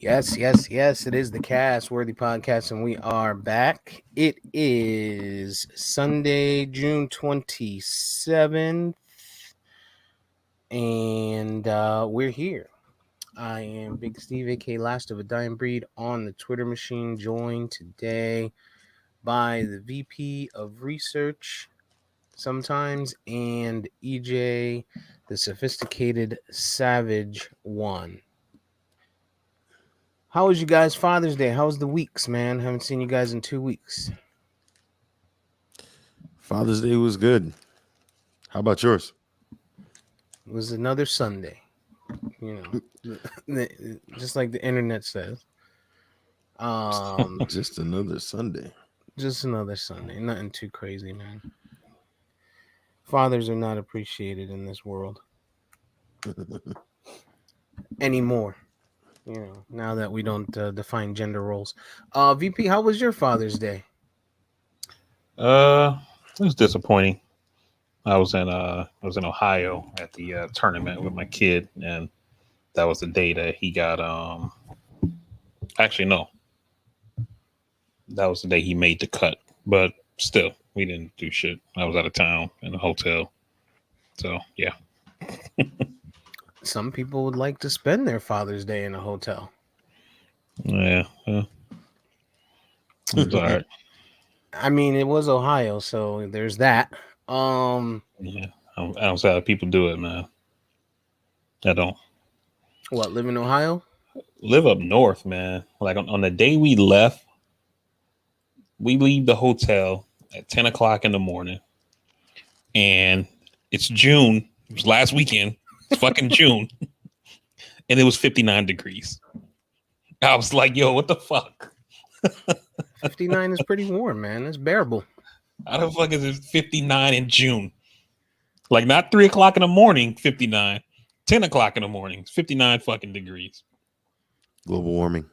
Yes, yes, yes. It is the Castworthy podcast, and we are back. It is Sunday, June 27th, and we're here. I am Big Steve, aka Last of a Dying Breed, on the Twitter machine, joined today by the VP of Research, sometimes, and EJ, the Sophisticated Savage One. How was you guys' Father's Day? How was the weeks, man? Haven't seen you guys in 2 weeks. Father's Day was good. How about yours? It was another Sunday, just like the internet says. Just another Sunday. Just another Sunday. Nothing too crazy, man. Fathers are not appreciated in this world anymore. Now that we don't define gender roles. VP, how was your Father's Day? It was disappointing. I was in Ohio at the tournament with my kid, and that was the day that he got actually no. That was the day he made the cut. But still, we didn't do shit. I was out of town in a hotel. So yeah. Some people would like to spend their Father's Day in a hotel. Yeah. It was all right. I mean, it was Ohio, so there's that. Yeah. I don't see how people do it, man. I don't. What, live in Ohio? Live up north, man. Like on the day we left, we leave the hotel at 10 o'clock in the morning, and it's June. It was last weekend. It's fucking June, and it was 59 degrees. I was like, yo, what the fuck? 59 is pretty warm, man. It's bearable. How the fuck is it 59 in June? Like, not 3 o'clock in the morning, 59. 10 o'clock in the morning, 59 fucking degrees. Global warming.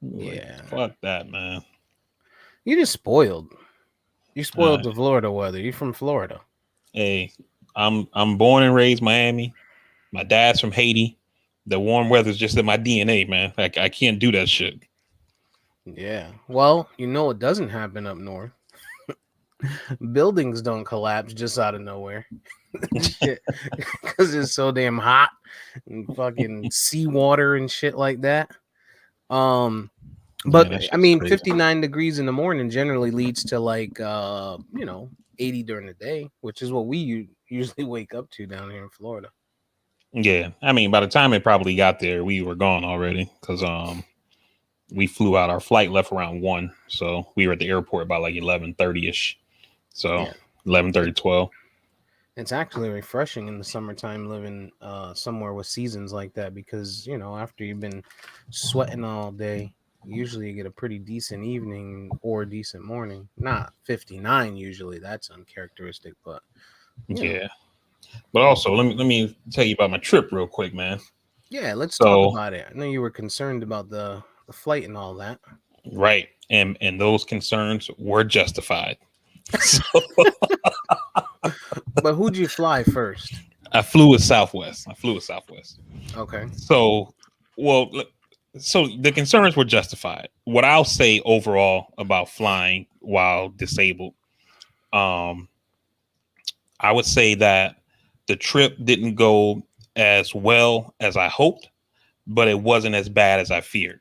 Yeah. Fuck that, man. You just spoiled. You spoiled the Florida weather. You from Florida. Hey, I'm born and raised Miami. My dad's from Haiti. The warm weather's just in my DNA, man. Like, I can't do that shit. Yeah. Well, it doesn't happen up north. Buildings don't collapse just out of nowhere. Because it's so damn hot and fucking seawater and shit like that. But Man, I mean, crazy. 59 degrees in the morning generally leads to like 80 during the day, which is what we usually wake up to down here in Florida. Yeah, I mean, by the time it probably got there, we were gone already because we flew out. Our flight left around 1, so we were at the airport by like 11:30ish. So yeah. 11:30, 12. It's actually refreshing in the summertime living somewhere with seasons like that because after you've been sweating all day, usually you get a pretty decent evening or decent morning. Not 59 usually. That's uncharacteristic, but yeah. But also, let me tell you about my trip real quick, man. Yeah, let's talk about it. I know you were concerned about the flight and all that. Right. And those concerns were justified. So but who'd you fly first? I flew with Southwest. Okay. So the concerns were justified. What I'll say overall about flying while disabled, I would say that the trip didn't go as well as I hoped, but it wasn't as bad as I feared.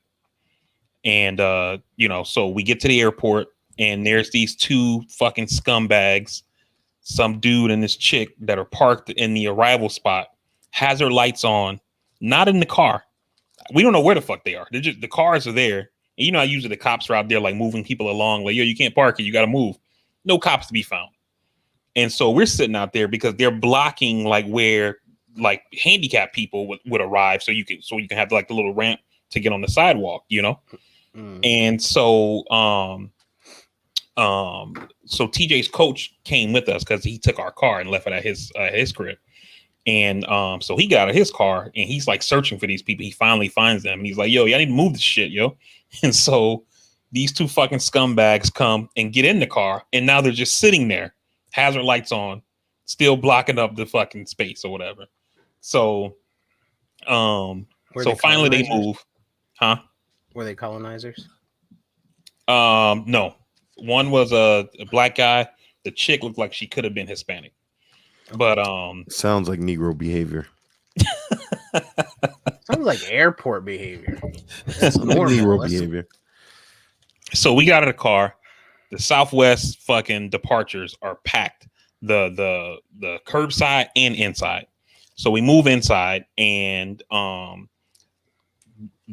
And, so we get to the airport and there's these two fucking scumbags, some dude and this chick that are parked in the arrival spot, has their lights on, not in the car. We don't know where the fuck they are. They're just, the cars are there. And usually the cops are out there like moving people along. Like, yo, you can't park it. You got to move. No cops to be found. And so we're sitting out there because they're blocking like where like handicapped people would arrive. So you can have like the little ramp to get on the sidewalk, Mm. And so So TJ's coach came with us because he took our car and left it at his crib. And so he got out of his car and he's like searching for these people. He finally finds them and he's like, yo, y'all need to move this shit, yo. And so these two fucking scumbags come and get in the car, and now they're just sitting there, hazard lights on, still blocking up the fucking space or whatever. So finally they move. Huh? Were they colonizers? No. One was a black guy. The chick looked like she could have been Hispanic. But sounds like Negro behavior. Sounds like airport behavior. That's Negro behavior. So we got in the car. The Southwest fucking departures are packed. The curbside and inside. So we move inside, and the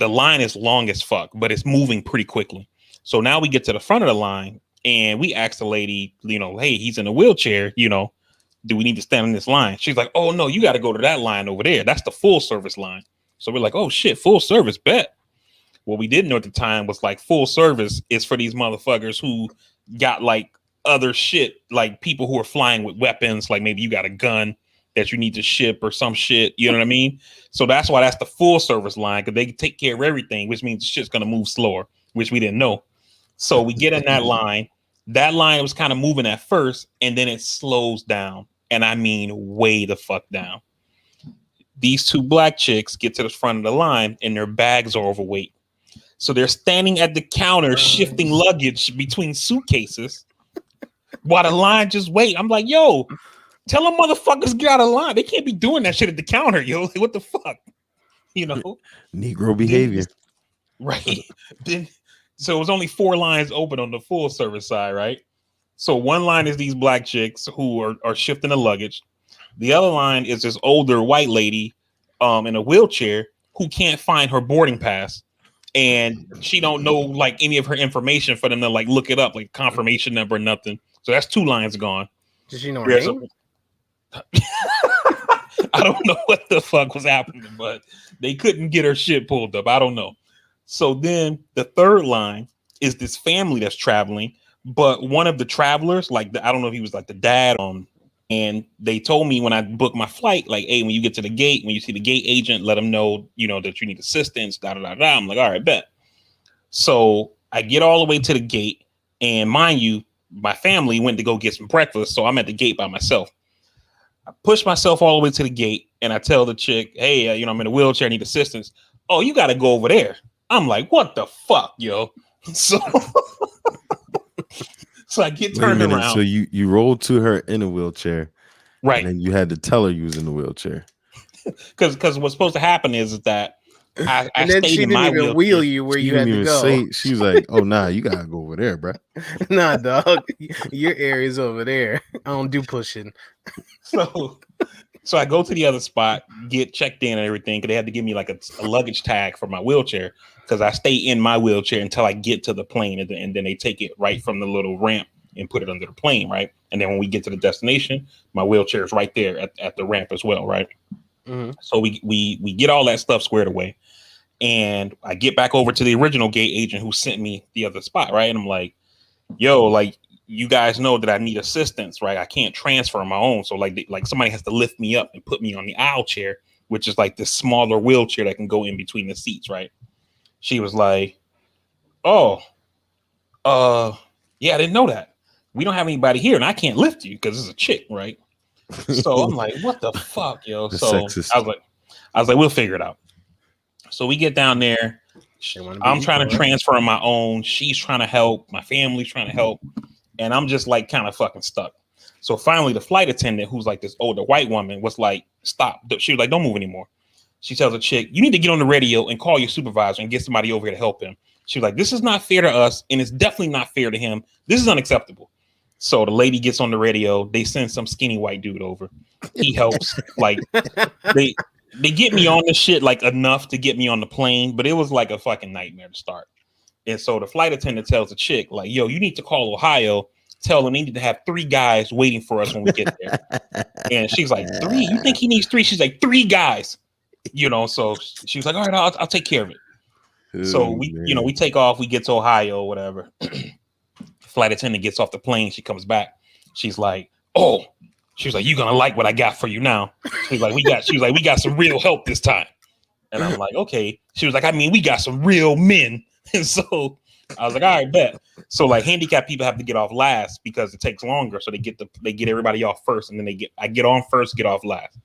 line is long as fuck, but it's moving pretty quickly. So now we get to the front of the line, and we ask the lady, hey, he's in a wheelchair, do we need to stand in this line? She's like, oh, no, you got to go to that line over there. That's the full service line. So we're like, oh, shit, full service, bet. What we didn't know at the time was like full service is for these motherfuckers who got like other shit, like people who are flying with weapons, like maybe you got a gun that you need to ship or some shit. You know what I mean? So that's why that's the full service line, because they can take care of everything, which means the shit's going to move slower, which we didn't know. So we get in that line. That line was kind of moving at first, and then it slows down. And I mean, way the fuck down. These two black chicks get to the front of the line, and their bags are overweight. So they're standing at the counter, shifting luggage between suitcases while the line just wait. I'm like, yo, tell them motherfuckers get out of line. They can't be doing that shit at the counter, yo. Like, what the fuck? Negro behavior. Right. So it was only 4 lines open on the full service side, right? So one line is these black chicks who are shifting the luggage. The other line is this older white lady in a wheelchair who can't find her boarding pass. And she don't know like any of her information for them to like look it up, like confirmation number, nothing. So that's 2 lines gone. Does she know her name? I don't know what the fuck was happening, but they couldn't get her shit pulled up. I don't know. So then the third line is this family that's traveling, but one of the travelers, like I don't know if he was like the dad, and they told me when I booked my flight, like, hey, when you get to the gate, when you see the gate agent, let them know, that you need assistance, da da da da. I'm like, all right, bet. So I get all the way to the gate, and mind you, my family went to go get some breakfast, so I'm at the gate by myself. I push myself all the way to the gate, and I tell the chick, hey, I'm in a wheelchair, I need assistance. Oh, you got to go over there. I'm like, what the fuck, yo? So I get turned around. So you rolled to her in a wheelchair, right? And you had to tell her you was in the wheelchair. Because what's supposed to happen is that I and then she didn't even wheel you where you had to go. She was like, oh, nah, you got to go over there, bro. Nah, dog. Your area's over there. I don't do pushing. So I go to the other spot, get checked in and everything, because they had to give me like a luggage tag for my wheelchair, because I stay in my wheelchair until I get to the plane, and then they take it right from the little ramp and put it under the plane, right? And then when we get to the destination, my wheelchair is right there at the ramp as well, right? Mm-hmm. So we get all that stuff squared away, and I get back over to the original gate agent who sent me the other spot, right? And I'm like, yo, like, you guys know that I need assistance, right? I can't transfer on my own. So like somebody has to lift me up and put me on the aisle chair, which is like this smaller wheelchair that can go in between the seats, right? She was like, oh, yeah, I didn't know that. We don't have anybody here, and I can't lift you because it's a chick, right? So I'm like, what the fuck, yo? So sexist. I was like, we'll figure it out. So we get down there. I'm trying to transfer on my own. She's trying to help. My family's trying to help. And I'm just like kind of fucking stuck. So finally, the flight attendant, who's like this older white woman, was like, stop. She was like, don't move anymore. She tells the chick, you need to get on the radio and call your supervisor and get somebody over here to help him. She was like, this is not fair to us, and it's definitely not fair to him. This is unacceptable. So the lady gets on the radio. They send some skinny white dude over. He helps. Like they get me on the shit like enough to get me on the plane, but it was like a fucking nightmare to start. And so the flight attendant tells the chick, like, yo, you need to call Ohio. Tell them they need to have 3 guys waiting for us when we get there. And she's like, 3? You think he needs 3? She's like, 3 guys. So she was like, all right, I'll take care of it. So we take off. We get to Ohio or whatever. flight attendant gets off the plane. She comes back. She's like, "Oh," she was like, "You gonna like what I got for you now?" She was like, "We got some real help this time." And I'm like, "Okay." She was like, "I mean, we got some real men." And so I was like, "All right, bet." So like handicapped people have to get off last because it takes longer. So they get everybody off first, and then I get on first, get off last.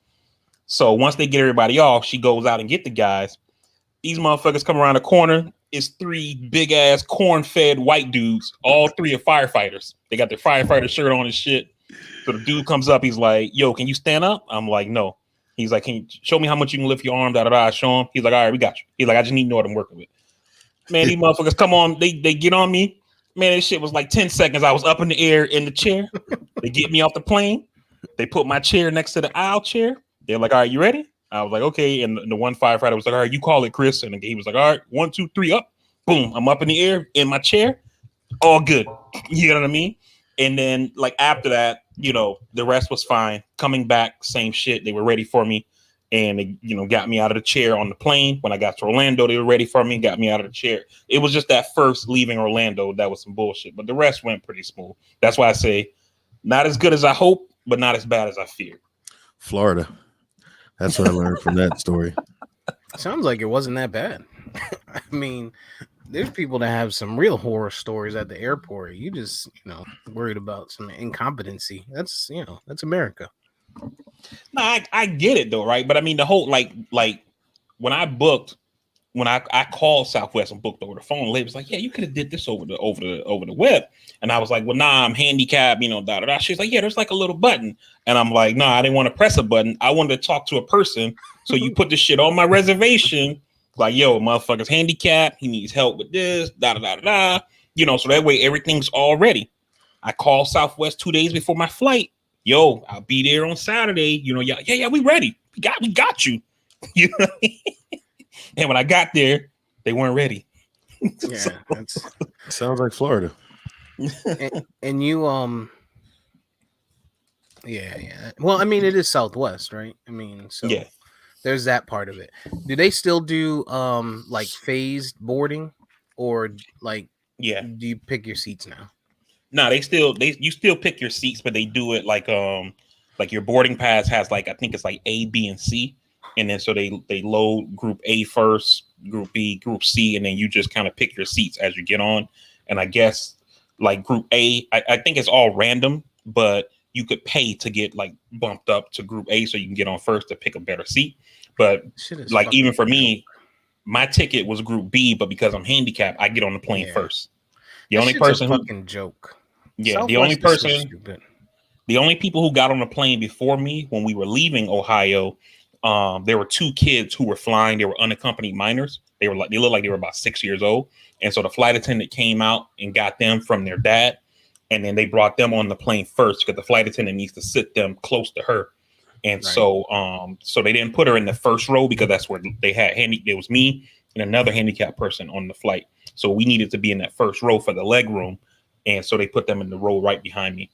So once they get everybody off, she goes out and get the guys. These motherfuckers come around the corner. It's 3 big ass corn-fed white dudes. All 3 are firefighters. They got their firefighter shirt on and shit. So the dude comes up. He's like, "Yo, can you stand up?" I'm like, "No." He's like, "Can you show me how much you can lift your arm?" Da da da. I show him. He's like, "All right, we got you." He's like, "I just need to know what I'm working with." Man, these motherfuckers come on. They get on me. Man, this shit was like 10 seconds. I was up in the air in the chair. They get me off the plane. They put my chair next to the aisle chair. They're like, "All right, you ready?" I was like, "Okay." And the one firefighter was like, "All right, you call it, Chris." And he was like, "All right, 1, 2, 3, up." Boom. I'm up in the air in my chair. All good. You know what I mean? And then like after that, the rest was fine. Coming back, same shit. They were ready for me. And they, got me out of the chair on the plane. When I got to Orlando, they were ready for me, got me out of the chair. It was just that first leaving Orlando that was some bullshit. But the rest went pretty smooth. That's why I say not as good as I hope, but not as bad as I feared. Florida. That's what I learned from that story. Sounds like it wasn't that bad. I mean, there's people that have some real horror stories at the airport. You just, worried about some incompetency. That's America. No, I get it though, right? But I mean, the whole like when I called Southwest and booked over the phone, the lady was like, "Yeah, you could have did this over the web." And I was like, "Well, nah, I'm handicapped, da da da." She's like, "Yeah, there's like a little button." And I'm like, "No, I didn't want to press a button. I wanted to talk to a person. So you put this shit on my reservation, like, yo, motherfucker's handicapped. He needs help with this, da da da da. So that way everything's all ready." I called Southwest 2 days before my flight. "Yo, I'll be there on Saturday. Yeah, we ready. We got you." You know what I mean? And when I got there, they weren't ready. Yeah, Sounds like Florida. and you yeah. Well, I mean, it is Southwest, right? I mean, so Yeah. there's that part of it. Do they still do like phased boarding, or like Yeah. do you pick your seats now? No, you still pick your seats, but they do it like your boarding pass has like I think it's like A, B, and C. And then so they load group A first, group B, group C, and then you just kind of pick your seats as you get on. And I guess like group A, I think it's all random, but you could pay to get like bumped up to group A so you can get on first to pick a better seat. But like even for me, my ticket was group B, but because I'm handicapped, I get on the plane first. The only person who fucking joke. Yeah, Southwest the only people who got on the plane before me when we were leaving Ohio, there were 2 kids who were flying. They were unaccompanied minors. They looked like they were about 6 years old. And so the flight attendant came out and got them from their dad. And then they brought them on the plane first because the flight attendant needs to sit them close to her. And so they didn't put her in the first row because that's where they had it was me and another handicapped person on the flight. So we needed to be in that first row for the leg room. And so they put them in the row right behind me.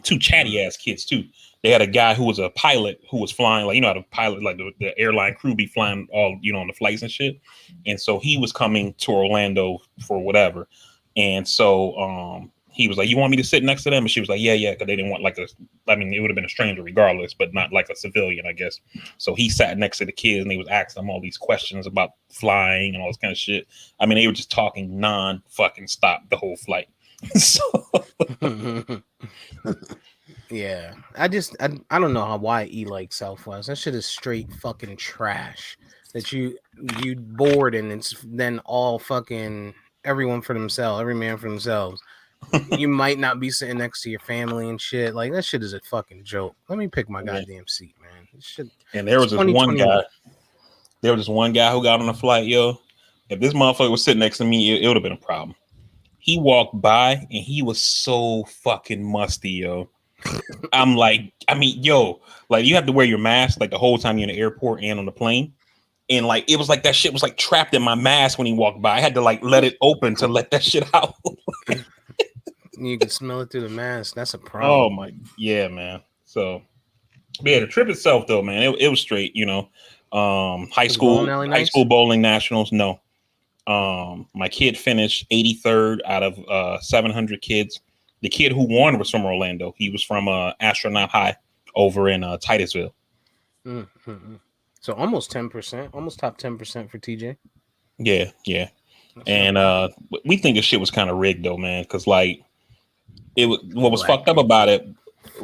2 chatty ass kids too. They had a guy who was a pilot who was flying, like, how the pilot, like the airline crew be flying all, on the flights and shit. And so he was coming to Orlando for whatever. And so he was like, "You want me to sit next to them?" And she was like, yeah. Because they didn't want it would have been a stranger regardless, but not like a civilian, I guess. So he sat next to the kids and he was asking them all these questions about flying and all this kind of shit. I mean, they were just talking non-fucking stop the whole flight. So yeah, I don't know why E like Southwest. That shit is straight fucking trash. That you board and it's then all fucking everyone for themselves, every man for themselves. You might not be sitting next to your family and shit. Like that shit is a fucking joke. Let me pick my goddamn seat, man. Shit. And there was this one guy. There was this one guy who got on the flight, yo. If this motherfucker was sitting next to me, it would have been a problem. He walked by and he was so fucking musty, yo. I'm like, yo, like you have to wear your mask like the whole time you're in the airport and on the plane. And like it was like that shit was like trapped in my mask when he walked by. I had to like let it open to let that shit out. You can smell it through the mask. That's a problem. Oh my, yeah, man. So, but yeah, the trip itself though, man, it was straight. High school bowling nationals. No, My kid finished 83rd out of 700 kids. The kid who won was from Orlando. He was from Astronaut High over in Titusville. Mm-hmm. So almost 10%, almost top 10% for TJ. Yeah, yeah. That's not And bad. we think this shit was kind of rigged though, man. Because like what was Black fucked up people. about it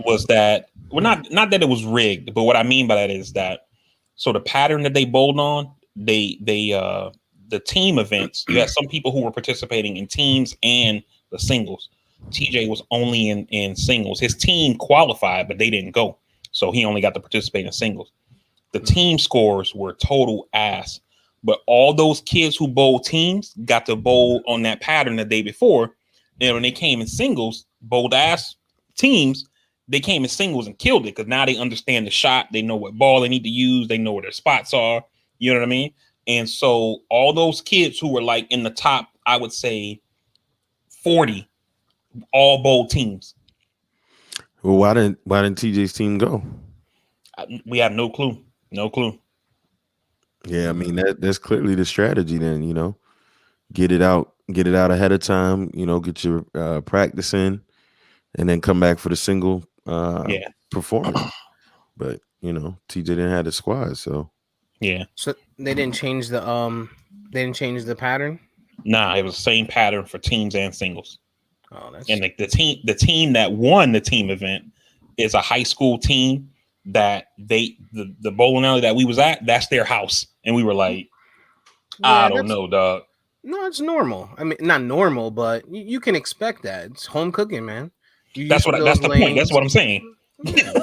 was that well, not that it was rigged, but what I mean by that is that so the pattern that they bowled on, they the team events, you had some people who were participating in teams and the singles. TJ was only in singles. His team qualified, but they didn't go. So he only got to participate in singles. The Mm. team scores were total ass. But all those kids who bowled teams got to bowl on that pattern the day before. And when they came in singles, bowled ass teams, they came in singles and killed it because now they understand the shot. They know what ball they need to use. They know where their spots are. You know what I mean? And so all those kids who were like in the top, I would say 40, all bowled teams. Well, why didn't TJ's team go? We have no clue. No clue. Yeah, I mean Mm. that's clearly the strategy. Then get it out ahead of time. Get your practice in, and then come back for the single Yeah. performance. But TJ didn't have the squad, so Yeah. So they didn't change the pattern. Nah, it was the same pattern for teams and singles. Oh, And that's the team that won the team event is a high school team that the bowling alley that we was at, that's their house. And we were like, I yeah, don't that's know, dog. no, it's normal. I mean, not normal, but you can expect that. It's home cooking, man. You That's used to what that's those the point. That's lanes. what I'm saying. Yeah.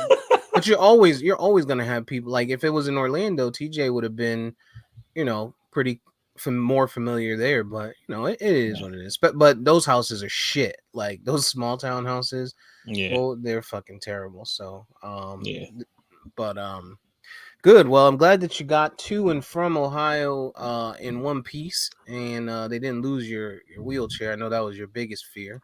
But you're always gonna have people like if it was in Orlando, TJ would have been, pretty more familiar there. But it is Yeah. what it is. But those houses are shit. Like those small town houses, Yeah. well, they're fucking terrible. So Yeah. but good. Well, I'm glad that you got to and from Ohio in one piece, and they didn't lose your wheelchair. I know that was your biggest fear.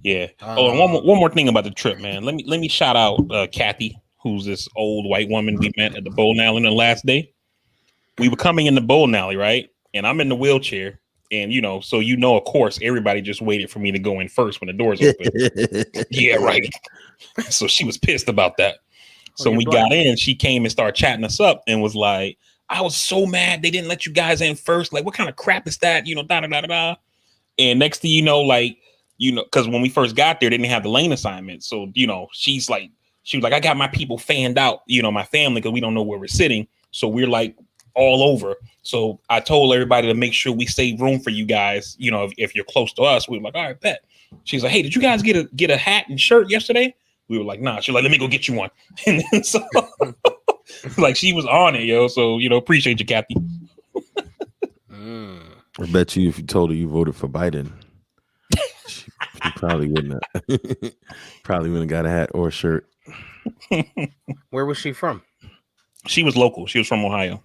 Yeah. Oh, and Um, one more thing about the trip, man. Let me shout out Kathy, who's this old white woman we met at the bowling alley the last day. We were coming in the bowling alley, right? And I'm in the wheelchair. And so of course, everybody just waited for me to go in first when the doors open. Yeah, right. So she was pissed about that. oh, So when you're we got black. in, she came and started chatting us up and was like, I was so mad they didn't let you guys in first. Like, what kind of crap is that? Da da da da da. And next thing you know, like, because when we first got there, they didn't have the lane assignment. So, she was like, I got my people fanned out, my family, because we don't know where we're sitting. So we're like all over. So I told everybody to make sure we save room for you guys. If you're close to us, we were like, all right, bet. She's like, hey, did you guys get a hat and shirt yesterday? We were like, nah. She's like, let me go get you one. And then so like she was on it, yo. So, appreciate you, Kathy. Mm. I bet you if you told her you voted for Biden, she probably wouldn't have. Probably wouldn't have got a hat or a shirt. Where was she from? She was local. She was from Ohio.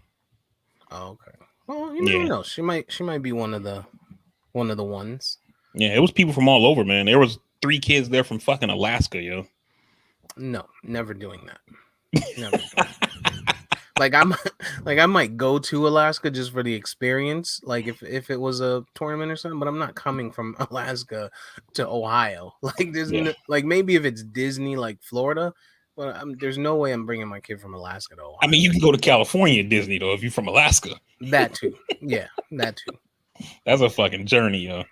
Oh, okay. Well, you never Yeah. know. She might be one of the ones. Yeah, it was people from all over, man. There was 3 kids there from fucking Alaska, yo. No, never doing that. Never doing that. Like I might go to Alaska just for the experience, like if it was a tournament or something. But I'm not coming from Alaska to Ohio. Like Yeah. like maybe if it's Disney, like Florida, but there's no way I'm bringing my kid from Alaska to I Ohio. mean, you can go to California at Disney though if you're from Alaska. That too, yeah, that too. That's a fucking journey, yo.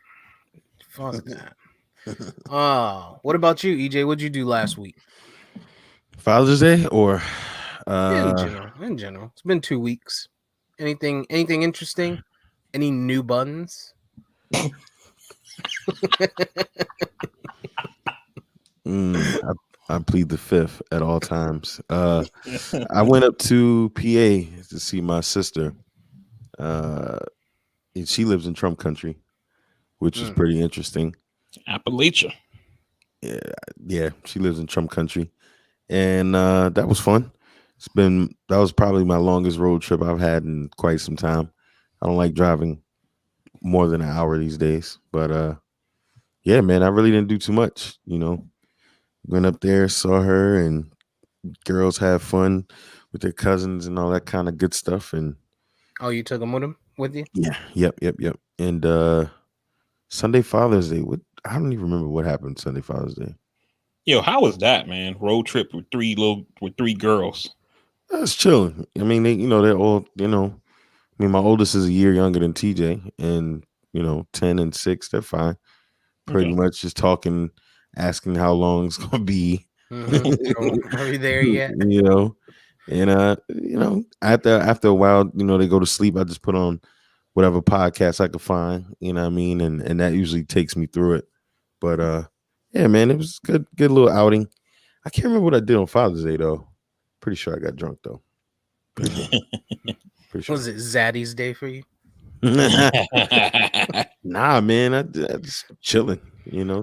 Fuck that. What about you, EJ? What'd you do last week? Father's Day or In uh general, it's been 2 weeks. Anything interesting? Any new buns? I plead the fifth at all times. I went up to PA to see my sister. Uh, and she lives in Trump country, which was Mm. pretty interesting. Appalachia. Yeah, yeah, she lives in Trump country, and that was fun. That was probably my longest road trip I've had in quite some time. I don't like driving more than an hour these days, but yeah, man, I really didn't do too much. Went up there, saw her, and girls have fun with their cousins and all that kind of good stuff. And Oh, you took him with you? yeah, yep. And Sunday Father's Day. What I don't even remember what happened Sunday Father's Day. Yo, how was that, man? Road trip with three girls. That's chilling. I mean, they're all, I mean, my oldest is a year younger than TJ, and 10 and 6, they're fine. Pretty Okay. much just talking, asking how long it's gonna be. Are we there yet? you know, and after a while, they go to sleep. I just put on whatever podcast I could find. You know what I mean, and that usually takes me through it. But yeah, man, it was good little outing. I can't remember what I did on Father's Day though. Pretty sure I got drunk though. Pretty sure. Pretty sure. Was it Zaddy's day for you? Nah, man, I just chilling.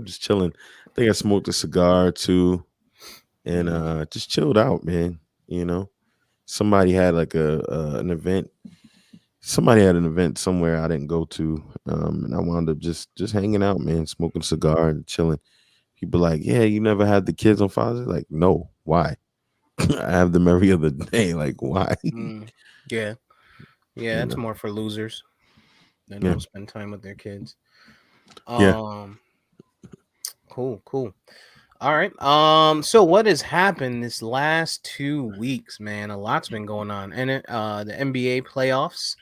Just chilling. I think I smoked a cigar too, and just chilled out, man. Somebody had like an event. Somebody had an event somewhere I didn't go to, and I wound up just hanging out, man, smoking a cigar and chilling. People like, yeah, you never had the kids on Father's Day? Like, no, why? I have them every other day. Like, why? Yeah, yeah, You it's know? more for losers that Yeah, don't spend time with their kids. yeah. Cool. All right. So what has happened this last 2 weeks, man? A lot's been going on. And the NBA playoffs.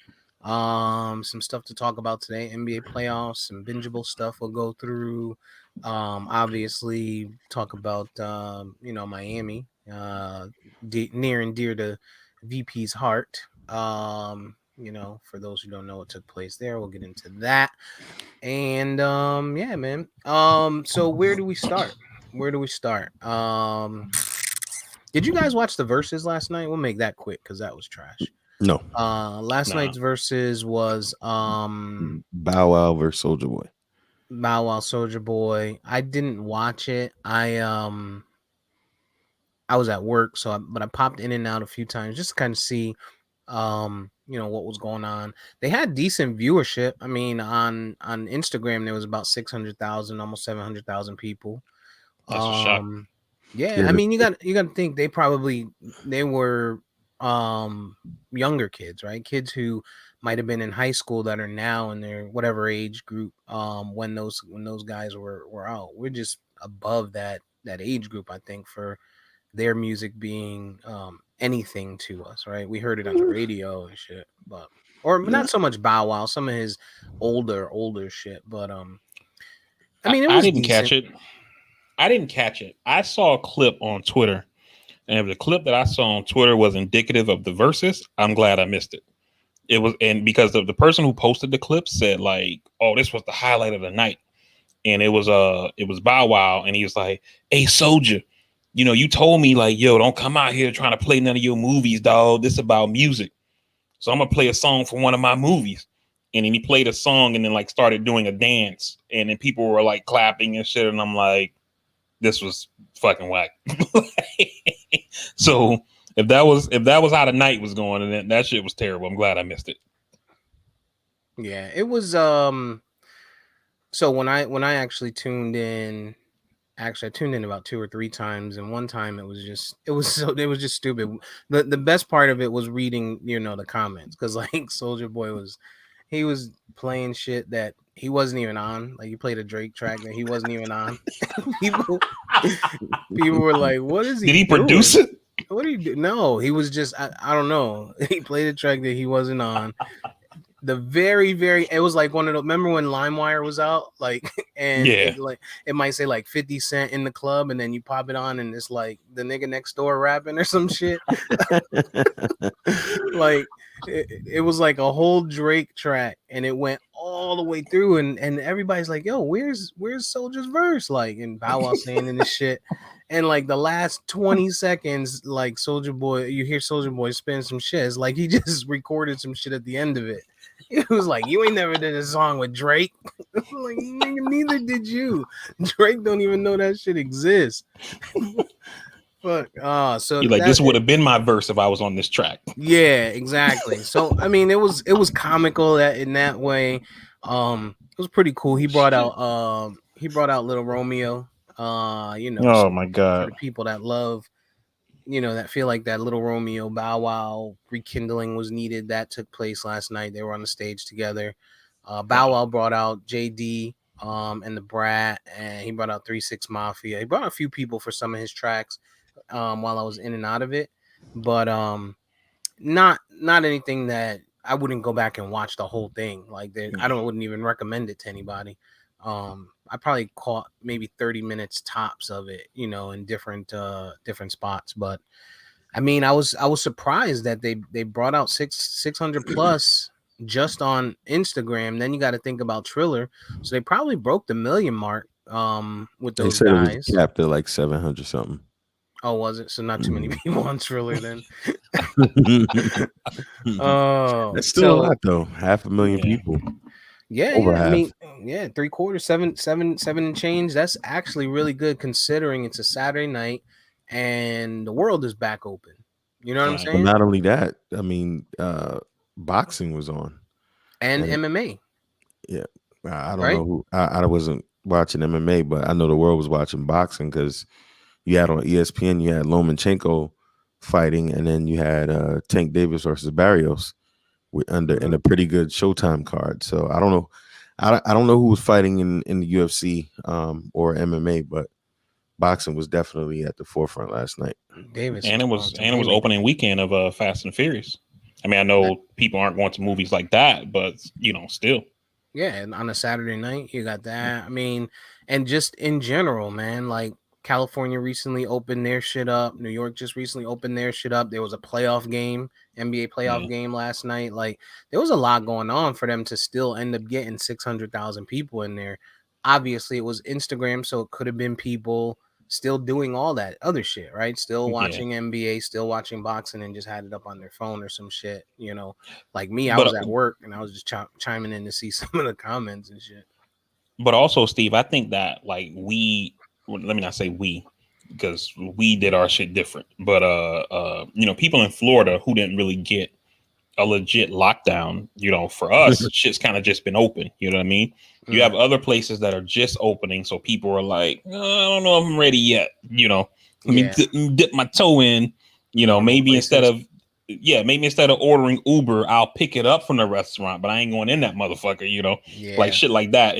Some stuff to talk about today. NBA playoffs, some bingeable stuff we'll go through. Obviously talk about Miami. Near and dear to VP's heart. For those who don't know what took place there, we'll get into that. And yeah, man. So where do we start? Where do we start? Did you guys watch the verses last night? We'll make that quick because that was trash. No. Last Nah. night's verses was Bow Wow versus Soldier Boy. Bow Wow Soldier Boy. I didn't watch it. I was at work, but I popped in and out a few times just to kind of see what was going on. They had decent viewership. I mean, on Instagram there was about 600,000, almost 700,000 people. That's a shock. Yeah, Yeah, I mean, you got to think they were younger kids, right? Kids who might have been in high school that are now in their whatever age group when those guys were out. We're just above that age group, I think, for their music being anything to us, right? We heard it on the radio and shit, but or yeah. not so much Bow Wow, some of his older shit, but I I, mean, it I was didn't catch decent. it. I didn't catch it. I saw a clip on Twitter, and if the clip that I saw on Twitter was indicative of the verses, I'm glad I missed it. It was, and because the person who posted the clip said like, "Oh, this was the highlight of the night," and it was Bow Wow, and he was like, "Hey, Soldier, you told me like, yo, don't come out here trying to play none of your movies, dog. This about music. So I'm gonna play a song from one of my movies." And then he played a song and then like started doing a dance, and then people were like clapping and shit, and I'm like, this was fucking whack. So if that was how the night was going, and that shit was terrible. I'm glad I missed it. Yeah, it was so when I actually tuned in, actually I tuned in about 2 or 3 times, and one time it was just stupid. The best part of it was reading, the comments, because like Soldier Boy he was playing shit that he wasn't even on. Like he played a Drake track that he wasn't even on. people people were like, what is he Did he produce doing? it? What do you do? No, he was just I don't know. He played a track that he wasn't on. The very it was like one of the, remember when LimeWire was out, like, and Yeah. it might say like 50 Cent in the club, and then you pop it on and it's like the nigga next door rapping or some shit. Like it was like a whole Drake track, and it went all the way through, and everybody's like, yo, where's Soldier's verse, like, and Bow Wow saying in this shit. And like the last 20 seconds, like you hear Soldier Boy spin some shit. It's like he just recorded some shit at the end of it. It was like, you ain't never did a song with Drake. Like, nigga, neither did you. Drake don't even know that shit exists. Fuck. So He like, that this would have been my verse if I was on this track. yeah, exactly. So I mean, it was comical that in that way. It was pretty cool. He brought out Little Romeo. Oh So my for god. the people that love, that feel like that Little Romeo Bow Wow rekindling was needed. That took place last night. They were on the stage together. Bow Wow brought out JD and the Brat, and he brought out 3 6 Mafia. He brought out a few people for some of his tracks while I was in and out of it, but not anything that I wouldn't go back and watch the whole thing. Like I don't wouldn't even recommend it to anybody. I probably caught maybe 30 minutes tops of it, in different spots. But I mean, I was surprised that they brought out 600 plus just on Instagram. Then you got to think about Triller, so they probably broke the million mark with They those said it was guys. capped at like 700 something. Oh, was it? So not too many Mhm. people on Triller then. Oh, That's still a so lot though. 500,000 Yeah. people, yeah, over yeah. I half. mean, yeah, 3/4, seven and change. That's actually really good considering it's a Saturday night and the world is back open. You know what I'm Right. But saying? not only that, I mean, boxing was on, And and MMA, yeah, I don't right? know who. I wasn't watching MMA, but I know the world was watching boxing because you had on ESPN, you had Lomachenko fighting, and then you had Tank Davis versus Barrios under in Hmm. a pretty good Showtime card. So I don't know, I don't know who was fighting in the UFC or MMA, but boxing was definitely at the forefront last night. Davis And is it going was to and it was haymaker. opening weekend of Fast and Furious. I mean, I That, know people aren't going to movies like that, but still. yeah, and on a Saturday night, you got that. I mean, and just in general, man, like California recently opened their shit up. New York just recently opened their shit up. There was a playoff game, NBA Yeah. playoff game last night. Like there was a lot going on for them to still end up getting 600,000 people in there. Obviously, it was Instagram, so it could have been people still doing all that other shit, right? Still Yeah. watching NBA, still watching boxing, and just had it up on their phone or some shit. Like me, I But was at work and I was just chiming in to see some of the comments and shit. also, Steve, I think that like let me not say we, because we did our shit different. But people in Florida who didn't really get a legit lockdown, for us, shit's kind of just been open. You know what I mean? You Mm, have other places that are just opening, so people are like, I don't know if I'm ready yet. Let me yeah, dip my toe in. normal Maybe instead places. of ordering Uber, I'll pick it up from the restaurant, but I ain't going in that motherfucker. Like Yeah, shit like that.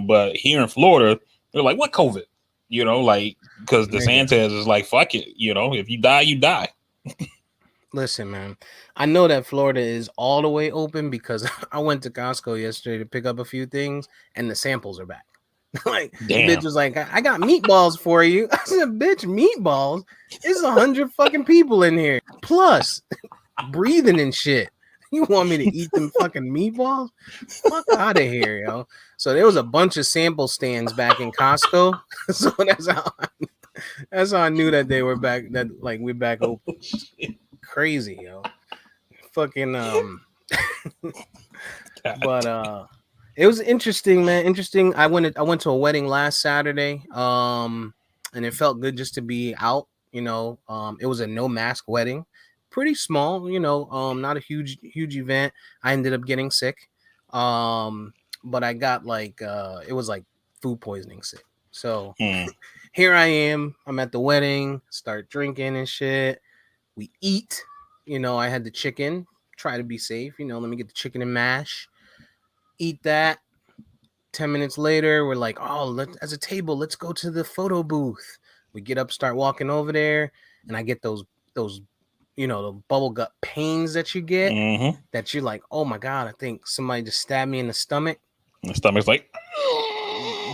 But here in Florida, they're like, what COVID? Like because nigga. DeSantis is like, fuck it. If you die, you die. Listen, man. I know that Florida is all the way open because I went to Costco yesterday to pick up a few things, and the samples are back. Like the bitch Damn. was like, "I got meatballs for you." I said, "Bitch, meatballs? It's 100 fucking people in here, plus breathing and shit. You want me to eat them fucking meatballs? Fuck out of here, yo." So there was a bunch of sample stands back in Costco. So that's how I knew that they were back. That like we're back open. It's crazy, yo. Fucking but it was interesting, man. Interesting. I went to a wedding last Saturday. And it felt good just to be out, it was a no mask wedding. Pretty small, not a huge event. I ended up getting sick. But I got like it was like food poisoning sick. So Hmm. here I am. I'm at the wedding, start drinking and shit. We eat. I had the chicken, try to be safe, let me get the chicken and mash, eat that. 10 minutes later, we're like, oh, as a table, let's go to the photo booth. We get up, start walking over there, and I get those the bubble gut pains that you get, Mm-hmm. that you're like, oh my god, I think somebody just stabbed me in the stomach. My stomach's like,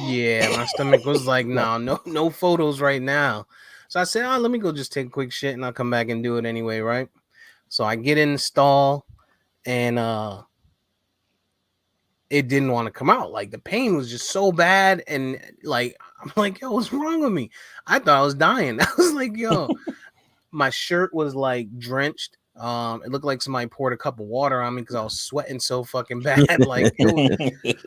Yeah, my stomach was like, no, no photos right now. So I said, oh, let me go just take a quick shit and I'll come back and do it anyway, right? So I get in the stall and it didn't want to come out. Like the pain was just so bad, and like I'm like, yo, what's wrong with me? I thought I was dying. I was like, yo, my shirt was like drenched. It looked like somebody poured a cup of water on me because I was sweating so fucking bad. Like it was,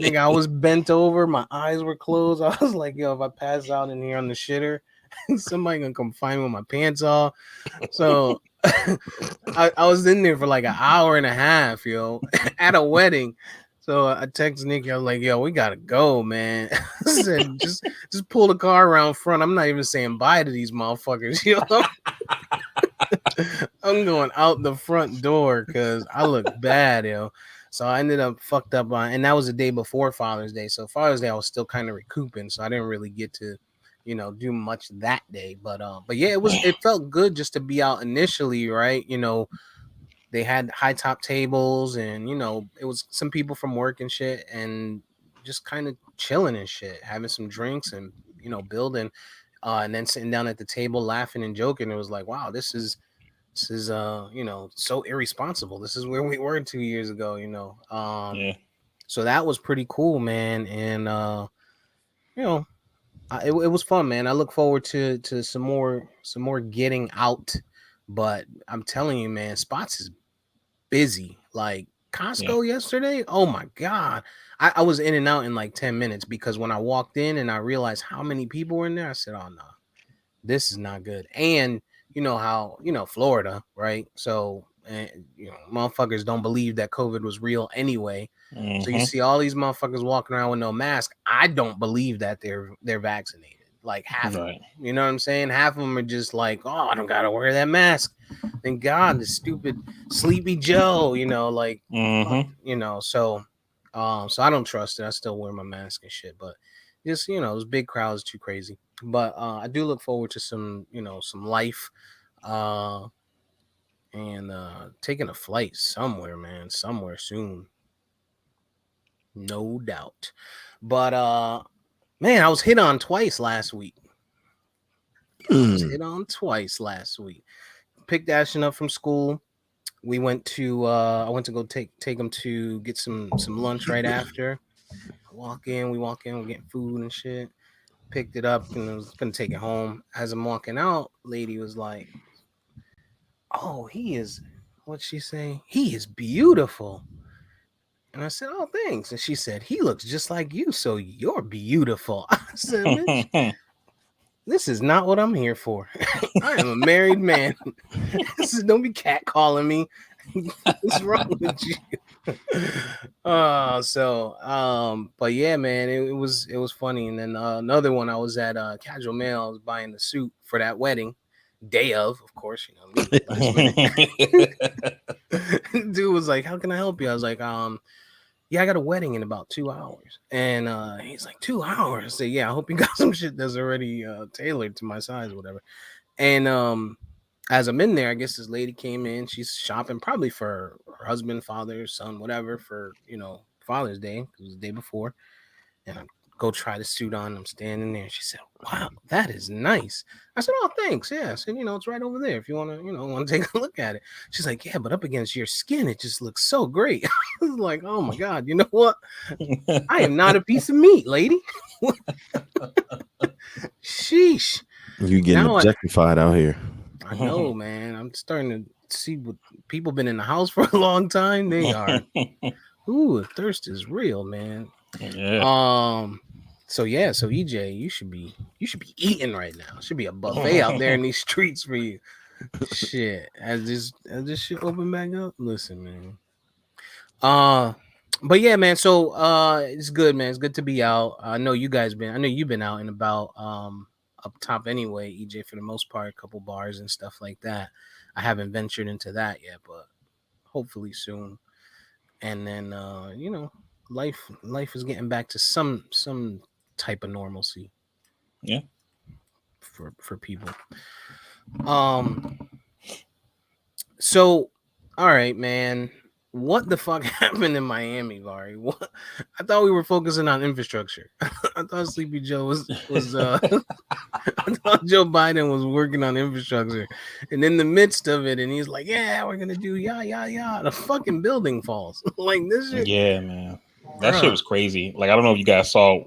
nigga, I was bent over, my eyes were closed. I was like, yo, if I pass out in here on the shitter, somebody gonna come find me with my pants off. So I was in there for like an hour and a half, yo, at a wedding. So I text Nikki, I was like, yo, we gotta go, man. I said, just pull the car around front. I'm not even saying bye to these motherfuckers, yo. I'm going out the front door because I look bad, yo. So I ended up fucked up on, and that was the day before Father's Day. So Father's Day I was still kind of recouping, so I didn't really get to, do much that day. But yeah, it felt good just to be out initially, right? They had high top tables, and it was some people from work and shit, and just kind of chilling and shit, having some drinks and building, and then sitting down at the table laughing and joking. It was like, wow, this is so irresponsible. This is where we were 2 years ago. Yeah. So that was pretty cool, man. And you know it was fun, man. I look forward to some more getting out. But I'm telling you, man, spots is busy. Like Yeah. Costco yesterday, oh my god. I was in and out in like 10 minutes, because when I walked in and I realized how many people were in there, I said, oh no, this is not good. And you know how, Florida, right? So, motherfuckers don't believe that COVID was real anyway. So you Mm-hmm. see all these motherfuckers walking around with no mask. I don't believe that they're vaccinated. Like half of them. Right. You know what I'm saying? Half of them are just like, oh, I don't gotta wear that mask. Thank God, the stupid Sleepy Joe, like fuck, Mm-hmm. so I don't trust it. I still wear my mask and shit, but just those big crowds too crazy. But I do look forward to some life, uh, and taking a flight somewhere, man, somewhere soon, no doubt. But man, I was hit on twice last week. I was hit on twice last week. Picked Ashton up from school. We went to I went to go take him to get some lunch right after. We walk in, we're getting food and shit. Picked it up and I was gonna take it home. As I'm walking out, lady was like, "Oh, he is." What'd she say? He is beautiful. And I said, "Oh, thanks." And she said, "He looks just like you, so you're beautiful." I said, "Bitch, this is not what I'm here for. I am a married man. Don't be catcalling me. What's wrong with you?" But yeah, man, it was funny. And then another one, I was at Casual Mail. I was buying the suit for that wedding, day of course. Leave last minute. Dude was like, "How can I help you?" I was like, "Yeah, I got a wedding in about 2 hours." And he's like, 2 hours. I said, "Yeah, I hope you got some shit that's already tailored to my size, or whatever." And as I'm in there, I guess this lady came in. She's shopping probably for her husband, father, son, whatever, for Father's Day. It was the day before. And I go try the suit on. I'm standing there. And she said, "Wow, that is nice." I said, "Oh, thanks." Yeah. I said, "It's right over there if you want to take a look at it." She's like, "Yeah, but up against your skin, it just looks so great." I was like, "Oh my God, you know what? I am not a piece of meat, lady." Sheesh. You getting Now objectified out here. I know, man. I'm starting to see what people been in the house for a long time. They are, ooh, thirst is real, man. Yeah. So yeah, so EJ, you should be eating right now. Should be a buffet out there in these streets for you. Shit, as this shit open back up. Listen, man. Uh, but yeah, man. So it's good, man. It's good to be out. I know you've been out and about. Up top anyway, EJ, for the most part, a couple bars and stuff like that. I haven't ventured into that yet, but hopefully soon. And then life is getting back to some type of normalcy Yeah. for people. Um so all right, man. What the fuck happened in Miami, Vari? What? I thought we were focusing on infrastructure. I thought Sleepy Joe was I thought Joe Biden was working on infrastructure, and in the midst of it, and he's like, "Yeah, we're gonna do the fucking building falls." Like this shit, Yeah, man. That shit bruh. was crazy. Like I don't know if you guys saw.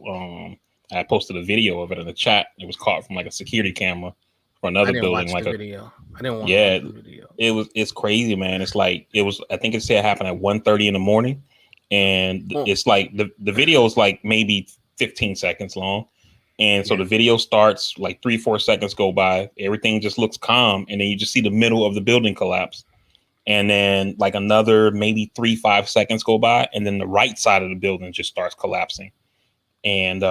I posted a video of it in the chat. It was caught from like a security camera for I another didn't building. watch Like the a video. I didn't want to watch yeah, the video. it's crazy, man. It's like it was. I think it said it happened at 1:30 in the morning, and Oh, it's like the video is like maybe 15 seconds long. And so yeah. the video starts like 3-4 seconds go by. Everything just looks calm, and then you just see the middle of the building collapse. And then like another maybe 3-5 seconds go by, and then the right side of the building just starts collapsing. And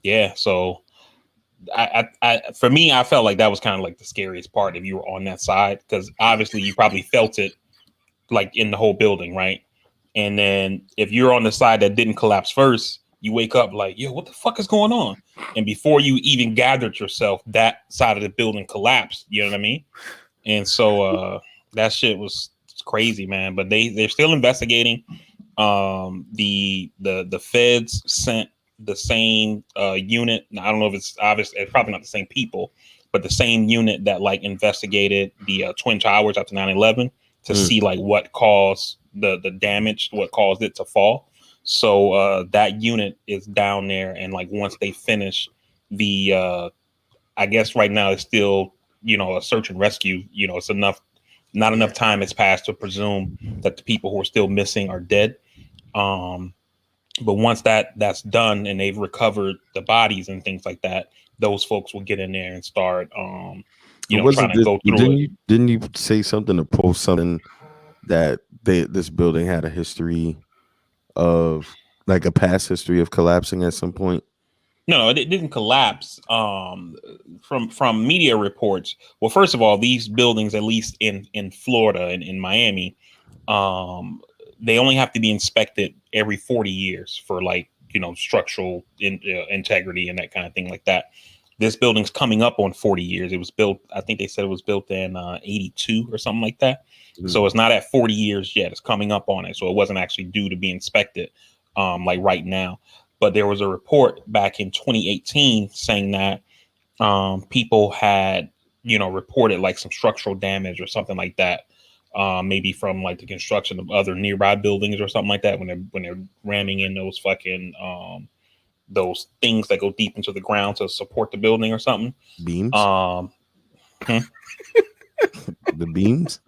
yeah, so for me, I felt like that was kind of like the scariest part if you were on that side, because obviously you probably felt it like in the whole building, right? And then if you're on the side that didn't collapse first, you wake up like, yo, what the fuck is going on? And before you even gathered yourself, that side of the building collapsed. You know what I mean? And so that shit was crazy, man. But they're still investigating. The feds sent the same unit. I don't know if it's obvious. It's probably not the same people, but the same unit that like investigated the Twin Towers after 9/11 to see like what caused the damage, what caused it to fall. So that unit is down there, and like once they finish the, I guess right now it's still a search and rescue. It's not enough time has passed to presume that the people who are still missing are dead. But once that's done and they've recovered the bodies and things like that, those folks will get in there and start, trying Wasn't to this? go through Didn't it. you say something to post something that this building had a history of like a past history of collapsing at some point? No, it didn't collapse. From media reports, well, first of all, these buildings, at least in Florida and in Miami, they only have to be inspected every 40 years for like structural integrity and that kind of thing like that. This building's coming up on 40 years. It was built, I think they said it was built in 82 or something like that. So it's not at 40 years yet. It's coming up on it. So it wasn't actually due to be inspected like right now. But there was a report back in 2018 saying that people had, reported like some structural damage or something like that. Maybe from like the construction of other nearby buildings or something like that when they're ramming in those fucking those things that go deep into the ground to support the building or something. Beams? Hmm? The beams?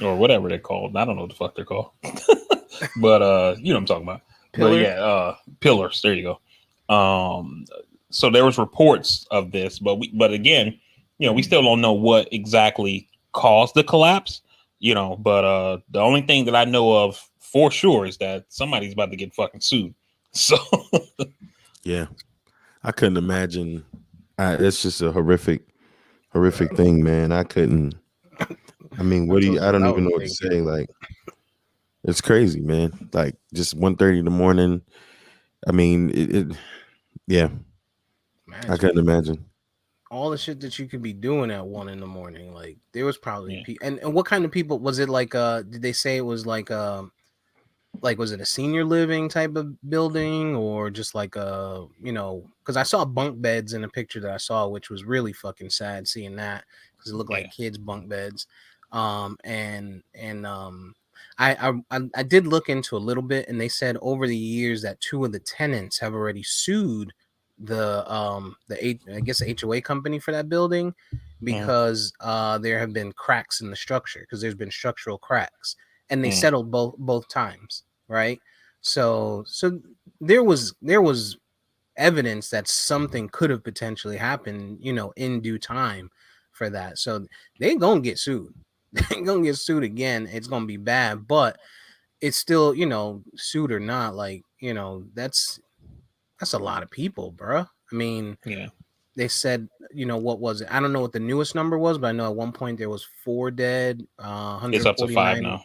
Or whatever they're called. I don't know what the fuck they're called. But you know what I'm talking about. Pillars? But yeah, pillars. There you go. So there was reports of this, but again, we still don't know what exactly caused the collapse. But the only thing that I know of for sure is that somebody's about to get fucking sued. So Yeah, I couldn't imagine. It's just a horrific thing, man. I couldn't. I mean, what do you? That's I what don't I even was know what to thinking. say. Like, it's crazy, man. Like, just 1:30 in the morning. I mean, yeah, I Imagine couldn't imagine. all the shit that you could be doing at 1 in the morning. Like there was probably yeah, and what kind of people was it? Like did they say it was like was it a senior living type of building or just like because I saw bunk beds in a picture that I saw, which was really fucking sad seeing that because it looked yeah, like kids bunk beds. I did look into a little bit, and they said over the years that two of the tenants have already sued I guess the HOA company for that building mm, because there have been cracks in the structure because there's been structural cracks, and they mm, settled both times, right? So there was evidence that something could have potentially happened, in due time for that. So they gonna get sued. They gonna get sued again. It's gonna be bad, but it's still, sued or not, like, that's a lot of people, bruh. I mean, yeah. they said, what was it? I don't know what the newest number was, but I know at one point there was 4 dead, It's up to 5 149 now.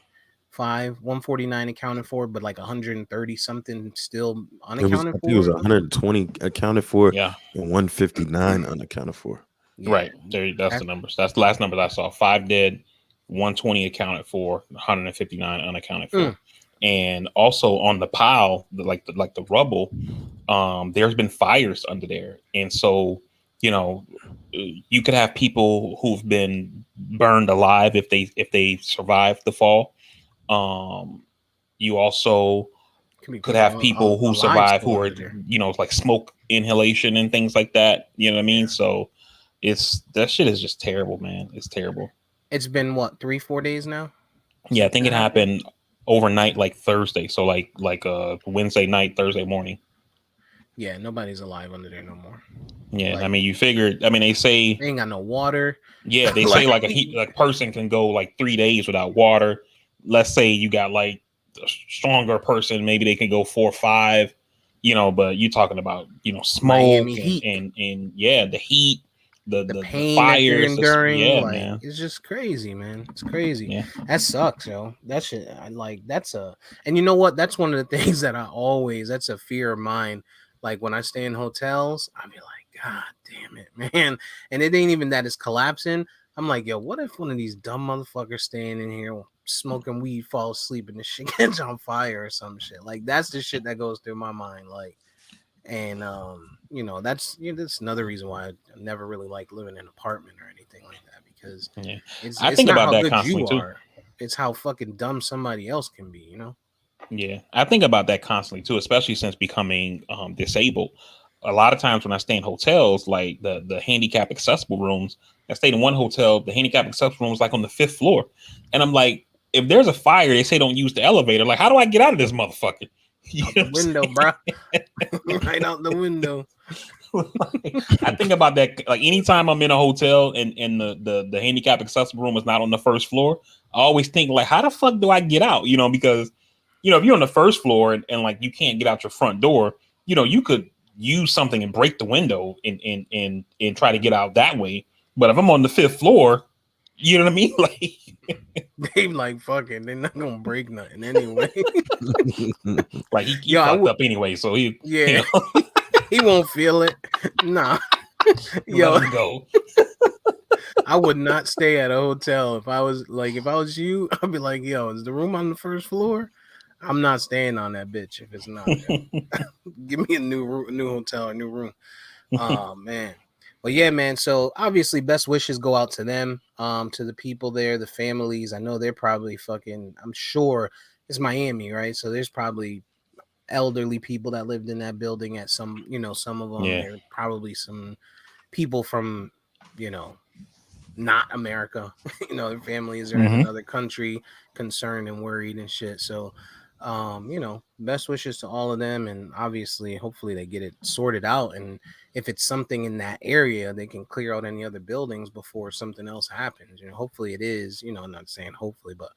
149 accounted for, but like 130 something still It was. unaccounted I think it was for. 120 accounted for Yeah, and 159 unaccounted for. Yeah, right. There, that's that, the numbers. That's the last numbers I saw. 5 dead, 120 accounted for, 159 unaccounted for. mm, And also on the pile, like the rubble, there's been fires under there, and so you know you could have people who've been burned alive if they survived the fall. Um, you also could be could people have people who alive survive still who under are there. like smoke inhalation and things like that. You know what I mean? So it's that shit is just terrible, man. It's terrible. It's been what, 3-4 days now Yeah, I since think that it happened. happened overnight, like Thursday. So like Wednesday night, Thursday morning. Yeah, nobody's alive under there no more. Yeah, I Like mean, you figured. I mean, they say, they ain't got no water. yeah, they say Like like like person can go like 3 days without water. Let's say you got like a stronger person, maybe they can go 4 or 5. But you're talking about smoke Miami and Heat. and and yeah, the heat, the the pain that they're fires. enduring, Yeah, like man. it's just crazy, man. It's crazy. Yeah, That sucks, yo. That shit, that's a, and you know what? That's one of the things that that's a fear of mine. Like when I stay in hotels, I be like, God damn it, man. And it ain't even that it's collapsing. I'm like, yo, what if one of these dumb motherfuckers staying in here smoking weed, fall asleep, and the shit gets on fire or some shit? Like that's the shit that goes through my mind. Like, and that's another reason why I never really like living in an apartment or anything like that, because yeah. it's I it's think not about how that good constantly you too. are, it's how fucking dumb somebody else can be, you know. Yeah, I think about that constantly too, especially since becoming disabled. A lot of times when I stay in hotels, like the handicap accessible rooms, I stayed in one hotel. The handicap accessible room was like on the fifth floor, and I'm like, if there's a fire, they say don't use the elevator. Like, how do I get out of this motherfucker? You Out know the what I'm window, saying? bro. Right out the window. Like, I think about that. Like anytime I'm in a hotel and the handicap accessible room is not on the first floor, I always think like, how the fuck do I get out? You know, because if you're on the first floor and like you can't get out your front door, you could use something and break the window and try to get out that way. But if I'm on the fifth floor, you know what I mean? They like fucking, they're not gonna break nothing anyway. Like he Yo, I fucked would, up anyway, so he yeah. He won't feel it. Nah. let Yo, him go. I would not stay at a hotel if I was you. I'd be like, yo, is the room on the first floor? I'm not staying on that bitch if it's not. Yo. Give me a new hotel or new room. Oh man. Well, yeah, man. So obviously, best wishes go out to them, to the people there, the families. I know they're probably fucking. I'm sure it's Miami, right? So there's probably elderly people that lived in that building at some of them. Yeah. There probably some people from, you know, not America. Their families are in Hmm. another country, concerned and worried and shit. So, best wishes to all of them, and obviously, hopefully, they get it sorted out. And if it's something in that area, they can clear out any other buildings before something else happens. Hopefully, it is. I'm not saying hopefully, but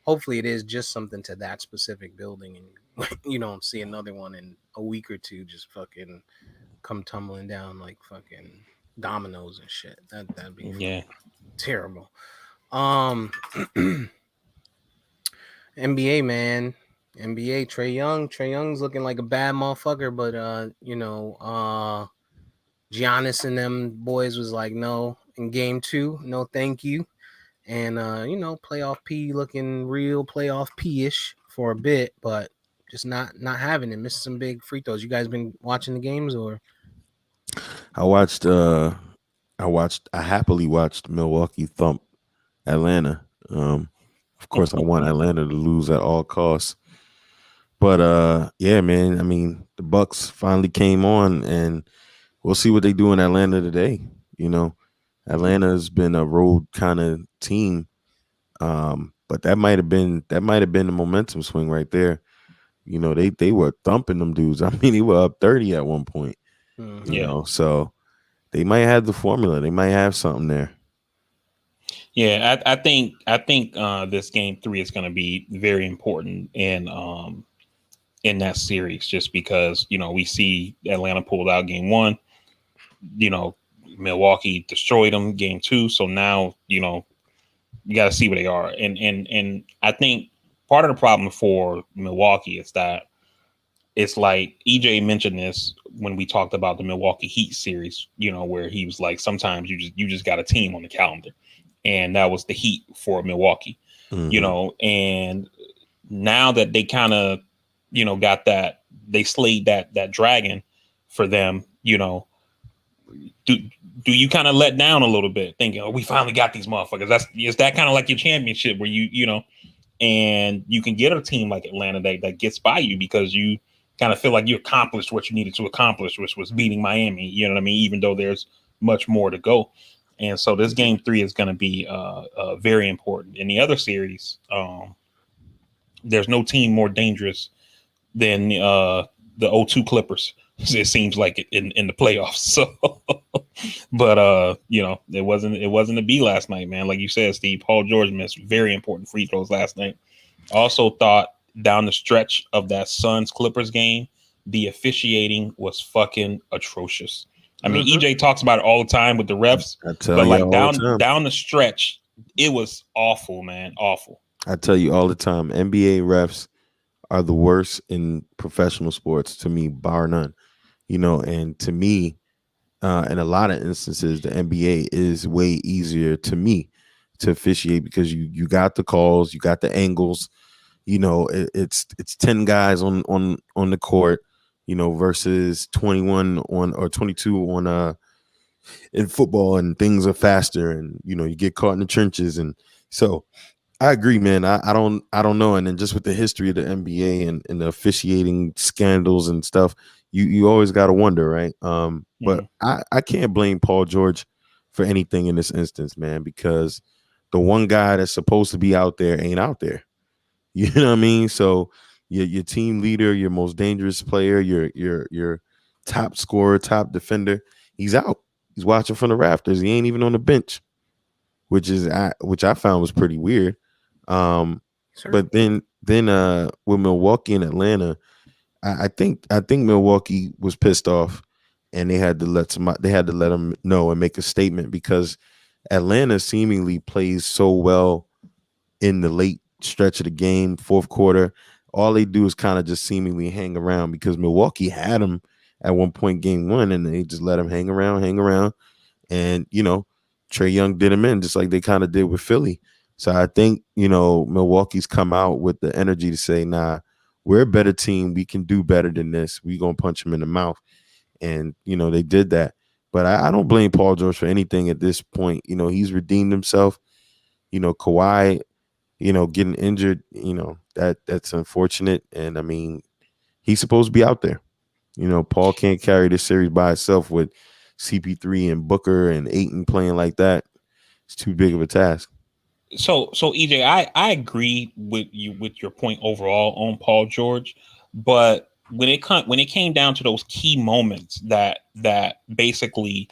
hopefully, it is just something to that specific building, and you don't see another one in a week or two just fucking come tumbling down like fucking dominoes and shit. That'd be Yeah. fucking terrible. Um, NBA man, NBA Trey Young's looking like a bad motherfucker, but Giannis and them boys was like, no, in game 2, no, thank you, and playoff P looking real playoff P-ish for a bit, but just not having it, missing some big free throws. You guys been watching the games or? I watched. I happily watched Milwaukee thump Atlanta. Of course, I want Atlanta to lose at all costs. But yeah, man. I mean, the Bucks finally came on, and we'll see what they do in Atlanta today. You know, Atlanta has been a road kind of team, but that might have been the momentum swing right there. They were thumping them dudes. I mean, they were up 30 at one point. Mm-hmm. So they might have the formula. They might have something there. Yeah, I think this game 3 is going to be very important in that series, just because we see Atlanta pulled out game 1, you know Milwaukee destroyed them game 2, so now you got to see where they are, and I think part of the problem for Milwaukee is that it's like EJ mentioned this when we talked about the Milwaukee Heat series, where he was like, sometimes you just got a team on the calendar, and that was the Heat for Milwaukee, Mm-hmm. and now that they kind of, got that, they slayed that dragon for them, do do you kind of let down a little bit, thinking, oh, we finally got these motherfuckers? Is that kind of like your championship where and you can get a team like Atlanta that gets by you because you kind of feel like you accomplished what you needed to accomplish, which was beating Miami. You know what I mean? Even though there's much more to go. And so this game 3 is going to be very important. In the other series, there's no team more dangerous than the O2 Clippers. It seems like it in the playoffs. So, but it wasn't a B last night, man. Like you said, Steve, Paul George missed very important free throws last night. Also thought down the stretch of that Suns Clippers game, the officiating was fucking atrocious. I mean, Mm-hmm. EJ talks about it all the time with the refs, I tell but you like all the down time. down the stretch, it was awful, man, awful. I tell you all the time. NBA refs are the worst in professional sports to me, bar none. And to me, in a lot of instances, the NBA is way easier to me to officiate because you got the calls, you got the angles. It's 10 guys on the court, versus 21 on or 22 on in football, and things are faster, and you get caught in the trenches, and so I agree, man. I don't know. And then just with the history of the NBA and the officiating scandals and stuff, you always gotta wonder, right? But Mhm. I can't blame Paul George for anything in this instance, man, because the one guy that's supposed to be out there ain't out there. You know what I mean? So your team leader, your most dangerous player, your top scorer, top defender, he's out. He's watching from the rafters. He ain't even on the bench, which I found was pretty weird. Um, Sir. but then with Milwaukee and Atlanta, I think Milwaukee was pissed off, and they had to let them know and make a statement because Atlanta seemingly plays so well in the late stretch of the game, fourth quarter. All they do is kind of just seemingly hang around because Milwaukee had them at one point game one, and they just let them hang around, and Trey Young did him in just like they kind of did with Philly. So I think Milwaukee's come out with the energy to say, "Nah, we're a better team. We can do better than this. We gonna punch him in the mouth," and they did that. But I don't blame Paul George for anything at this point. He's redeemed himself. Kawhi, getting injured. That's unfortunate, and I mean he's supposed to be out there. Paul can't carry this series by itself with CP3 and Booker and Aiton playing like that. It's too big of a task. So EJ, I agree with you with your point overall on Paul George, but when it came down to those key moments that basically,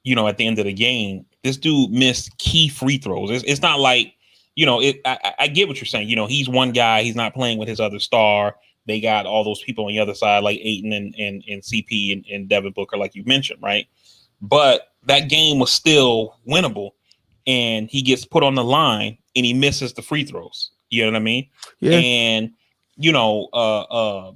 at the end of the game, this dude missed key free throws. It's not like, I get what you're saying. He's one guy. He's not playing with his other star. They got all those people on the other side, like Aiton and CP and Devin Booker, like you mentioned, right? But that game was still winnable, and he gets put on the line and he misses the free throws. You know what I mean? Yeah, And you know, uh, uh,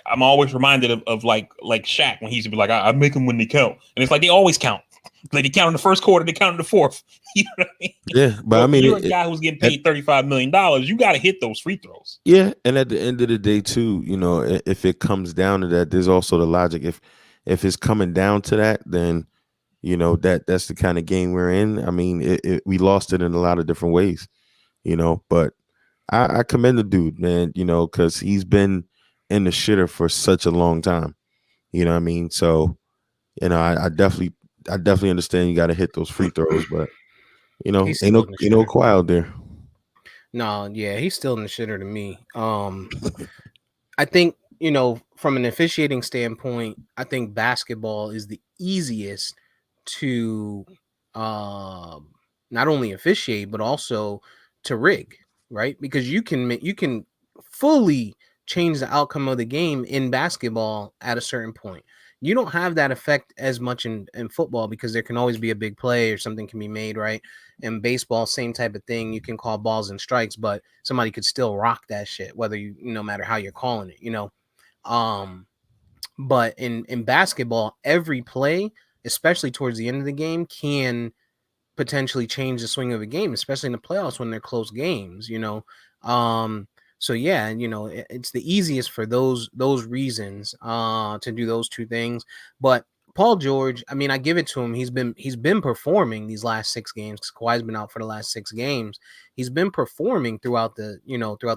I'm always reminded of like Shaq when he used to be like, I make them when they count, and it's like they always count. Like they count in the first quarter, they count in the fourth. You know what I mean? yeah, but I But when mean, you're a guy who's getting paid $35 million, you got to hit those free throws. yeah, and at the end of the day, too, if it comes down to that, there's also the logic. If it's coming down to that, then that's the kind of game we're in. I mean, we lost it in a lot of different ways, but I commend the dude, man, because he's been in the shitter for such a long time. You know what I mean? So, I definitely understand you got to hit those free throws, but He's ain't still no in the ain't no shitter. Kawhi out there. No, yeah, he's still in the shitter to me. I think, from an officiating standpoint, I think basketball is the easiest to not only officiate but also to rig, right? Because you can fully change the outcome of the game in basketball at a certain point. You don't have that effect as much in football because there can always be a big play or something can be made, right? In baseball, same type of thing. You can call balls and strikes, but somebody could still rock that shit, whether no matter how you're calling it. Um, but in basketball, every play, especially towards the end of the game, can potentially change the swing of a game, especially in the playoffs when they're close games. Um, so yeah, it's the easiest for those reasons to do those two things. But Paul George, I mean, I give it to him. He's been performing these last 6 games because Kawhi's been out for the last 6 games. He's been performing throughout the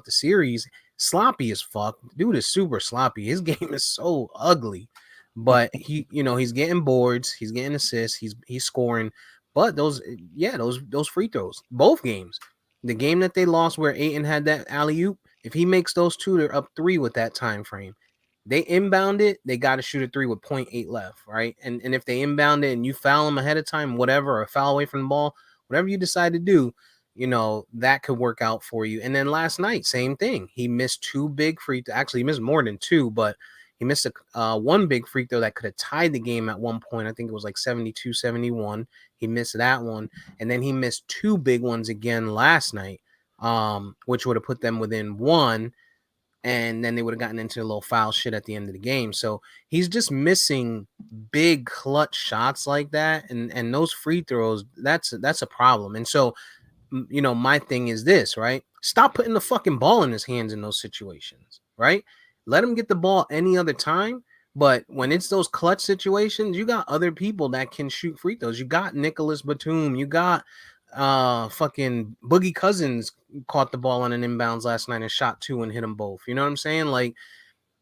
series. Sloppy as fuck. Dude is super sloppy. His game is so ugly. But he's getting boards, he's getting assists, he's scoring. But those free throws, both games. The game that they lost where Aiton had that alley oop, if he makes those two, they're up 3 with that time frame. They inbound it, they got to shoot a 3 with point 0.8 left, right? And if they inbound it and you foul them ahead of time, whatever, or foul away from the ball, whatever you decide to do, that could work out for you. And then last night, same thing. He missed 2 big free. Actually, he missed more than 2, but He missed a one big free throw that could have tied the game at one point. I think it was like 72-71. He missed that one, and then he missed two big ones again last night, which would have put them within one, and then they would have gotten into a little foul shit at the end of the game. So he's just missing big clutch shots like that, and those free throws. That's a problem. And so, my thing is this, right? Stop putting the fucking ball in his hands in those situations, right? Let him get the ball any other time. But when it's those clutch situations, you got other people that can shoot free throws. You got Nicholas Batum. You got fucking Boogie Cousins caught the ball on an inbounds last night and shot two and hit them both. You know what I'm saying? Like,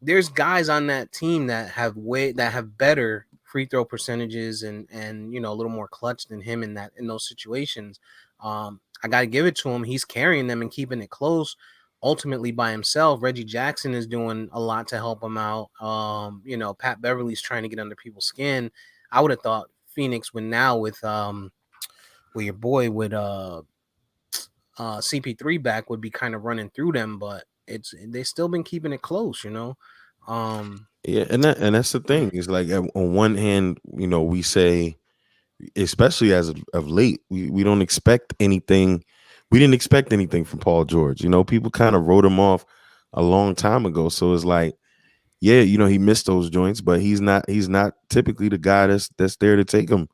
there's guys on that team that have better free throw percentages and a little more clutch than him in those situations. I got to give it to him. He's carrying them and keeping it close. Ultimately by himself, Reggie Jackson is doing a lot to help him out. Pat Beverly's trying to get under people's skin. I would have thought Phoenix would now with your boy with CP3 back would be kind of running through them, but they still been keeping it close. Yeah, and that's the thing. It's like on one hand, we say, especially as of late, we don't expect anything. We didn't expect anything from Paul George. People kind of wrote him off a long time ago. So it's like, yeah, he missed those joints, but he's not typically the guy that's there to take him.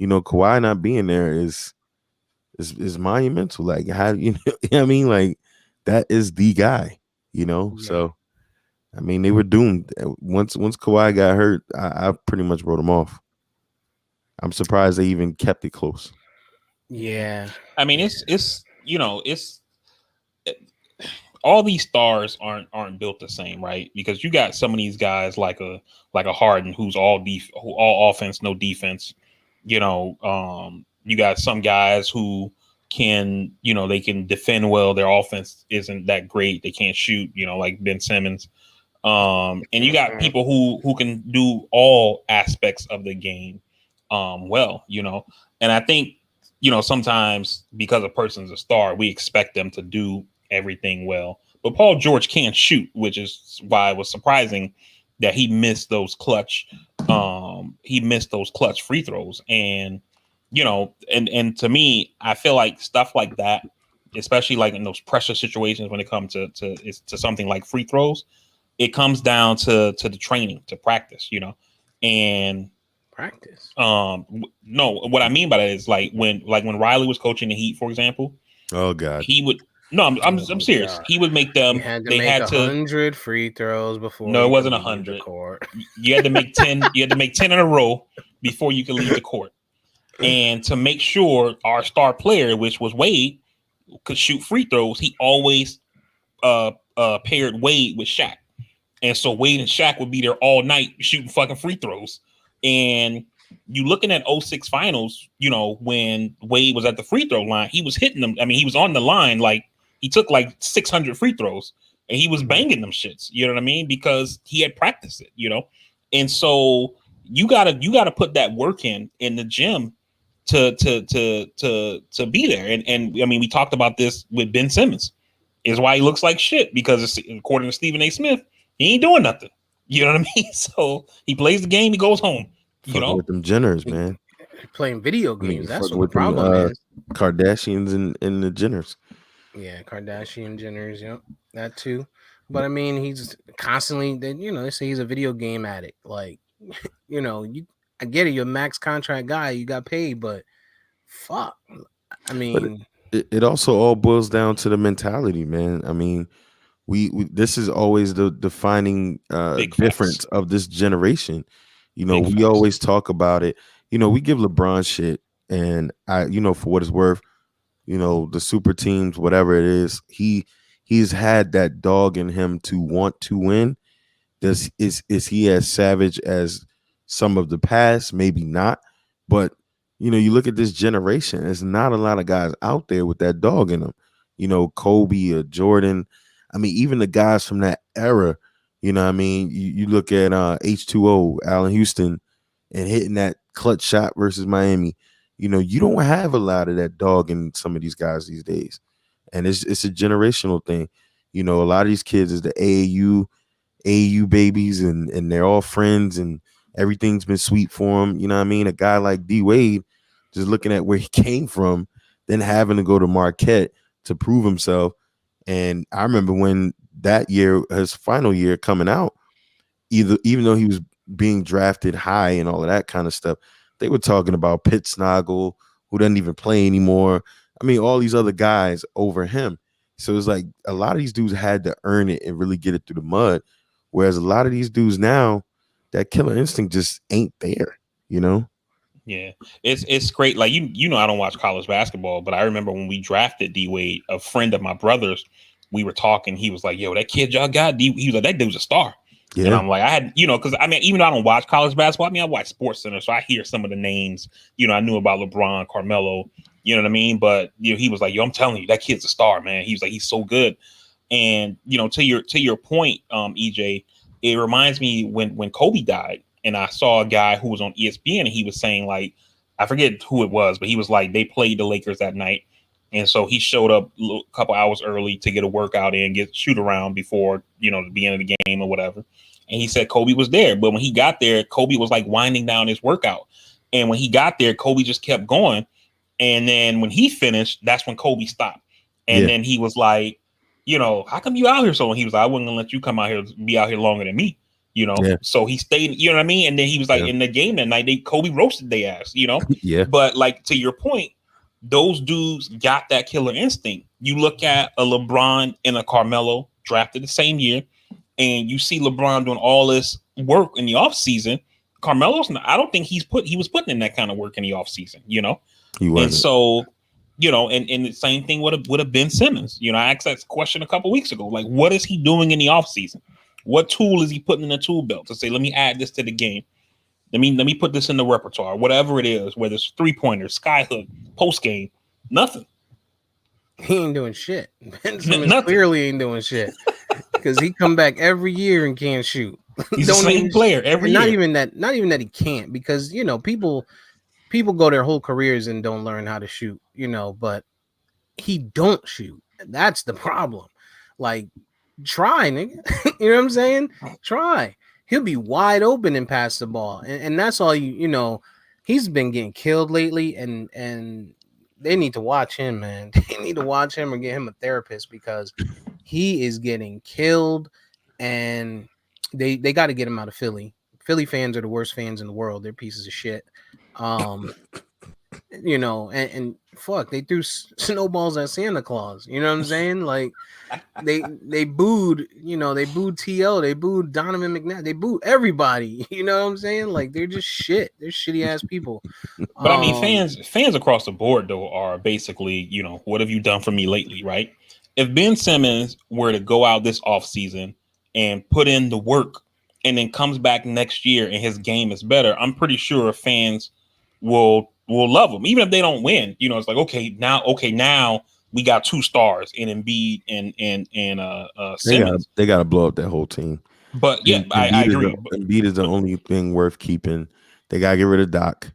Kawhi not being there is monumental. Like, how I mean, like, that is the guy. Yeah. So I mean, they were doomed. Once Kawhi got hurt, I pretty much wrote him off. I'm surprised they even kept it close. Yeah. I mean, it's all these stars aren't built the same, right? Because you got some of these guys like a Harden who's all offense, no defense. You got some guys who they can defend well. Their offense isn't that great. They can't shoot, like Ben Simmons. And you got people who can do all aspects of the game well. And I think sometimes because a person's a star, we expect them to do everything well. But Paul George can shoot, which is why it was surprising that he missed those clutch free throws. And and to me, I feel like stuff like that, especially like in those pressure situations when it comes to something like free throws, it comes down to the training, to practice, and Practice. no, what I mean by that is like when Riley was coaching the Heat, for example, Oh God. he would no, I'm Oh, serious. God. He would make You them. had to They make had to. 100 free throws before No, it you could wasn't leave the 100. court. You had to make 10. You had to make 10 in a row before you could leave the court. And to make sure our star player, which was Wade, could shoot free throws, he always paired Wade with Shaq. And so Wade and Shaq would be there all night shooting fucking free throws. And you looking at 06 finals, when Wade was at the free throw line, he was hitting them. I mean, he was on the line, like he took like 600 free throws and he was banging them shits. You know what I mean? Because he had practiced it, And so you gotta put that work in the gym to be there. And I mean, we talked about this with Ben Simmons. Is why he looks like shit, because according to Stephen A. Smith, he ain't doing nothing. You know what I mean? So he plays the game, he goes home. Fucking with them Jenners, man. Playing video I mean, games. That's fucking what the with them problem is. Kardashians and the Jenners. Yeah, Kardashian Jenners, yep, that too. But I mean, he's constantly. They say he's a video game addict. Like, I get it. You're a max contract guy. You got paid, but fuck. I But mean, it also all boils down to the mentality, man. I mean, we this is always the defining Big difference facts. of this generation. Big We facts. always talk about it. We give LeBron shit, and for what it's worth, the super teams, whatever it is, he's had that dog in him to want to win. Is he as savage as some of the past? Maybe not, but you look at this generation. There's not a lot of guys out there with that dog in them. Kobe or Jordan. I mean, even the guys from that era. I mean, you look at H2O, Allen Houston, and hitting that clutch shot versus Miami. You don't have a lot of that dog in some of these guys these days, and it's a generational thing. A lot of these kids is the AAU AU babies, and they're all friends, and everything's been sweet for him. You know what I mean? A guy like D Wade, just looking at where he came from, then having to go to Marquette to prove himself. And I remember when that year, his final year coming out, even though he was being drafted high and all of that kind of stuff, they were talking about Pittsnoggle, who doesn't even play anymore. I mean, all these other guys over him. So it's like a lot of these dudes had to earn it and really get it through the mud. Whereas a lot of these dudes now, that killer instinct just ain't there, you know? Yeah, it's great. Like you know, I don't watch college basketball, but I remember when we drafted D Wade, a friend of my brother's, we were talking. He was like, "Yo, that kid y'all got D." He was like, "That dude's a star." And Yeah. I'm like, I had, because I mean, even though I don't watch college basketball, I mean, I watch Sports Center, so I hear some of the names. I knew about LeBron, Carmelo. You know what I mean? But he was like, "Yo, I'm telling you, that kid's a star, man." He was like, "He's so good." And to your point, EJ, it reminds me when Kobe died, and I saw a guy who was on ESPN, and he was saying, like, I forget who it was, but he was like, they played the Lakers that night, and so he showed up a couple hours early to get a workout in, get shoot around before the beginning of the game or whatever. And he said Kobe was there, but when he got there, Kobe was like winding down his workout, and when he got there, Kobe just kept going. And then when he finished, that's when Kobe stopped. And Yeah. then he was like, how come you out here so long? He was like, I wasn't gonna let you come out here, be out here longer than me. Yeah. So he stayed, you know what I mean? And then he was like, Yeah. in the game that night, Kobe roasted their ass. Yeah. But like, to your point, those dudes got that killer instinct. You look at a LeBron and a Carmelo drafted the same year, and you see LeBron doing all this work in the offseason. Carmelo's not, I don't think he was putting in that kind of work in the offseason. He And wasn't. so, and the same thing would have Ben Simmons. I asked that question a couple weeks ago. Like, what is he doing in the offseason? What tool is he putting in the tool belt to say, let me add this to the game? Let me put this in the repertoire, whatever it is, whether it's 3-pointers, skyhook, post game, nothing. He ain't doing shit. Ben Simmons Nothing. clearly ain't doing shit because he come back every year and can't shoot. He's the same player every year. Not even that he can't, because people go their whole careers and don't learn how to shoot. But he don't shoot. That's the problem. Like, try, nigga. You know what I'm saying? Try. He'll be wide open and pass the ball, and that's all he's been getting killed lately, and they need to watch him, man. They need to watch him or get him a therapist, because he is getting killed, and they got to get him out of Philly. Philly fans are the worst fans in the world. They're pieces of shit. And fuck, they threw snowballs at Santa Claus. You know what I'm saying? Like, they booed, they booed TL, they booed Donovan McNabb, they booed everybody. You know what I'm saying? Like, they're just shit. They're shitty ass people. But I mean, fans across the board though are basically, what have you done for me lately, right? If Ben Simmons were to go out this offseason and put in the work, and then comes back next year and his game is better, I'm pretty sure fans will love him, even if they don't win. It's like, now we got 2 stars in Embiid and Simmons. They got to blow up that whole team. But yeah, I agree. Embiid is the only thing worth keeping. They got to get rid of Doc.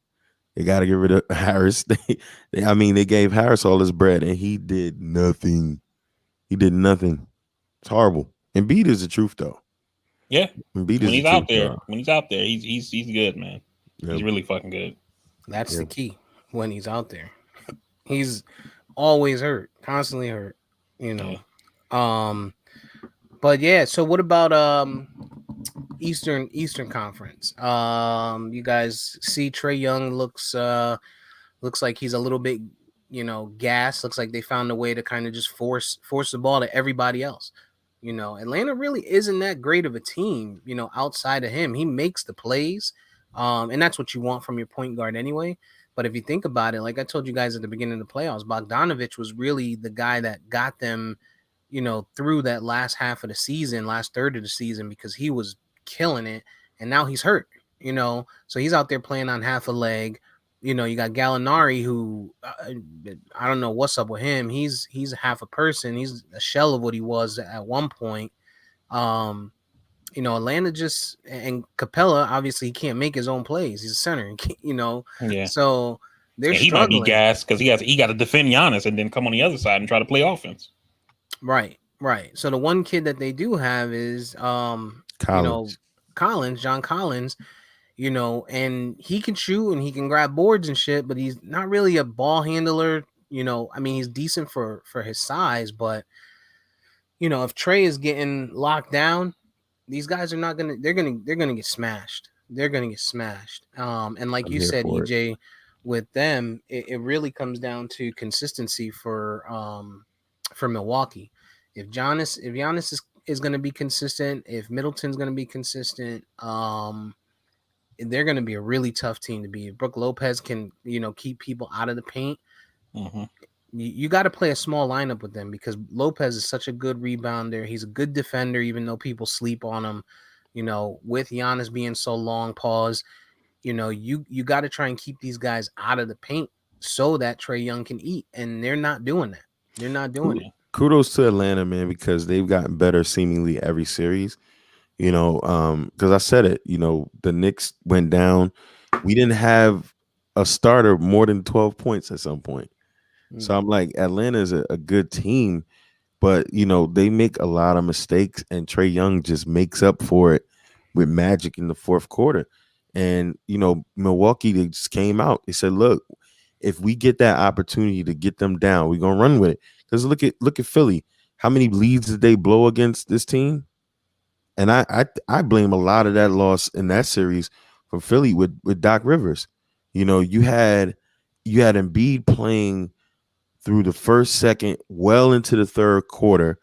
They got to get rid of Harris. They gave Harris all his bread, and he did nothing. It's horrible. Embiid is the truth, though. Yeah, Embiid when is he's the out truth, there, bro. he's good, man. Yep. He's really fucking good. That's the key. When he's out there, he's always hurt, constantly hurt. Yeah. But yeah. So what about Eastern Conference? You guys see Trae Young looks like he's a little bit gassed. Looks like they found a way to kind of just force the ball to everybody else. Atlanta really isn't that great of a team, outside of him. He makes the plays, and that's what you want from your point guard anyway. But if you think about it, like I told you guys at the beginning of the playoffs, Bogdanovich was really the guy that got them, through that last half of the season, last third of the season, because he was killing it, and now he's hurt, so he's out there playing on half a leg. You got Gallinari, who I don't know what's up with him. He's half a person. He's a shell of what he was at one point. Atlanta just, and Capella, obviously he can't make his own plays. He's a center, Yeah. So they're he struggling. might be gassed because he got to defend Giannis and then come on the other side and try to play offense. Right. So the one kid that they do have is you know, Collins. John Collins, and he can shoot and he can grab boards and shit, but he's not really a ball handler. I mean, he's decent for his size, but if Trey is getting locked down, these guys are not gonna. They're gonna get smashed. They're gonna get smashed. And like I'm you here said, for it. EJ, with them, it really comes down to consistency for Milwaukee. If Giannis is going to be consistent, if Middleton's going to be consistent, they're going to be a really tough team to beat. If Brook Lopez can, keep people out of the paint, Mm-hmm. you got to play a small lineup with them because Lopez is such a good rebounder. He's a good defender, even though people sleep on him. With Giannis being so long, pause. You got to try and keep these guys out of the paint so that Trey Young can eat, and they're not doing that. They're not doing it. Kudos to Atlanta, man, because they've gotten better seemingly every series. Because I said it, the Knicks went down. We didn't have a starter more than 12 points at some point. So I'm like, Atlanta is a good team, but they make a lot of mistakes, and Trey Young just makes up for it with magic in the fourth quarter. And Milwaukee, they just came out. They said, "Look, if we get that opportunity to get them down, we're gonna run with it." Because look at Philly. How many leads did they blow against this team? And I blame a lot of that loss in that series for Philly with Doc Rivers. You had Embiid playing through the first, second, well into the third quarter.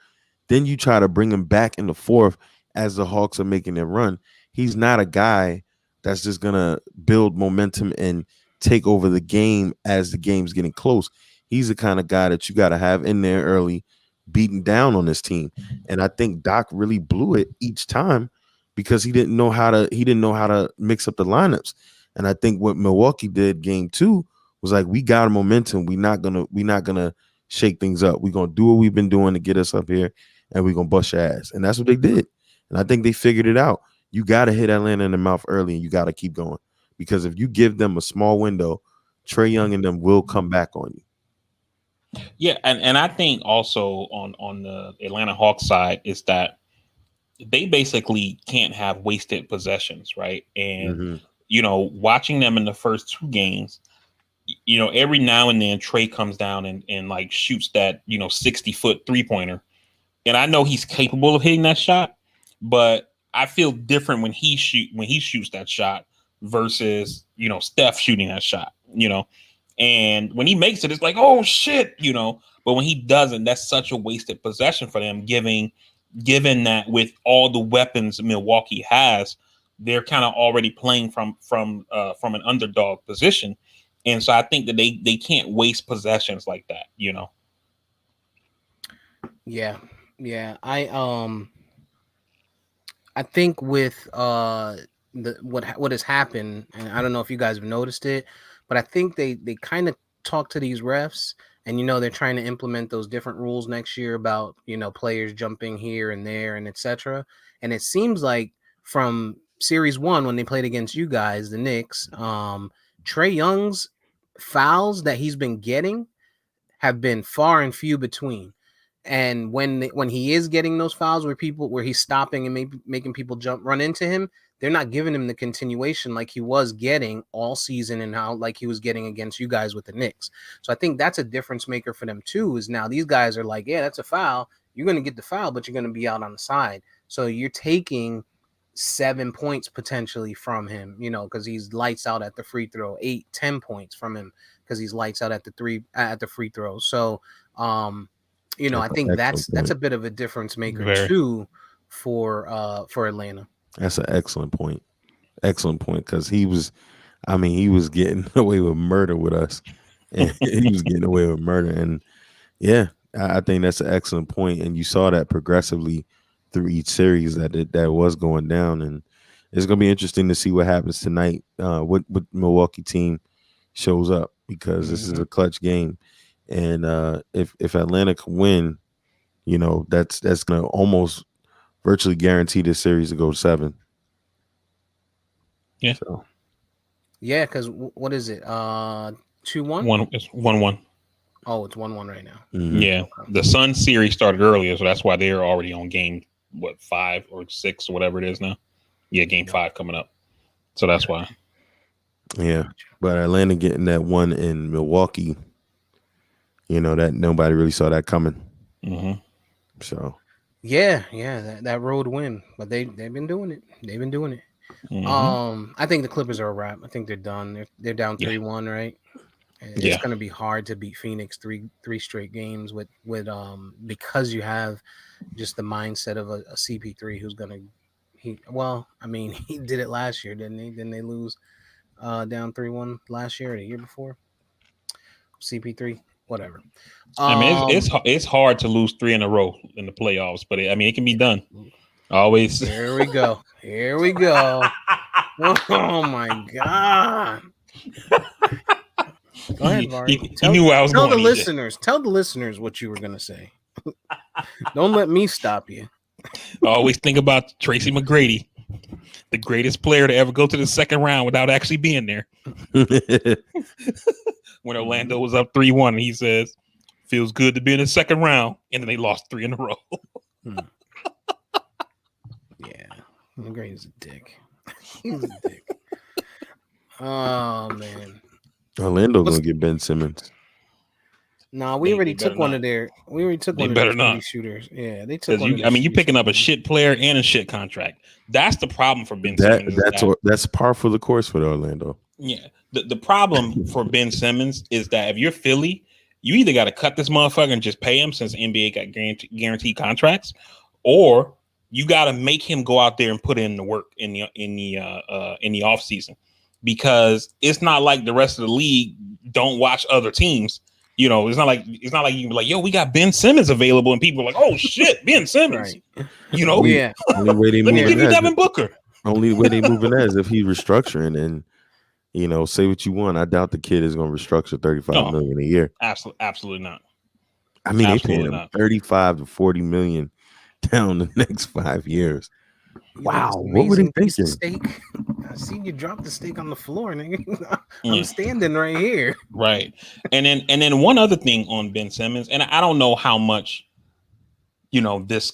Then you try to bring him back in the fourth as the Hawks are making their run. He's not a guy that's just gonna build momentum and take over the game as the game's getting close. He's the kind of guy that you got to have in there early, beating down on this team. And I think Doc really blew it each time because he didn't know how to mix up the lineups. And I think what Milwaukee did game 2 was like, we got a momentum. We're not gonna shake things up. We're gonna do what we've been doing to get us up here, and we're gonna bust your ass. And that's what they did. And I think they figured it out. You gotta hit Atlanta in the mouth early, and you gotta keep going. Because if you give them a small window, Trey Young and them will come back on you. Yeah, and I think also on the Atlanta Hawks side is that they basically can't have wasted possessions, right? And Mm-hmm. watching them in the first 2 games, every now and then Trey comes down and like shoots that 60-foot 3-pointer, and I know he's capable of hitting that shot, but I feel different when he shoots that shot versus Steph shooting that shot. And when he makes it, it's like, oh shit. But when he doesn't, that's such a wasted possession for them. Given that with all the weapons Milwaukee has, they're kind of already playing from an underdog position, and so I think that they can't waste possessions like that. Yeah, yeah. I think with what has happened, and I don't know if you guys have noticed it, but I think they kind of talk to these refs, and they're trying to implement those different rules next year about players jumping here and there and etc. And it seems like from series 1 when they played against you guys, the Knicks, Trey Young's fouls that he's been getting have been far and few between. And when he is getting those fouls where he's stopping and making people run into him, they're not giving him the continuation like he was getting all season and how like he was getting against you guys with the Knicks. So I think that's a difference maker for them too. Is now these guys are like, yeah, that's a foul. You're going to get the foul, but you're going to be out on the side. So you're taking 7 points potentially from him, because he's lights out at the free throw, 8-10 points from him because he's lights out at the free throw. So I That's an think excellent that's a point. bit of a difference maker Very. too for Atlanta. That's an excellent point. Excellent point. Because he was getting away with murder with us. And he was getting away with murder. And yeah, I think that's an excellent point. And you saw that progressively through each series that was going down. And it's gonna be interesting to see what happens tonight. What Milwaukee team shows up, because this is Mhm. a clutch game. And if Atlanta can win, that's gonna almost virtually guarantee this series to go 7. Yeah, So Yeah, because what is it? 2-1. it's 1-1. Oh, it's 1-1 right now. mhm. Yeah, Okay. the Sun series started earlier, so that's why they're already on game what 5 or 6 or whatever it is now. Yeah, game Yep. 5 coming up. So that's why. Yeah, but Atlanta getting that one in Milwaukee, that nobody really saw that coming. Mm-hmm. So Yeah, that road win, but they've been doing it. They've been doing it. Mm-hmm. I think the Clippers are a wrap. I think they're done. They're down Yeah. 3-1, right? It's Yeah. going to be hard to beat Phoenix three straight games with because you have just the mindset of a CP3 who's going to I mean, he did it last year, didn't he? Didn't they lose down 3-1 last year or the year before? CP3, whatever. I mean, Um it's hard to lose 3 in a row in the playoffs, but I mean, it can be done. Always. Here we go. Here we go. Oh my god. Go ahead, Vari. He knew where I was Tell going. the listeners. Tell the listeners what you were gonna say. Don't let me stop you. Always think about Tracy McGrady, the greatest player to ever go to the second round without actually being there. When Orlando was up 3-1, he says, "Feels good to be in the second round," and then they lost 3 in a row. Yeah, McGrady's a dick. He's a dick. Oh man. Orlando gonna get Ben Simmons. No, we already took one of their. We already took one of their shooting shooters. Yeah, they took one. You picking up a shit player and a shit contract. That's the problem for Ben Simmons. That's par for the course with Orlando. Yeah, the problem for Ben Simmons is that if you're Philly, you either got to cut this motherfucker and just pay him since NBA got guaranteed contracts, or you got to make him go out there and put in the work in the off season, because it's not like the rest of the league don't watch other teams. It's not like you can be like, yo, we got Ben Simmons available, and people are like, oh shit, Ben Simmons. Right. Yeah. Only way they let me give you Devin Booker. Only way they moving that is if he's restructuring, and say what you want. I doubt the kid is going to restructure $35 million a year. Absolutely not. I mean, they paying him $35 to $40 million down the next 5 years. Wow, what were they thinking? Steak. I see you drop the steak on the floor, nigga. I'm standing right here. Right, and then one other thing on Ben Simmons, and I don't know how much, this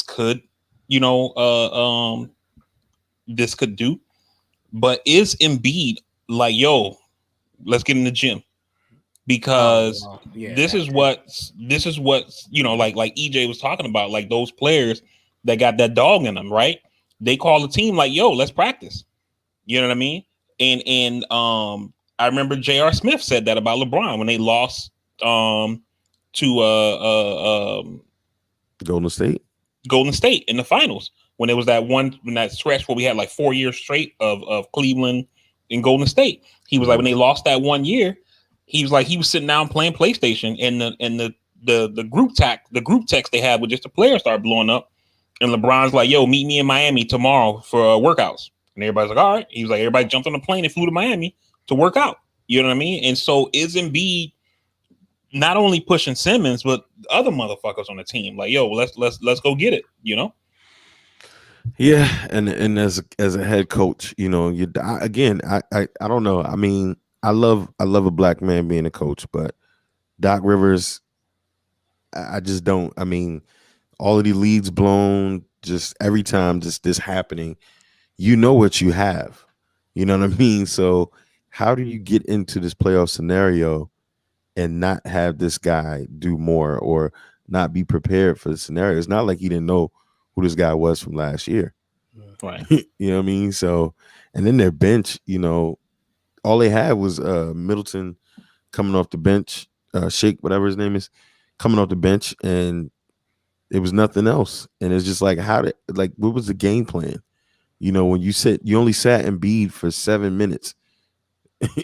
could, this could do, but is Embiid like, yo, let's get in the gym, because this is what like EJ was talking about, like those players that got that dog in them, right? They call the team like, yo, let's practice. You know what I mean? And I remember J.R. Smith said that about LeBron when they lost to Golden State in the finals, when it was that stretch where we had like 4 years straight of Cleveland and Golden State. He was like, when they lost that 1 year, he was like, he was sitting down playing PlayStation, and the group text they had with just the players started blowing up, and LeBron's like, yo, meet me in Miami tomorrow for workouts. And everybody's like, all right. He was like, everybody jumped on a plane and flew to Miami to work out. You know what I mean? And so is Embiid not only pushing Simmons, but other motherfuckers on the team? Like, yo, let's go get it. Yeah, and as a head coach, I don't know. I mean, I love a black man being a coach, but Doc Rivers, I just don't. I mean, all of the leads blown, just every time, just this happening. You know what you have. You know what I mean? So how do you get into this playoff scenario and not have this guy do more, or not be prepared for the scenario? It's not like he didn't know who this guy was from last year. Right. You know what I mean? So, and then their bench, all they had was Middleton coming off the bench, Shake, whatever his name is, coming off the bench, and it was nothing else. And it's just like, what was the game plan? When you only sat Embiid for 7 minutes,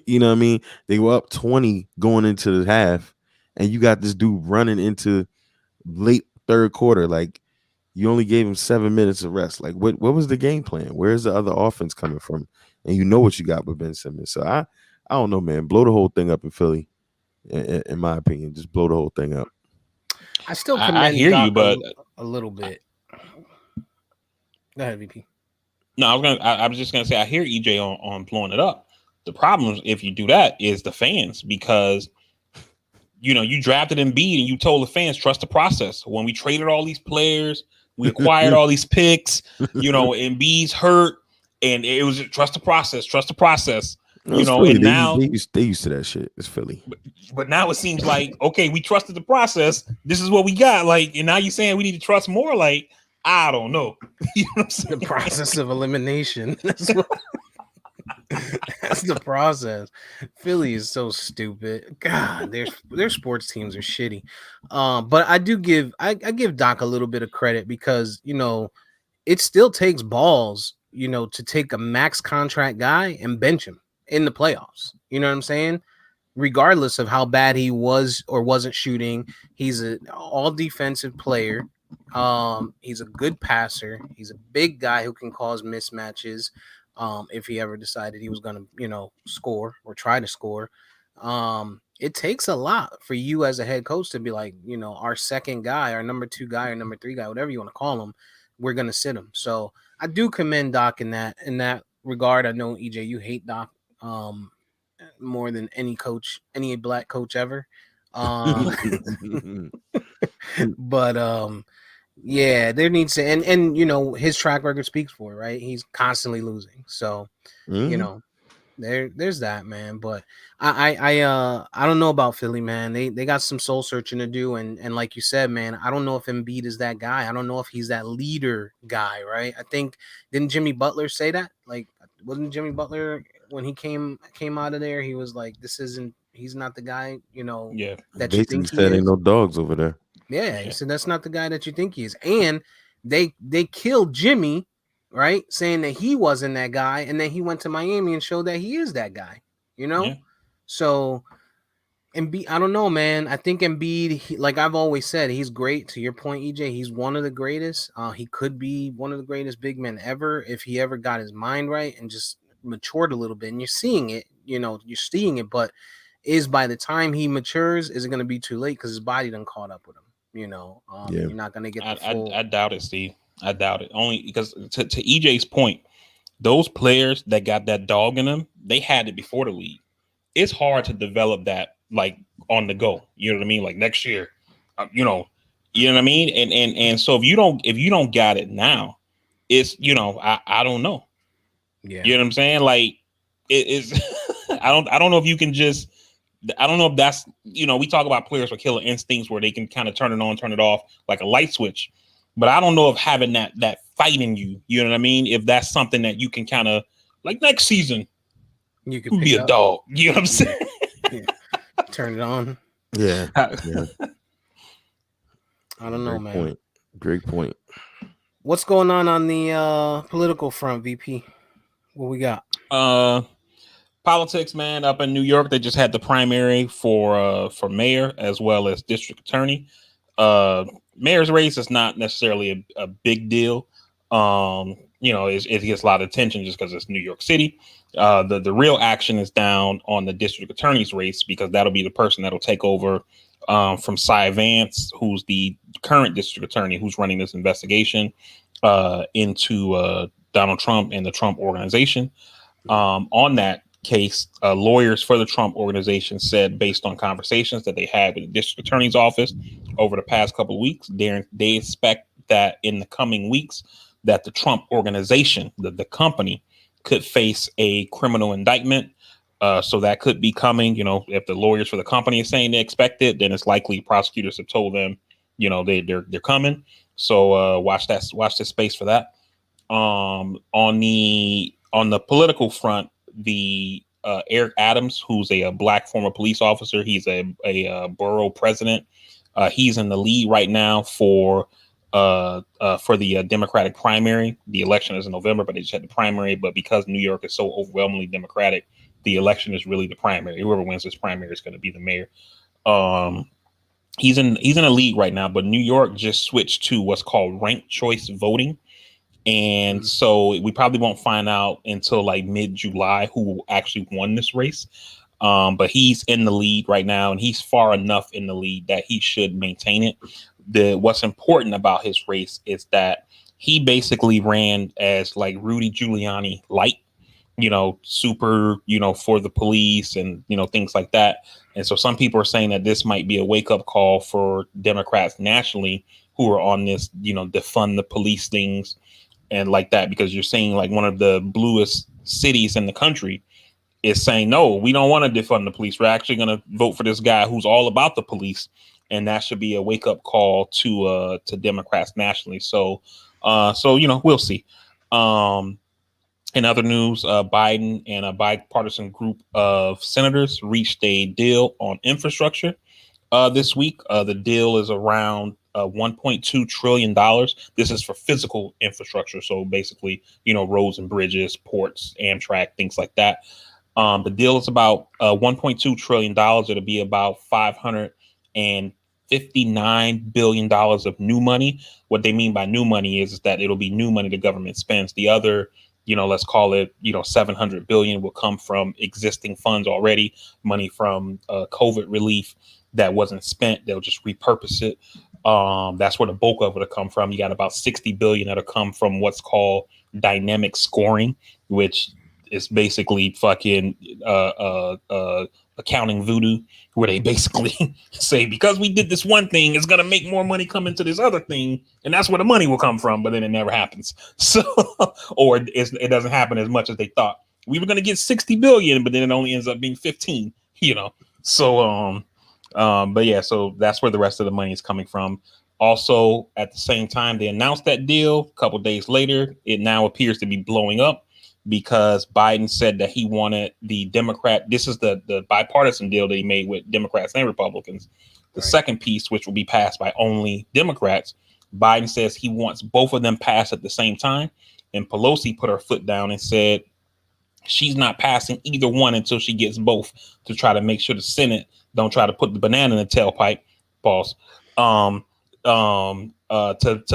you know what I mean? They were up 20 going into the half, and you got this dude running into late third quarter. Like, you only gave him 7 minutes of rest. Like, what was the game plan? Where's the other offense coming from? And you know what you got with Ben Simmons. So I don't know, man. Blow the whole thing up in Philly, in my opinion. Just blow the whole thing up. I still commend I hear Doc you, but a little bit. Go ahead, VP. No, I was just gonna say, I hear EJ on blowing it up. The problem, if you do that, is the fans, because you drafted Embiid and you told the fans, trust the process. When we traded all these players, We acquired all these picks. Embiid's hurt, and it was just trust the process, trust the process. No, it's Philly. And now, They used to that shit. It's Philly. but now it seems like okay, we trusted the process. This is what we got. Like, and now you're saying we need to trust more. Like, I don't know. You know what I'm saying? The process of elimination. That's the process. Philly is so stupid. God, their sports teams are shitty. But I do I give Doc a little bit of credit because it still takes balls, to take a max contract guy and bench him in the playoffs. You know what I'm saying? Regardless of how bad he was or wasn't shooting, he's an all defensive player. He's a good passer. He's a big guy who can cause mismatches. If he ever decided he was gonna, score or try to score. It takes a lot for you as a head coach to be like, our second guy, our number 2 guy, or number 3 guy, whatever you want to call him, we're gonna sit him. So I do commend Doc in that regard. I know EJ, you hate Doc more than any black coach ever. But yeah, there needs to and his track record speaks for it, right? He's constantly losing. So, there's that, man. But I don't know about Philly, man. They got some soul searching to do, and like you said, man, I don't know if Embiid is that guy. I don't know if he's that leader guy, right? I think didn't Jimmy Butler say that? Like, wasn't Jimmy Butler when he came out of there? He was like, he's not the guy, Yeah. that you Basically think he said is. ain't no dogs over there. Yeah, he said that's not the guy that you think he is. And they killed Jimmy, right? Saying that he wasn't that guy, and then he went to Miami and showed that he is that guy. Yeah. So Embiid, I don't know, man. I think Embiid, like I've always said, he's great. To your point, EJ, he's one of the greatest. He could be one of the greatest big men ever if he ever got his mind right and just matured a little bit. And you're seeing it, you're seeing it, but by the time he matures, is it going to be too late because his body done caught up with him? You're not going to get the full. I doubt it, Steve. I doubt it. Only because to EJ's point, those players that got that dog in them, they had it before the league. It's hard to develop that like on the go. You know what I mean? Like next year, you know what I mean? And so if you don't got it now, it's I don't know. Yeah. You know what I'm saying? Like it is. I don't know if you can just. I don't know if that's we talk about players with killer instincts where they can kind of turn it on, turn it off like a light switch, but I don't know if having that fight in you, you know what I mean? If that's something that you can kind of like next season, you could be a dog. You know what I'm saying? Yeah. Turn it on. Yeah. I don't know, man. Great point. What's going on the political front, VP? What we got? Politics, man. Up in New York, they just had the primary for mayor as well as district attorney. Mayor's race is not necessarily a big deal. It gets a lot of attention just because it's New York City. The real action is down on the district attorney's race because that'll be the person that'll take over from Cy Vance, who's the current district attorney who's running this investigation into Donald Trump and the Trump organization. On that case, lawyers for the Trump organization said, based on conversations that they had with the district attorney's office over the past couple of weeks, they expect that in the coming weeks that the Trump organization, the company, could face a criminal indictment. So that could be coming. If the lawyers for the company are saying they expect it, then it's likely prosecutors have told them, they're coming. So watch this space for that. On the political front, the Eric Adams, who's a black former police officer, he's a borough president. He's in the lead right now for the Democratic primary. The election is in November, but they just had the primary. But because New York is so overwhelmingly Democratic, the election is really the primary. Whoever wins this primary is going to be the mayor. He's in a lead right now, but New York just switched to what's called ranked choice voting. And so we probably won't find out until like mid-July who actually won this race. But he's in the lead right now, and he's far enough in the lead that he should maintain it. What's important about his race is that he basically ran as like Rudy Giuliani light. super, for the police and, things like that. And so some people are saying that this might be a wake up call for Democrats nationally who are on this, defund the police things and like that, because you're seeing like one of the bluest cities in the country is saying, no, we don't want to defund the police. We're actually going to vote for this guy who's all about the police. And that should be a wake up call to Democrats nationally. So we'll see. In other news, Biden and a bipartisan group of senators reached a deal on infrastructure this week. The deal is around $1.2 trillion. This is for physical infrastructure. So basically, roads and bridges, ports, Amtrak, things like that. The deal is about $1.2 trillion. It'll be about $559 billion of new money. What they mean by new money is that it'll be new money the government spends. The other, let's call it, 700 billion will come from existing funds already, money from COVID relief that wasn't spent. They'll just repurpose it. That's where the bulk of it will come from. You got about 60 billion that'll come from what's called dynamic scoring, which is basically fucking accounting voodoo, where they basically say, because we did this one thing, it's gonna make more money come into this other thing, and that's where the money will come from. But then it never happens. So, or it doesn't happen as much as they thought. We were gonna get 60 billion, but then it only ends up being 15. So but yeah, so that's where the rest of the money is coming from. Also, at the same time they announced that deal, a couple days later, it now appears to be blowing up because Biden said that he wanted the Democrat. This is the bipartisan deal that he made with Democrats and Republicans. The second piece, which will be passed by only Democrats, Biden says he wants both of them passed at the same time. And Pelosi put her foot down and said she's not passing either one until she gets both, to try to make sure the Senate don't try to put the banana in the tailpipe. Pause. To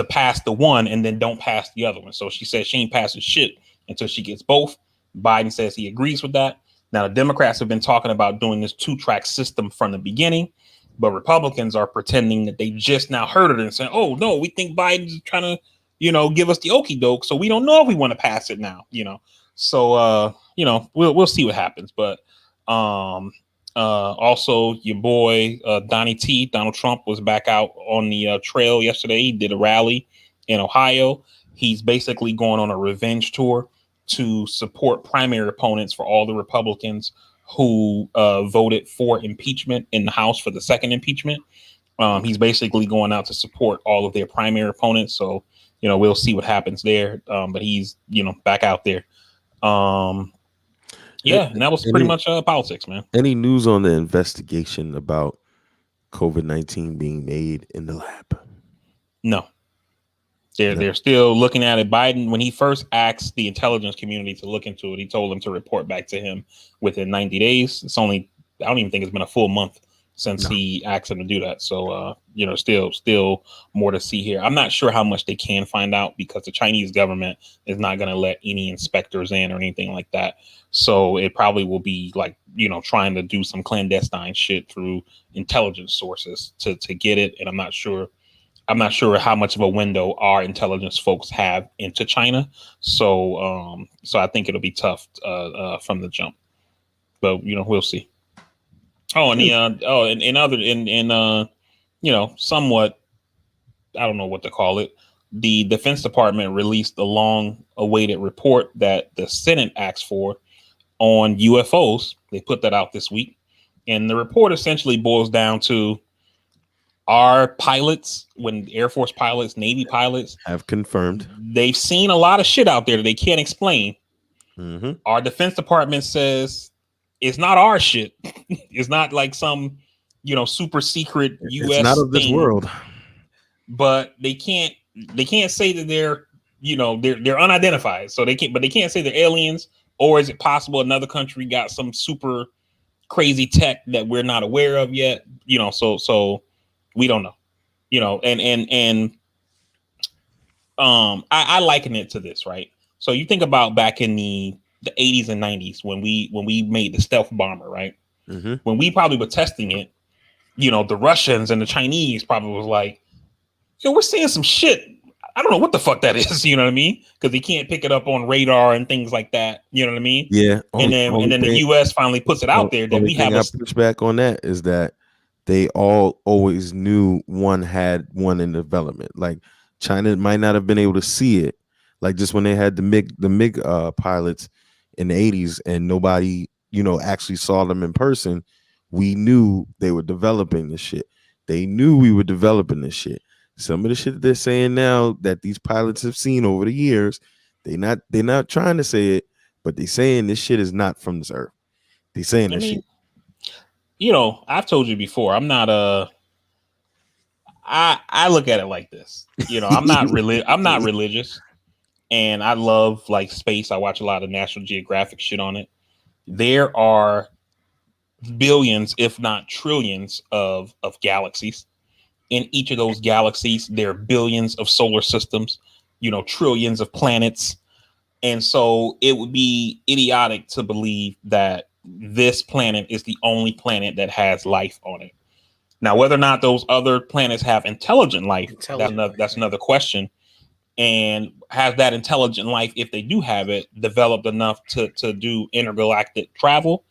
pass the one and then don't pass the other one. So she says she ain't passing shit until she gets both. Biden says he agrees with that. Now, the Democrats have been talking about doing this 2-track system from the beginning, but Republicans are pretending that they just now heard it and saying, oh, no, we think Biden's trying to, give us the okie doke. So we don't know if we want to pass it now, So, we'll see what happens. But also, your boy Donald Trump was back out on the trail yesterday. He did a rally in Ohio. He's basically going on a revenge tour to support primary opponents for all the Republicans who voted for impeachment in the House for the second impeachment. He's basically going out to support all of their primary opponents. So, we'll see what happens there. But he's, back out there. Yeah, and that was pretty much politics, man. Any news on the investigation about COVID-19 being made in the lab? No. They're still looking at it. Biden, when he first asked the intelligence community to look into it, he told them to report back to him within 90 days. It's only, I don't even think it's been a full month since he asked them to do that. So, still more to see here. I'm not sure how much they can find out because the Chinese government is not going to let any inspectors in or anything like that. So it probably will be like, trying to do some clandestine shit through intelligence sources to get it. And I'm not sure how much of a window our intelligence folks have into China. So I think it'll be tough from the jump. But we'll see. Oh, and somewhat, I don't know what to call it. The Defense Department released the long-awaited report that the Senate asked for on UFOs. They put that out this week, and the report essentially boils down to our pilots, when Air Force pilots, Navy pilots have confirmed they've seen a lot of shit out there that they can't explain. Mm-hmm. Our Defense Department says it's not our shit. It's not like some, super secret U.S. It's not of this world. But they can't say that they're they're unidentified. So they can't say they're aliens. Or is it possible another country got some super crazy tech that we're not aware of yet? So we don't know. I liken it to this, right? So you think about back in the 80s and 90s when we made the stealth bomber, right? Mm-hmm. When we probably were testing it, the Russians and the Chinese probably was like, we're seeing some shit. I don't know what the fuck that is. You know what I mean? Because he can't pick it up on radar and things like that. You know what I mean? Yeah. And then the U.S. finally puts it out there that Only we have thing I push back on that is that they all always knew one had one in development. Like China might not have been able to see it, like just when they had the MiG pilots in the 80s, and nobody actually saw them in person. We knew they were developing this shit. They knew we were developing this shit. Some of the shit that they're saying now that these pilots have seen over the years, they're not trying to say it, but they saying this shit is not from this earth. They saying I this mean, shit. I've told you before, I'm not I look at it like this. I'm not religious, and I love like space. I watch a lot of National Geographic shit on it. There are billions, if not trillions, of galaxies. In each of those galaxies, there are billions of solar systems, trillions of planets. And so it would be idiotic to believe that this planet is the only planet that has life on it. Now, whether or not those other planets have intelligent life, that's another question. And has that intelligent life, if they do have it, developed enough to do intergalactic travel?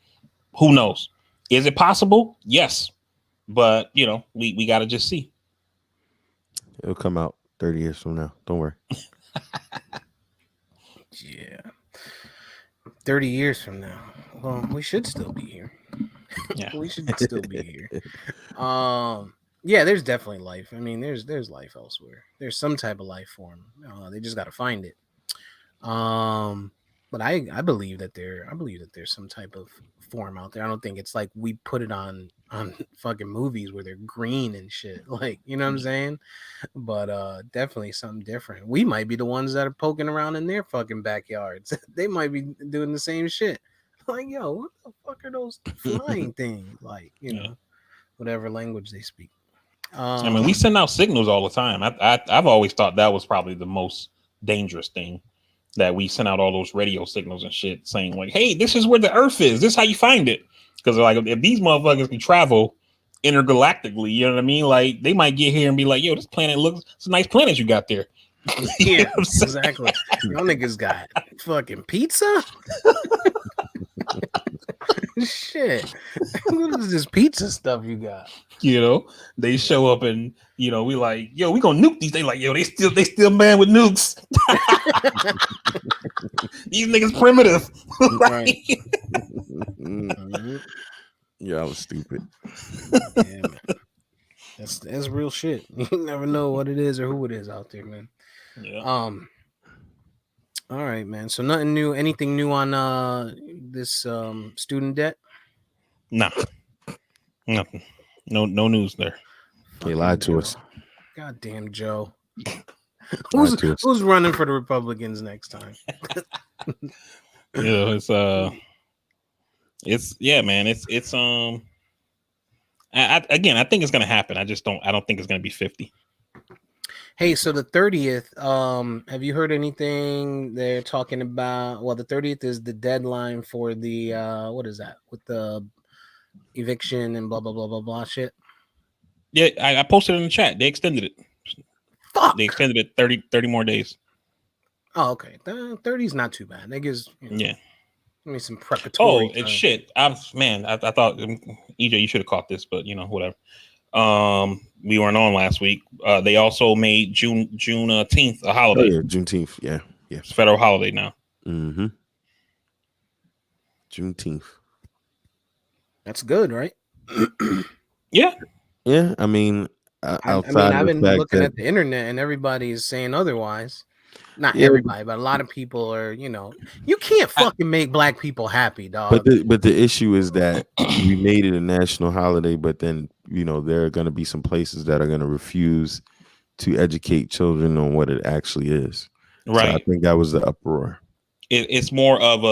Who knows? Is it possible? Yes. But, we got to just see. It'll come out 30 years from now. Don't worry. Yeah. 30 years from now. Well, we should still be here. Yeah. We should still be here. Yeah, there's definitely life. I mean, there's life elsewhere. There's some type of life form. They just got to find it. But I believe that there's some type of form out there. I don't think it's like we put it on fucking movies where they're green and shit. Like, you know what I'm saying? But definitely something different. We might be the ones that are poking around in their fucking backyards. They might be doing the same shit. Like, yo, what the fuck are those flying things? Like, whatever language they speak. I mean, we send out signals all the time. I've always thought that was probably the most dangerous thing, that we send out all those radio signals and shit saying like, hey, this is where the Earth is. This is how you find it. Because like, if these motherfuckers can travel intergalactically, you know what I mean? Like, they might get here and be like, yo, this planet it's a nice planet you got there. Yeah, exactly. Y'all niggas got fucking pizza? Shit. What is this pizza stuff you got? They show up and we like, yo, we gonna nuke these. They like, yo, they still man with nukes. These niggas primitive. Right. Yeah, I was stupid. Yeah, man. That's real shit. You never know what it is or who it is out there, man. Yeah. All right, man. So nothing new. Anything new on this student debt? Nah. Nothing. No news there. They lied to us. Goddamn Joe. Who's running for the Republicans next time? It's yeah, man. It's again, I think it's gonna happen. I don't think it's gonna be 50. Hey, so the 30th, have you heard anything they're talking about? Well, the 30th is the deadline for the what is that? With the eviction and blah blah blah blah blah shit. Yeah, I posted in the chat. They extended it. Fuck. They extended it 30 more days. Oh, okay. 30 is not too bad. That gives yeah. Give me some preparatory. Oh, it's shit. I thought EJ, you should have caught this, but whatever. We weren't on last week. They also made Juneteenth a holiday. Oh, yeah, Juneteenth. Yeah. It's a federal holiday now. Mm-hmm. Juneteenth. That's good, right? Yeah. Yeah. I mean, I've been looking at the internet and everybody's saying otherwise. Not everybody, but a lot of people are, you can't fucking make black people happy, dog. But the issue is that we made it a national holiday, but then, there are going to be some places that are going to refuse to educate children on what it actually is. Right. So I think that was the uproar. It's more of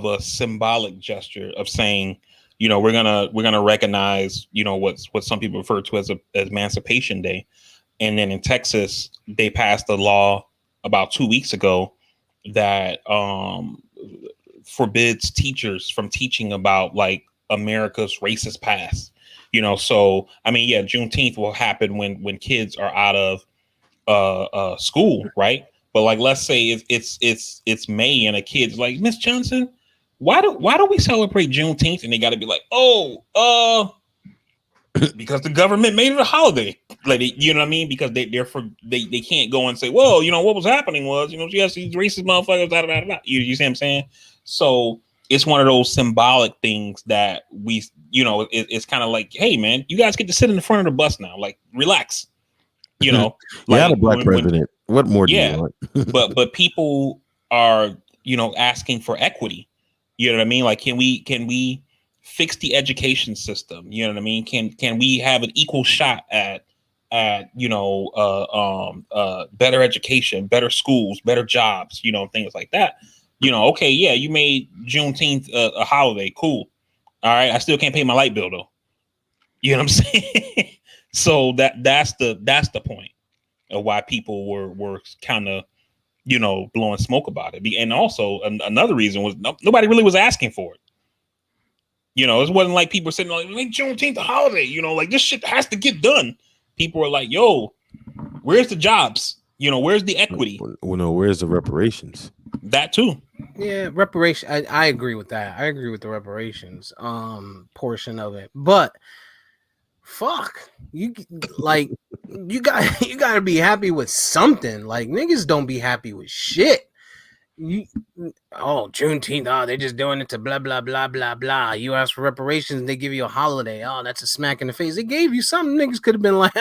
a symbolic gesture of saying, we're gonna recognize, what some people refer to as Emancipation Day, and then in Texas they passed a law about 2 weeks ago that forbids teachers from teaching about like America's racist past. So I mean, yeah, Juneteenth will happen when kids are out of school, right? But like, let's say it's May and a kid's like, Miss Johnson, why do we celebrate Juneteenth? And they got to be like, oh, because the government made it a holiday. Like, you know what I mean? Because they can't go and say, well, what was happening was, yes, these racist motherfuckers, da, da, da, da. You see what I'm saying? So it's one of those symbolic things that it's kind of like, hey man, you guys get to sit in the front of the bus now, like relax, You had like a black president. What more do you yeah, want? but people are asking for equity. You know what I mean? Like, can we fix the education system? You know what I mean? Can we have an equal shot at better education, better schools, better jobs, things like that. Okay, yeah, you made Juneteenth a holiday, cool. All right, I still can't pay my light bill though. You know what I'm saying? So that's the point of why people were kind of blowing smoke about it. And also another reason was nobody really was asking for it. It wasn't like people were sitting like, make Juneteenth a holiday. Like, this shit has to get done. People were like, yo, where's the jobs? Where's the equity? Well, no, where's the reparations? That too. Yeah, reparation. I agree with that. I agree with the reparations portion of it. But fuck, you like you got to be happy with something. Like, niggas don't be happy with shit. You Juneteenth, they just doing it to blah blah blah blah blah. You ask for reparations, they give you a holiday. Oh, that's a smack in the face. They gave you something. Niggas could have been like,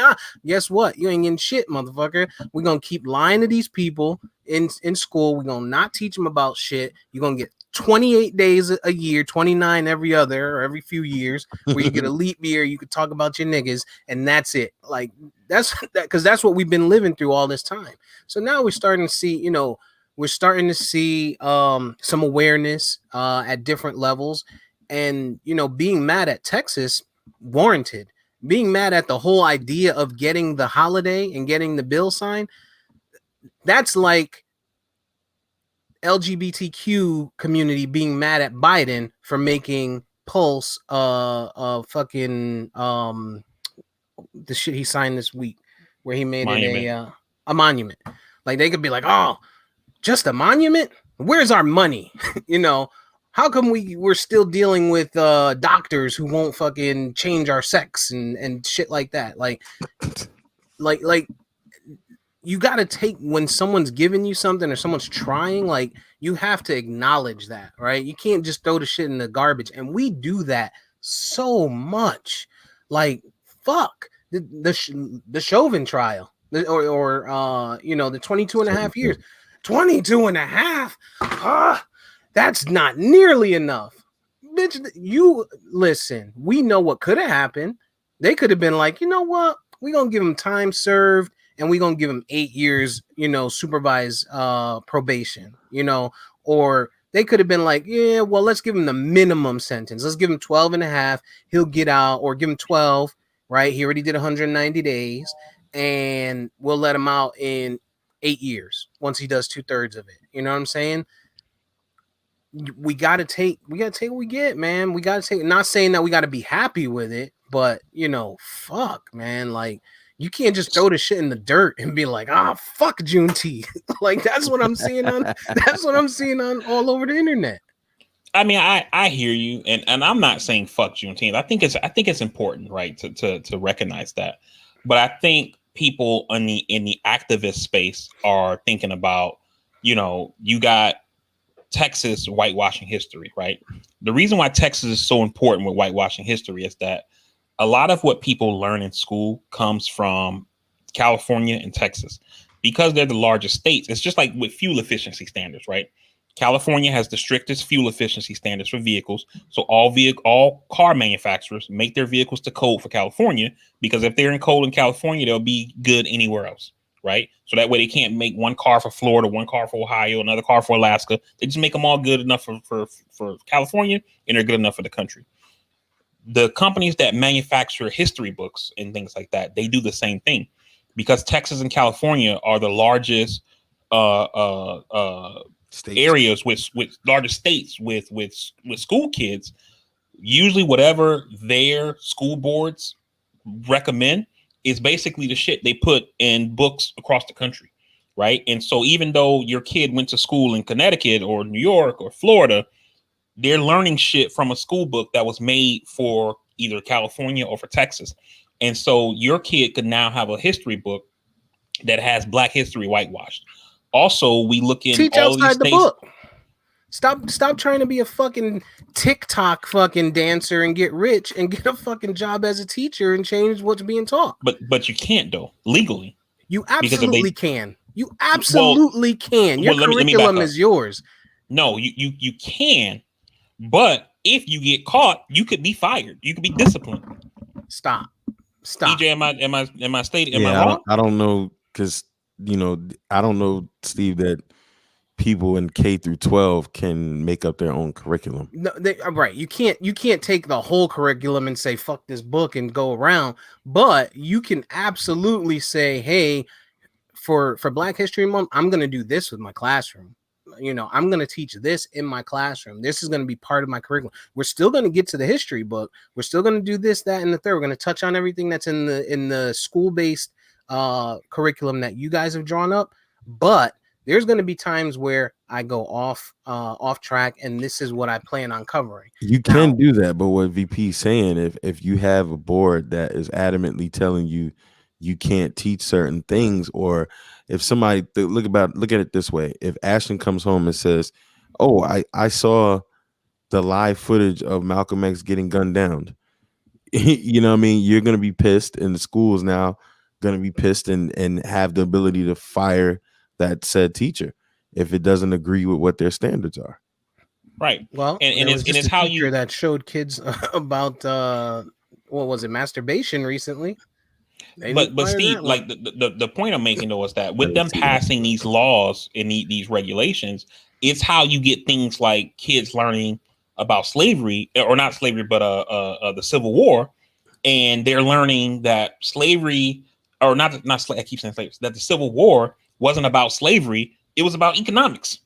guess what? You ain't getting shit, motherfucker. We're gonna keep lying to these people in school. We're gonna not teach them about shit. You're gonna get 28 days a year, 29 every other or every few years, where you get a leap year, you could talk about your niggas, and that's it. Like, that's that, because that's what we've been living through all this time. So now we're starting to see, some awareness at different levels, and being mad at Texas warranted. Being mad at the whole idea of getting the holiday and getting the bill signed, that's like LGBTQ community being mad at Biden for making Pulse fucking the shit he signed this week, where he made Monument. it a monument. Like, they could be like, oh, just a monument? Where's our money? How come we're still dealing with doctors who won't fucking change our sex and shit like that? Like you got to take, when someone's giving you something or someone's trying, like, you have to acknowledge that, right? You can't just throw the shit in the garbage. And we do that so much. Like, fuck the Chauvin trial, the 22 and a half years. 22 and a half? That's not nearly enough. Bitch, you listen, we know what could have happened. They could have been like, you know what? We're going to give them time served, and we're going to give them 8 years, supervised probation, or they could have been like, yeah, well, let's give him the minimum sentence. Let's give him 12 and a half. He'll get out, or give him 12, right? He already did 190 days, and we'll let him out in 8 years once he does 2/3 of it. You know what I'm saying? We gotta take what we get, man. We gotta take, not saying that we gotta be happy with it, but fuck, man. Like, you can't just throw the shit in the dirt and be like, fuck Juneteenth. Like, that's what I'm seeing on all over the internet. I mean, I hear you, and I'm not saying fuck Juneteenth. I think it's important, right, to recognize that. But I think people in the activist space are thinking about, you got Texas whitewashing history, right? The reason why Texas is so important with whitewashing history is that a lot of what people learn in school comes from California and Texas, because they're the largest states. It's just like with fuel efficiency standards, right? California has the strictest fuel efficiency standards for vehicles. So all car manufacturers make their vehicles to code for California, because if they're in code in California, they'll be good anywhere else, right? So that way they can't make one car for Florida, one car for Ohio, another car for Alaska. They just make them all good enough for California, and they're good enough for the country. The companies that manufacture history books and things like that, they do the same thing, because Texas and California are the largest areas with largest states with school kids. Usually whatever their school boards recommend is basically the shit they put in books across the country, right? And so even though your kid went to school in Connecticut or New York or Florida, they're learning shit from a school book that was made for either California or for Texas. And so your kid could now have a history book that has Black history whitewashed. Also, we look in Teach all of these outside the states. book. Stop trying to be a fucking TikTok fucking dancer and get rich and get a fucking job as a teacher and change what's being taught. But you can't though legally. You Because if absolutely they can. You absolutely can. Your let me back curriculum up. is yours. No, you can, but if you get caught, you could be fired. You could be disciplined. Stop. EJ, am I stating? Am Yeah, I wrong? I don't know because I don't know, Steve, that people in K through 12 can make up their own curriculum. No, right. You can't take the whole curriculum and say fuck this book and go around, but you can absolutely say, hey, for Black History Month, I'm going to do this with my classroom. I'm going to teach this in my classroom. This is going to be part of my curriculum. We're still going to get to the history book. We're still going to do this, that, and the third. We're going to touch on everything that's in the school-based curriculum that you guys have drawn up. But there's going to be times where I go off track, and this is what I plan on covering. You can do that, but what VP is saying, if you have a board that is adamantly telling you you can't teach certain things, or if somebody look at it this way, if Ashton comes home and says, "Oh, I saw the live footage of Malcolm X getting gunned down," you know what I mean? You're gonna be pissed, and the school is now gonna be pissed and have the ability to fire that said teacher if it doesn't agree with what their standards are. Right. Well, and it's a how teacher you that showed kids about what was it, masturbation recently. But Steve, like the point I'm making though is that with them passing these laws and these regulations, it's how you get things like kids learning about slavery, or not slavery, but the Civil War, and they're learning that slavery, or I keep saying slavery, that the Civil War wasn't about slavery, it was about economics.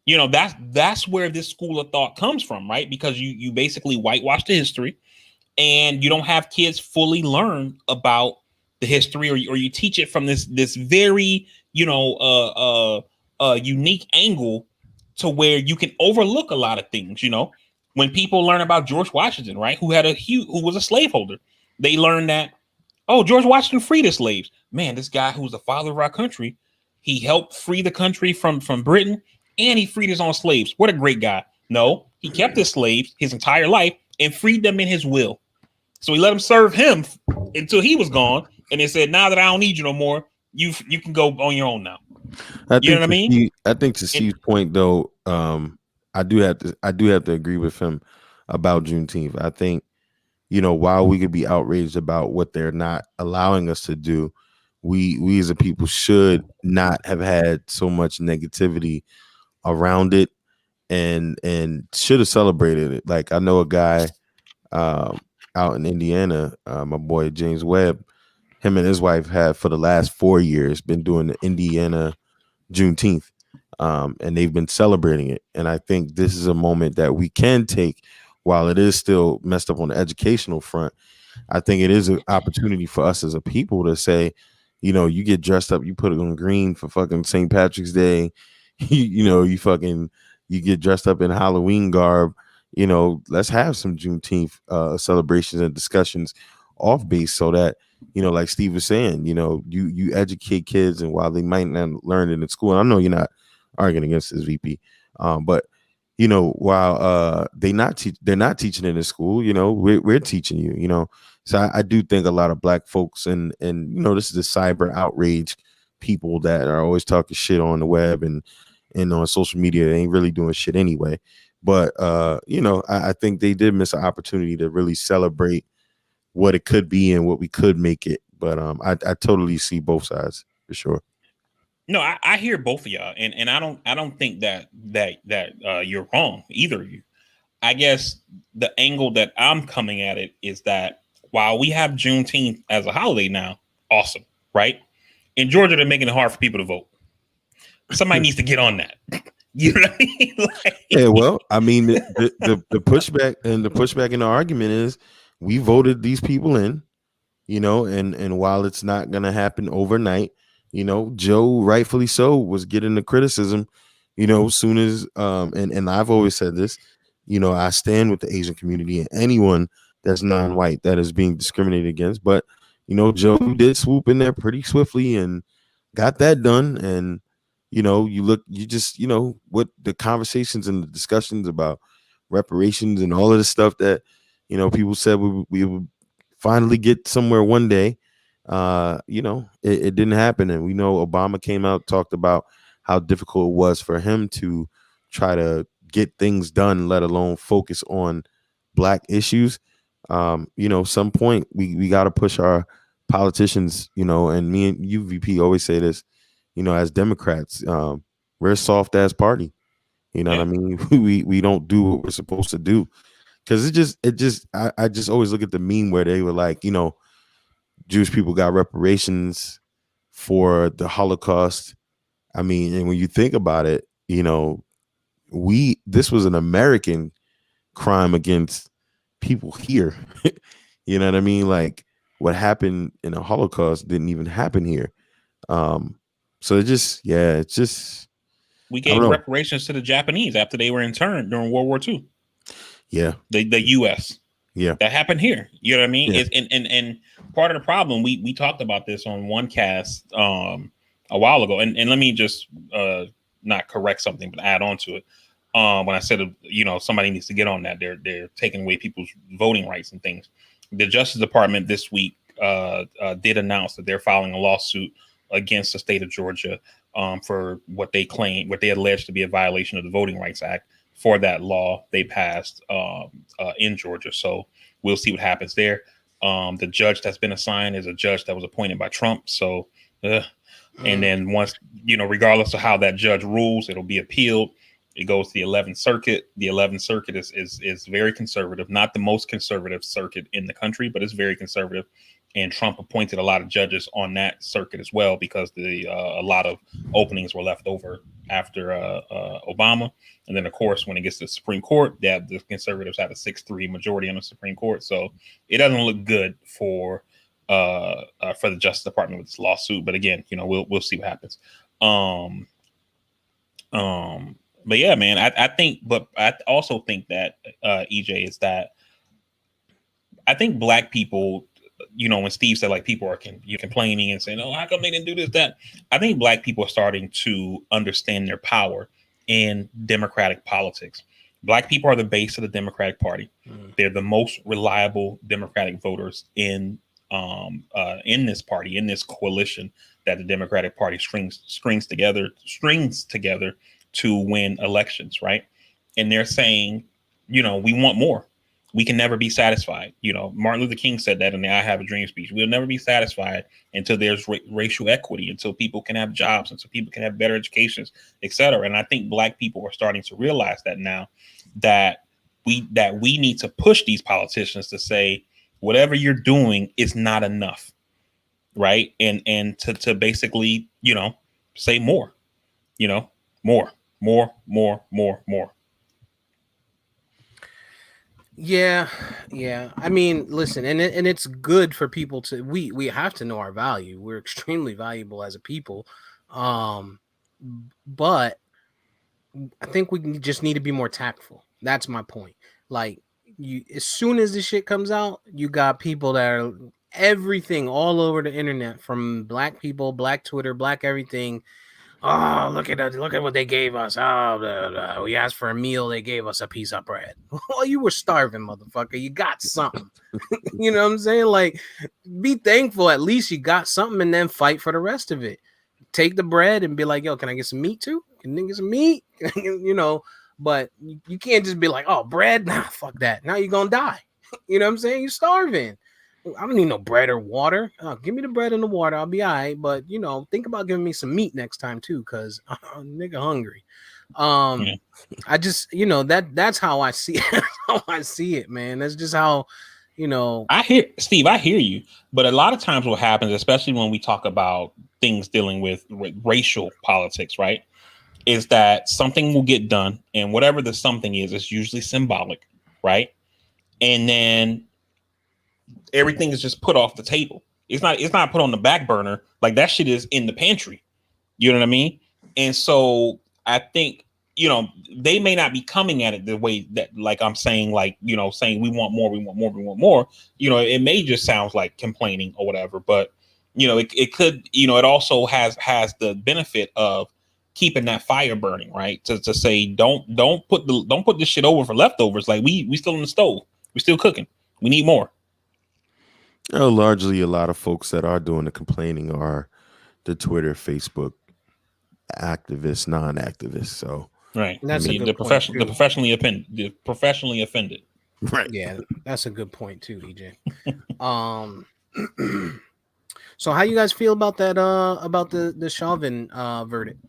That's where this school of thought comes from, right? Because you basically whitewash the history, and you don't have kids fully learn about the history, or you teach it from this very unique angle to where you can overlook a lot of things. When people learn about George Washington, right, who was a slaveholder, they learn that, oh, George Washington freed the slaves. Man, this guy who's the father of our country, he helped free the country from Britain, and he freed his own slaves. What a great guy. No, he kept his slaves his entire life and freed them in his will. So he let them serve him until he was gone, and they said, "Now that I don't need you no more, you can go on your own now." You know what I mean? I think to Steve's point, though, I do have to agree with him about Juneteenth. I think, while we could be outraged about what they're not allowing us to do, we as a people should not have had so much negativity around it, and should have celebrated it. Like, I know a guy out in Indiana, my boy James Webb, him and his wife have for the last 4 years been doing the Indiana Juneteenth, and they've been celebrating it. And I think this is a moment that we can take, while it is still messed up on the educational front. I think it is an opportunity for us as a people to say, you get dressed up, you put it on green for fucking St. Patrick's Day, you get dressed up in Halloween garb. Let's have some Juneteenth celebrations and discussions off base, so that, like Steve was saying, you educate kids, and while they might not learn it in school, and I know you're not arguing against this, VP, but while they're not teaching it in school, we're teaching you, so I do think a lot of Black folks, and this is the cyber outrage people that are always talking shit on the web and on social media. They ain't really doing shit anyway. But I think they did miss an opportunity to really celebrate what it could be and what we could make it. But I totally see both sides for sure. No, I hear both of y'all, and I don't think that you're wrong, either of you. I guess the angle that I'm coming at it is that while we have Juneteenth as a holiday now, awesome, right? In Georgia, they're making it hard for people to vote. Somebody needs to get on that. You know what I mean? Yeah, well, I mean, the pushback and the argument is, we voted these people in. and while it's not gonna happen overnight, Joe rightfully so was getting the criticism, as soon as and I've always said this, I stand with the Asian community and anyone that's non-white that is being discriminated against. But Joe did swoop in there pretty swiftly and got that done. And you just what the conversations and the discussions about reparations and all of the stuff that people said we would finally get somewhere one day. It didn't happen, and we know Obama came out, talked about how difficult it was for him to try to get things done, let alone focus on black issues. Some point we got to push our politicians, and me and UVP always say this, as Democrats, we're a soft ass party. You know what I Yeah. mean? We don't do what we're supposed to do. Cause I just always look at the meme where they were like, Jewish people got reparations for the Holocaust. I mean, and when you think about it, this was an American crime against people here. You know what I mean? Like what happened in the Holocaust didn't even happen here. Um, so it's just We I don't gave know. reparations to the Japanese after they were interned during World War II. Yeah, The U.S. yeah, That happened here. You know what I mean? yeah. And part of the problem, we talked about this on one cast a while ago. And let me just not correct something, but add on to it. When I said somebody needs to get on that, they're taking away people's voting rights and things. The Justice Department this week did announce that they're filing a lawsuit against the state of Georgia for what they allege to be a violation of the Voting Rights Act for that law they passed in Georgia. So we'll see what happens there. The judge that's been assigned is a judge that was appointed by Trump. So, and then once, regardless of how that judge rules, it'll be appealed. It goes to the 11th Circuit. The 11th Circuit is very conservative, not the most conservative circuit in the country, but it's very conservative. And Trump appointed a lot of judges on that circuit as well because a lot of openings were left over after Obama. And then, of course, when it gets to the Supreme Court, the conservatives have a 6-3 majority on the Supreme Court. So it doesn't look good for the Justice Department with this lawsuit. But again, we'll see what happens. But yeah, man, I think, but I also think that EJ is that I think black people, when Steve said like people are complaining and saying, "Oh, how come they didn't do this, that?" I think black people are starting to understand their power in democratic politics. Black people are the base of the Democratic Party. They're the most reliable Democratic voters in this party, in this coalition that the Democratic Party strings together to win elections, right? And they're saying, we want more. We can never be satisfied. Martin Luther King said that in the I Have a Dream speech. We'll never be satisfied until there's racial equity, until people can have jobs, until people can have better educations, etc. And I think black people are starting to realize that now, that we need to push these politicians to say, whatever you're doing is not enough, right? And to basically, say more, more. Yeah, yeah. I mean, listen, and it's good for people to we have to know our value. We're extremely valuable as a people, um, but I think we just need to be more tactful. That's my point. Like, as soon as this shit comes out, you got people that are everything all over the internet, from black people, black Twitter, black everything. Oh, look at what they gave us. Oh, we asked for a meal, they gave us a piece of bread. Well, you were starving, motherfucker. You got something. You know what I'm saying? Like, be thankful. At least you got something, and then fight for the rest of it. Take the bread and be like, yo, can I get some meat too? Can I get some meat? But you can't just be like, oh, bread? Nah, fuck that. Now you're gonna die. You know what I'm saying? You're starving. I don't need no bread or water. Give me the bread and the water. I'll be all right. But think about giving me some meat next time too, cause I'm nigga hungry. Yeah. I just that's how I see it. How I see it, man. That's just how I hear Steve. I hear you, but a lot of times what happens, especially when we talk about things dealing with racial politics, right, is that something will get done, and whatever the something is, it's usually symbolic, right? And then everything is just put off the table. It's not put on the back burner. Like that shit is in the pantry. You know what I mean? And so I think, they may not be coming at it the way that, like I'm saying, like, saying we want more, we want more, we want more. It may just sound like complaining or whatever, but it could, it also has the benefit of keeping that fire burning, right? To say don't put this shit over for leftovers. Like we still in the stove, we still cooking. We need more. Largely, a lot of folks that are doing the complaining are the Twitter, Facebook activists, non-activists. So, Right. And I that's a mean, good point too. The professionally offended. right. Yeah, that's a good point too, EJ. Um, so how you guys feel about that? About the Chauvin verdict?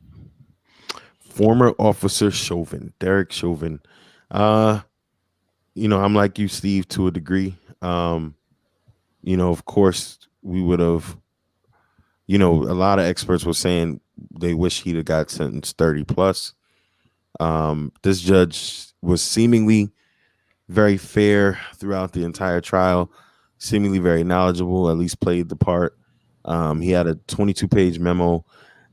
Former officer Chauvin, Derek Chauvin. Uh, I'm like you, Steve, to a degree. Of course, we would have. A lot of experts were saying they wish he'd have got sentenced 30 plus. This judge was seemingly very fair throughout the entire trial, seemingly very knowledgeable, at least played the part. He had a 22-page memo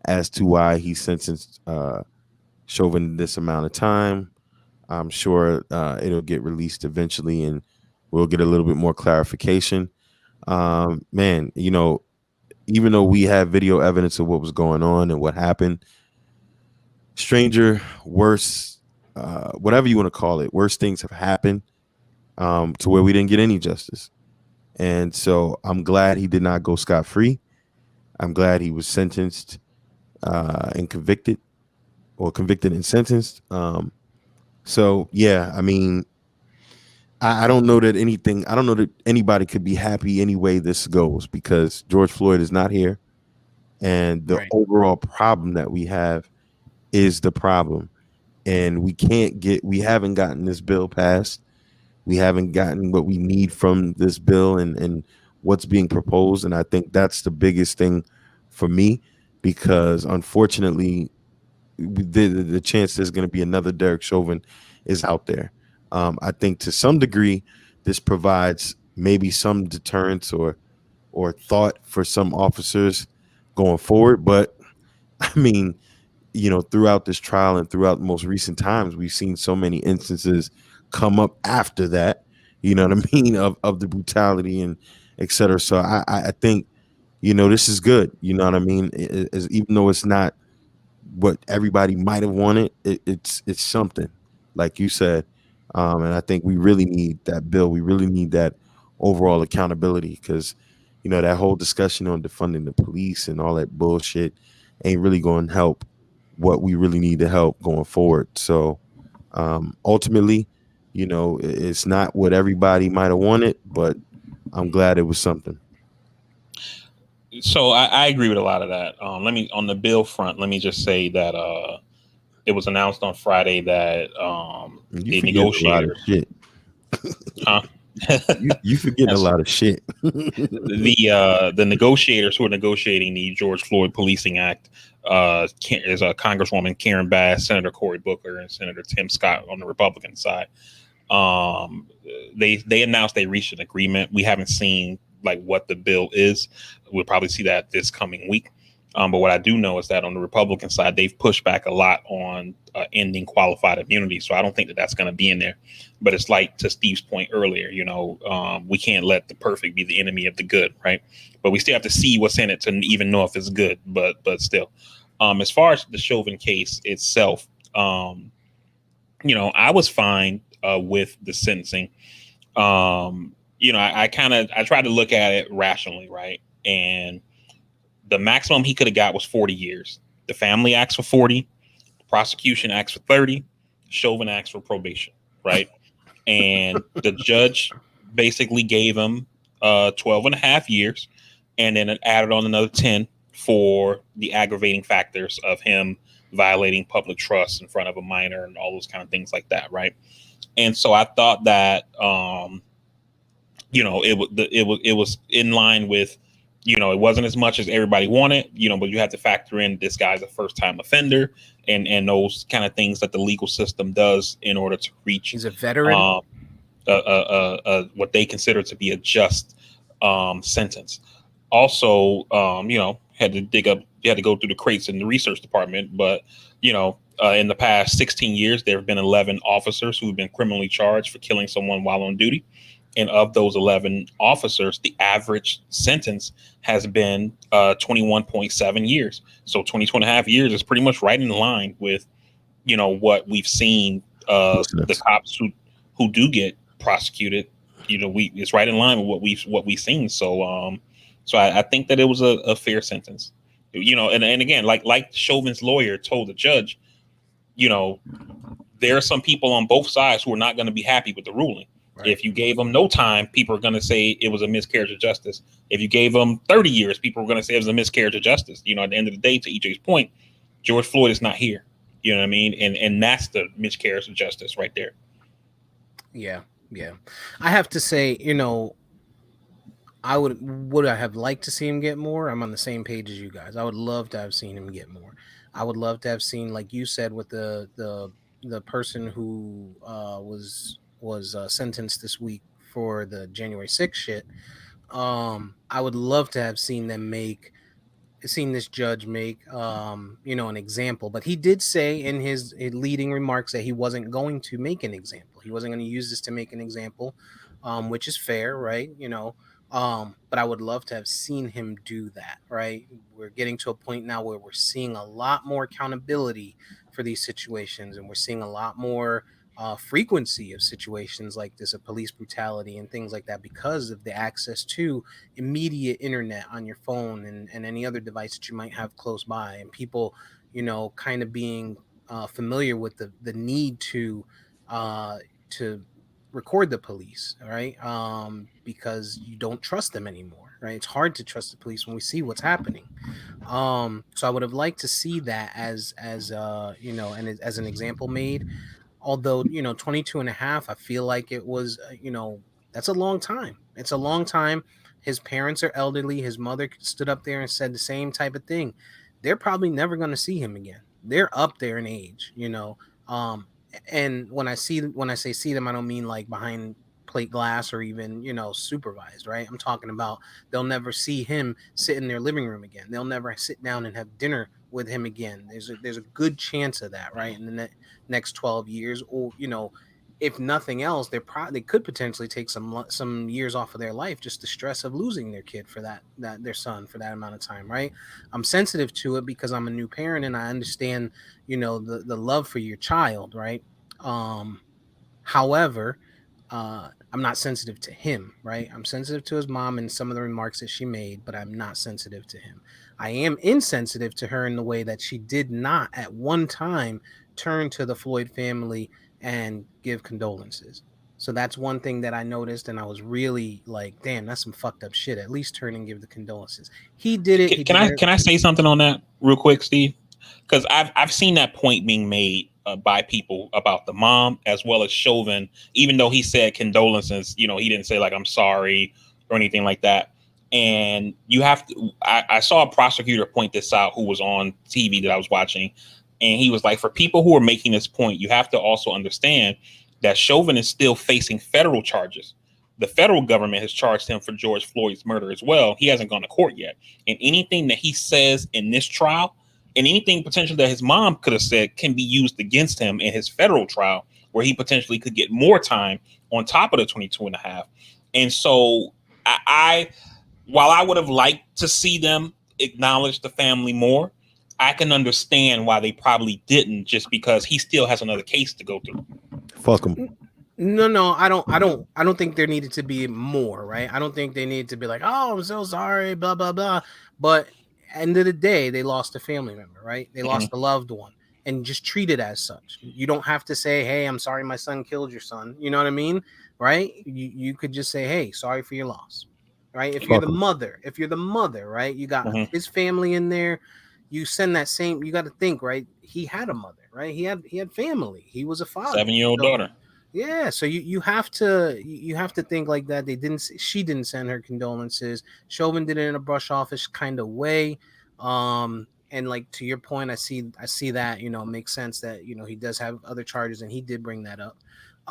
as to why he sentenced Chauvin this amount of time. I'm sure it'll get released eventually and we'll get a little bit more clarification. Man, even though we have video evidence of what was going on and what happened, stranger, worse, whatever you want to call it, worse things have happened to where we didn't get any justice. And so I'm glad he did not go scot-free. I'm glad he was sentenced and convicted, or convicted and sentenced. So, yeah, I mean, I don't know that anybody could be happy any way this goes, because George Floyd is not here. And the Right. overall problem that we have is the problem. And we haven't gotten this bill passed. We haven't gotten what we need from this bill and what's being proposed. And I think that's the biggest thing for me, because unfortunately, the chance there's going to be another Derek Chauvin is out there. I think to some degree, this provides maybe some deterrence or thought for some officers going forward. But I mean, throughout this trial and throughout most recent times, we've seen so many instances come up after that, you know what I mean, of the brutality and et cetera. So I think, this is good. You know what I mean? Even though it's not what everybody might have wanted, it's something, like you said. And I think we really need that bill. We really need that overall accountability, because, that whole discussion on defunding the police and all that bullshit ain't really going to help what we really need to help going forward. So ultimately, it's not what everybody might have wanted, but I'm glad it was something. So I agree with a lot of that. On the bill front, let me just say that it was announced on Friday that You the forgetting a lot of negotiators, shit. huh? You forgetting a lot of shit. The negotiators who are negotiating the George Floyd Policing Act is Congresswoman Karen Bass, Senator Cory Booker, and Senator Tim Scott on the Republican side. They announced they reached an agreement. We haven't seen like what the bill is. We'll probably see that this coming week. But what I do know is that on the Republican side, they've pushed back a lot on ending qualified immunity. So I don't think that that's going to be in there. But it's like, to Steve's point earlier, we can't let the perfect be the enemy of the good, right? But we still have to see what's in it to even know if it's good. But still, as far as the Chauvin case itself, I was fine with the sentencing. I tried to look at it rationally, right? And the maximum he could have got was 40 years. The family asked for 40. The prosecution asked for 30. Chauvin asked for probation, right? And the judge basically gave him 12 and a half years, and then it added on another 10 for the aggravating factors of him violating public trust in front of a minor and all those kind of things like that, right? And so I thought that it was in line with, it wasn't as much as everybody wanted, but you have to factor in this guy's a first time offender and those kind of things that the legal system does in order to reach. He's a veteran. what they consider to be a just sentence. Also, had to dig up, you had to go through the crates in the research department, but in the past 16 years, there have been 11 officers who've been criminally charged for killing someone while on duty. And of those 11 officers, the average sentence has been 21.7 years. So 22 and a half years is pretty much right in line with what we've seen, Makes the sense. cops who do get prosecuted. We it's right in line with what we've seen. So I think that it was a fair sentence. And again, like Chauvin's lawyer told the judge, you know there are some people on both sides who are not going to be happy with the ruling. Right. If you gave them no time, people are going to say it was a miscarriage of justice. If you gave them 30 years, people are going to say it was a miscarriage of justice. At the end of the day, to EJ's point, George Floyd is not here. You know what I mean? And that's the miscarriage of justice right there. Yeah, yeah. I have to say, would I have liked to see him get more? I'm on the same page as you guys. I would love to have seen him get more. I would love to have seen, like you said, with the person who was sentenced this week for the January 6th shit. I would love to have seen this judge make an example, but he did say in his leading remarks that he wasn't going to make an example. He wasn't going to use this to make an example, which is fair, right? But I would love to have seen him do that, right? We're getting to a point now where we're seeing a lot more accountability for these situations, and we're seeing a lot more frequency of situations like this, of police brutality and things like that, because of the access to immediate internet on your phone and any other device that you might have close by, and people kind of being familiar with the need to record the police, right? Because you don't trust them anymore, right? It's hard to trust the police when we see what's happening. So I would have liked to see that as an example made. Although 22 and a half, I feel like it was that's a long time. It's a long time. His parents are elderly. His mother stood up there and said the same type of thing. They're probably never going to see him again. They're up there in age. um and when I say see them, I don't mean like behind plate glass or even supervised, right? I'm talking about they'll never see him sit in their living room again. They'll never sit down and have dinner with him again. There's a good chance of that, right? In the next 12 years, or if nothing else, they could potentially take some years off of their life, just the stress of losing their kid for that their son for that amount of time, right? I'm sensitive to it because I'm a new parent and I understand the love for your child, right? um However, I'm not sensitive to him, right? I'm sensitive to his mom and some of the remarks that she made, but I'm not sensitive to him. I am insensitive to her in the way that she did not at one time turn to the Floyd family and give condolences. So that's one thing that I noticed, and I was really like, "Damn, that's some fucked up shit." At least turn and give the condolences. He did it. He Can did I it. can I say something on that real quick, Steve? Because I've seen that point being made by people about the mom as well as Chauvin. Even though he said condolences, he didn't say like I'm sorry or anything like that. And you have to. I saw a prosecutor point this out who was on TV that I was watching, and he was like, for people who are making this point, you have to also understand that Chauvin is still facing federal charges. The federal government has charged him for George Floyd's murder as well. He hasn't gone to court yet. And anything that he says in this trial and anything potentially that his mom could have said can be used against him in his federal trial, where he potentially could get more time on top of the 22 and a half. And so I while I would have liked to see them acknowledge the family more, I can understand why they probably didn't, just because he still has another case to go through. Fuck them. No, I don't think there needed to be more, right? I don't think they need to be like, "Oh, I'm so sorry," blah blah blah. But end of the day, they lost a family member, right? They Mhm. lost a loved one, and just treat it as such. You don't have to say, "Hey, I'm sorry, my son killed your son." You know what I mean, right? You could just say, "Hey, sorry for your loss," right? If you're Fuck the them. mother, right? You got Mhm. his family in there. You send that same. You got to think, right? He had a mother, right? He had family. He was a father. 7-year-old So daughter. yeah, so you have to think like that. She didn't send her condolences. Chauvin did it in a brush offish kind of way. And like to your point, I see that makes sense that he does have other charges and he did bring that up.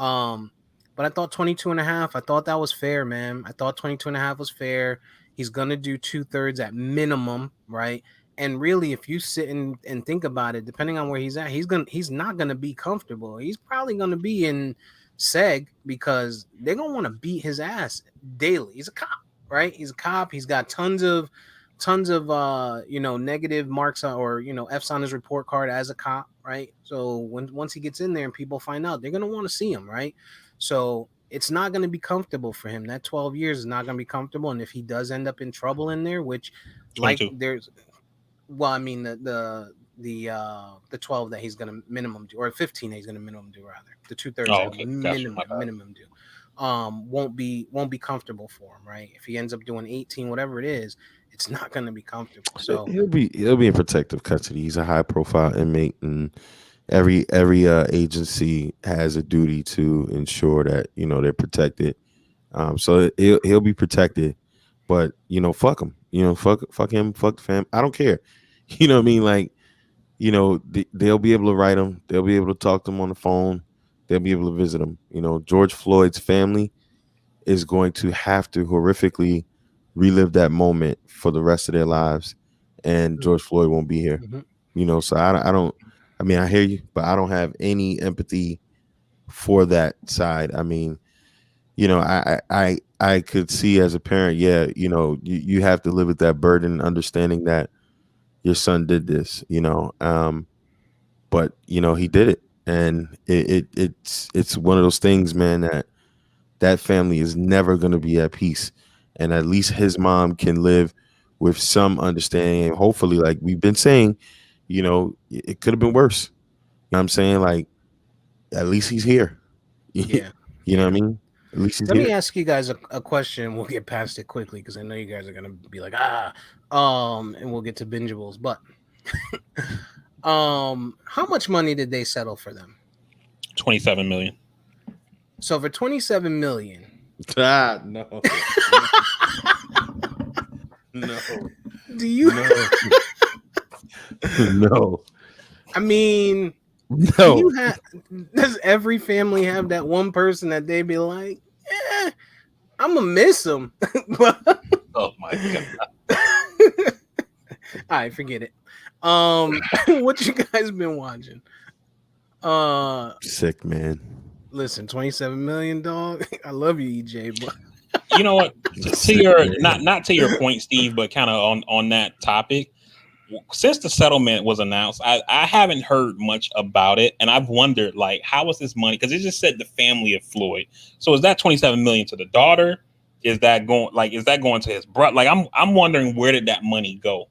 Um But I thought 22 and a half, I thought that was fair, man. I thought 22 and a half was fair. He's going to do 2/3 at minimum, right? And really, if you sit and think about it, depending on where he's at, he's not gonna be comfortable. He's probably gonna be in seg because they're gonna want to beat his ass daily. He's a cop, right? He's a cop. He's got tons of negative marks or F's on his report card as a cop, right? So once he gets in there and people find out, they're gonna want to see him, right? So it's not going to be comfortable for him. That 12 years is not going to be comfortable. And if he does end up in trouble in there, which like 22. there's well, I mean the 12 that he's gonna minimum do, or 15 that he's gonna minimum do, rather the 2/3 Oh, that okay. Gotcha. My bad. minimum do, won't be comfortable for him, right? If he ends up doing 18, whatever it is, it's not gonna be comfortable. So He'll be in protective custody. He's a high profile inmate, and every agency has a duty to ensure that they're protected. So he'll be protected, but fuck him. Fuck him. Fuck the fam. I don't care. You know what I mean? Like they'll be able to write him. They'll be able to talk to him on the phone. They'll be able to visit him. George Floyd's family is going to have to horrifically relive that moment for the rest of their lives, and George Floyd won't be here. mhm. So I don't. I mean, I hear you, but I don't have any empathy for that side. I mean, I could see as a parent, yeah, you have to live with that burden, understanding that your son did this, but he did it, and it's one of those things, man, that family is never going to be at peace, and at least his mom can live with some understanding. Hopefully, like we've been saying, it could have been worse. You know what I'm saying? Like, at least he's here. Yeah. You know what I mean? At least he's Let here. me ask you guys a question. We'll get past it quickly because I know you guys are gonna be like, and we'll get to bingeables. But how much money did they settle for them? 27 million. So for 27 million, No. No. do you? No. I mean, No. does every family have that one person that they be like, I'm gonna miss him? But Oh my god. all right, forget it. What you guys been watching? Sick, man. Listen, 27 million, dog. I love you, EJ, but You know what? To your not to your point, Steve, but kind of on that topic. Since the settlement was announced, I haven't heard much about it, and I've wondered, like, how was this money? Because it just said the family of Floyd. So is that 27 million to the daughter? Is that going to his brother? Like, I'm wondering, where did that money go?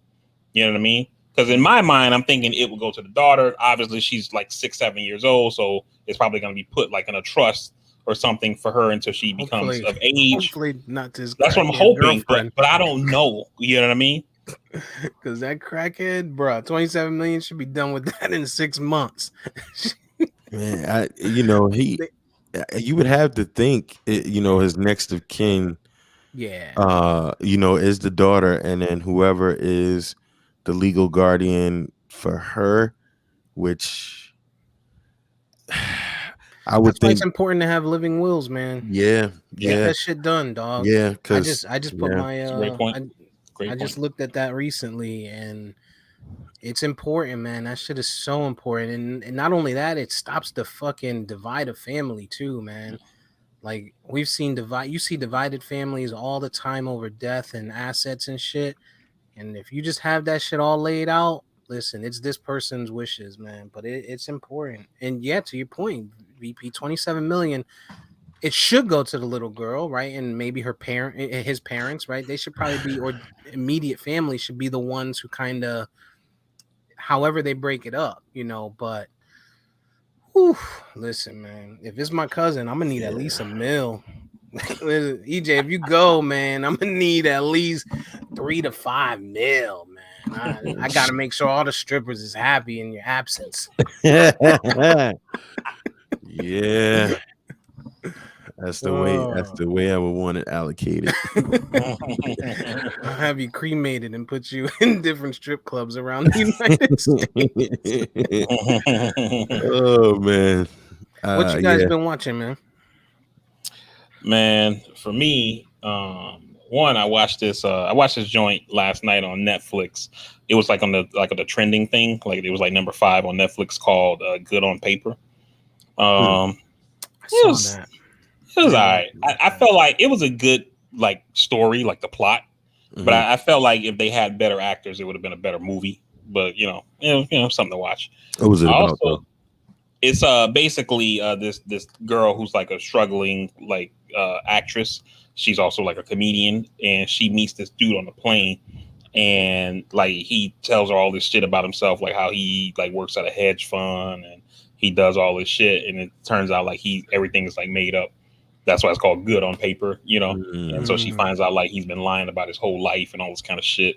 You know what I mean? Because in my mind, I'm thinking it would go to the daughter. Obviously, she's like 6-7 years old, so it's probably going to be put like in a trust or something for her until she becomes of age. hopefully not this. That's what I'm hoping, but I don't know. You know what I mean? Because that crackhead, bro, 27 million should be done with that in 6 months. Man, you would have to think, his next of kin, Yeah. is the daughter, and then whoever is the legal guardian for her, which I would That's why think. it's important to have living wills, man. Yeah, Get that shit done, dog. yeah. I Because just put my That's a great point. Great I just looked at that recently, and it's important, man. That shit is so important, and not only that, it stops the fucking divide of family too, man. Like we've seen you see divided families all the time over death and assets and shit. And if you just have that shit all laid out, listen, it's this person's wishes, man. But it's important. And yeah, to your point, VP, 27 million. It should go to the little girl, right? And maybe his parents, right? They should probably be, or immediate family should be the ones who kind of, however they break it up, But whew, listen, man, if it's my cousin, I'm gonna need at least a mil. Listen, EJ, if you go, man, I'm gonna need at least 3 to 5 mil, man. I gotta make sure all the strippers is happy in your absence. yeah, that's the way. That's Oh. the way I would want it allocated. I'll have you cremated and put you in different strip clubs around the United States. Oh man, What you guys been watching, man? Man, for me, one, I watched this. I watched this joint last night on Netflix. It was like on the trending thing. Like it was like number 5 on Netflix called "Good on Paper." Hmm. Um, I it saw was that. it was Didn't like alright. it I, like I that. felt like it was a good like story, like the plot. But Hmm. I felt like if they had better actors, it would have been a better movie. But something to watch. What was it I about also though? it's basically this girl who's like a struggling like actress. She's also like a comedian, and she meets this dude on the plane, and like he tells her all this shit about himself, like how he like works at a hedge fund and he does all this shit, and it turns out like he everything is like made up. That's why it's called Good on Paper. And Mm. so she Mm, finds out like he's been lying about his whole life and all this kind of shit.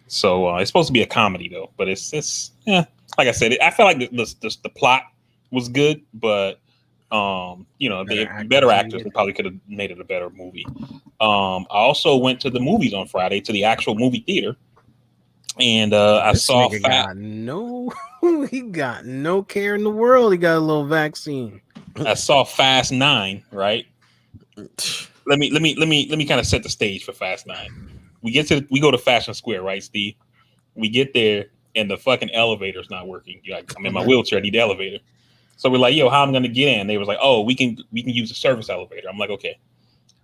So it's supposed to be a comedy though, but it's yeah. Like I said, I felt like the plot was good, but better the better actors actors needed. probably could have made it a better movie. I also went to the movies on Friday to the actual movie theater, and I This saw nigga Fat. got no. He got no care in the world. He got a little vaccine. I saw Fast Nine. Right. Let me kind of set the stage for Fast Nine. We go to Fashion Square, right, Steve? We get there and the fucking elevator's not working. You're like, I'm in my wheelchair, I need the elevator. So we're like, yo, how am I gonna get in? They was like, oh, we can use the service elevator. I'm like, okay.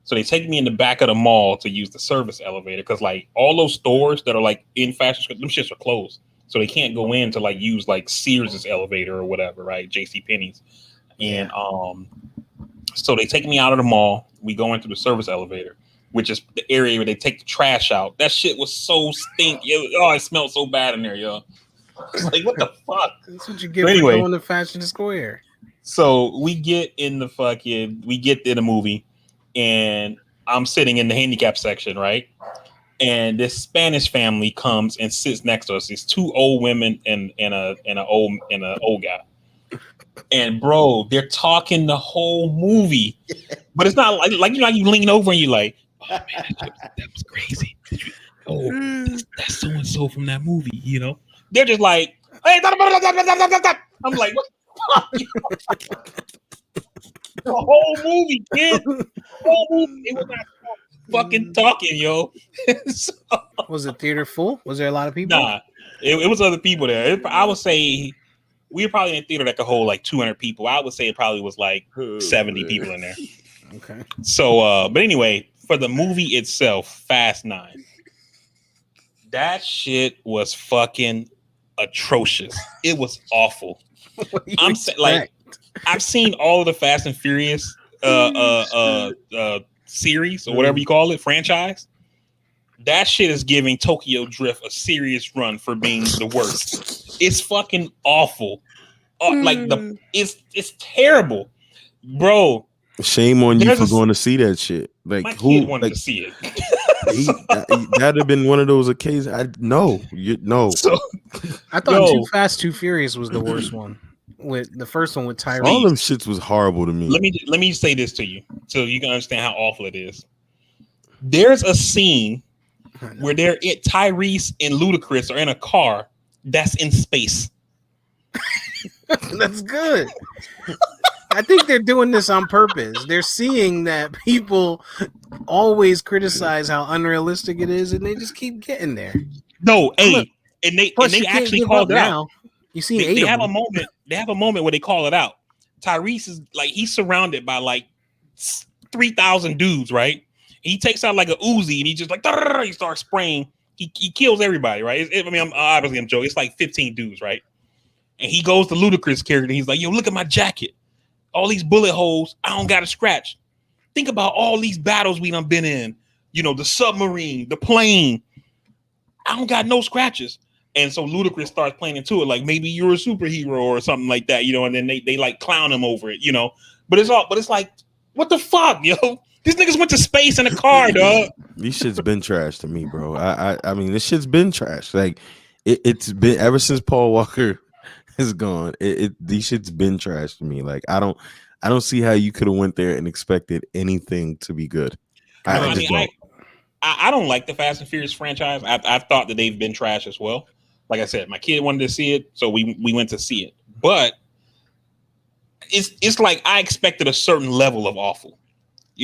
So they take me in the back of the mall to use the service elevator because like all those stores that are like in Fashion Square, them shits are closed. So they can't go in to like use like Sears's elevator or whatever, right? JC Penney's. Yeah. And so they take me out of the mall. We go into the service elevator, which is the area where they take the trash out. That shit was so stinky. Oh, it smelled so bad in there, yo. I was like, what the fuck? That's what you So get for anyway, going to Fashion Square. so we get in the movie, and I'm sitting in the handicap section, right? And this Spanish family comes and sits next to us. These two old women and a old guy. And bro, they're talking the whole movie, but it's not like you lean over and you like, oh man, that was crazy. Oh, that's so and so from that movie. They're just like, hey, I'm like, what the fuck? The whole movie, kid. The whole movie, they were not fucking talking, yo. So, Was the theater full? Was there a lot of people? nah, it was other people there. I would say we were probably in a theater that could hold like 200 people. I would say it probably was like Oh, 70 man. people in there. Okay. So, but anyway, for the movie itself, Fast Nine, that shit was fucking atrocious. It was awful. What do you I'm like, expect? I've seen all of the Fast and Furious series or whatever you call it, franchise. That shit is giving Tokyo Drift a serious run for being the worst. It's fucking awful. It's terrible, bro. Shame on you There's for a going to see that shit. Like my kid who? wanted Like to see it. that'd have been one of those occasions. No. So I thought Too yo, Fast, Too Furious was the worst one. With the first one with All Tyrese. them please shits was horrible to me. let me say this to you so you can understand how awful it is. There's a scene where Tyrese and Ludacris are in a car that's in space. That's good. I think they're doing this on purpose. They're seeing that people always criticize how unrealistic it is, and they just keep getting there. No, I'm a, hey, and they plus, you can't actually give up called it out. now. You've seen They 8 they of have a them. moment. They have a moment where they call it out. Tyrese is like he's surrounded by like 3,000 dudes, right? He takes out like a Uzi and he just like he starts spraying. He kills everybody, right? I'm joking. It's like 15 dudes, right? And he goes to Ludacris' character. And he's like, "Yo, look at my jacket. All these bullet holes. I don't got a scratch. Think about all these battles we done been in. The submarine, the plane. I don't got no scratches." And so Ludacris starts playing into it like maybe you're a superhero or something like that, and then they like clown him over it. But it's like, what the fuck, yo? These niggas went to space in a car, dog. These shit's been trash to me, bro. I mean, this shit's been trash. Like it's been ever since Paul Walker is gone. These shit's been trash to me. Like I don't see how you could have went there and expected anything to be good. No, I I just mean, don't. I don't like the Fast and Furious franchise. I've thought that they've been trash as well. Like I said, my kid wanted to see it, so we went to see it. But it's like I expected a certain level of awful.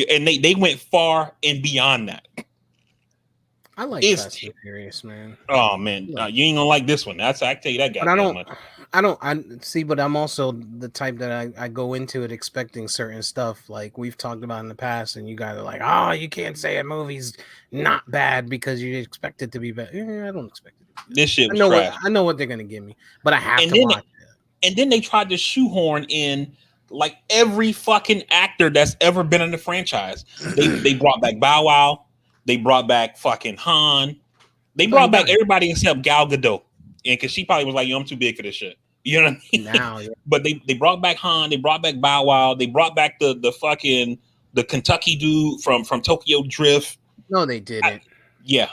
And they went far and beyond that. I like It's Fast and Furious, man. oh man, you ain't gonna like this one. That's I can tell you that But I goddamn don't, much. I see. But I'm also the type that I go into it expecting certain stuff, like we've talked about in the past, and you guys are like, oh, you can't say a movie's not bad because you expect it to be bad. I don't expect it to be bad. This shit was trash. I know what they're gonna give me, but I have And to then watch it. and then they tried to shoehorn in like every fucking actor that's ever been in the franchise. They brought back Bow Wow. They brought back fucking Han. They So he brought back died. everybody except Gal Gadot, and because she probably was like, "Yo, I'm too big for this shit." You know what I mean? Now, yeah. But they brought back Han. They brought back Bow Wow. They brought back the fucking the Kentucky dude from Tokyo Drift. No, they didn't. Yeah.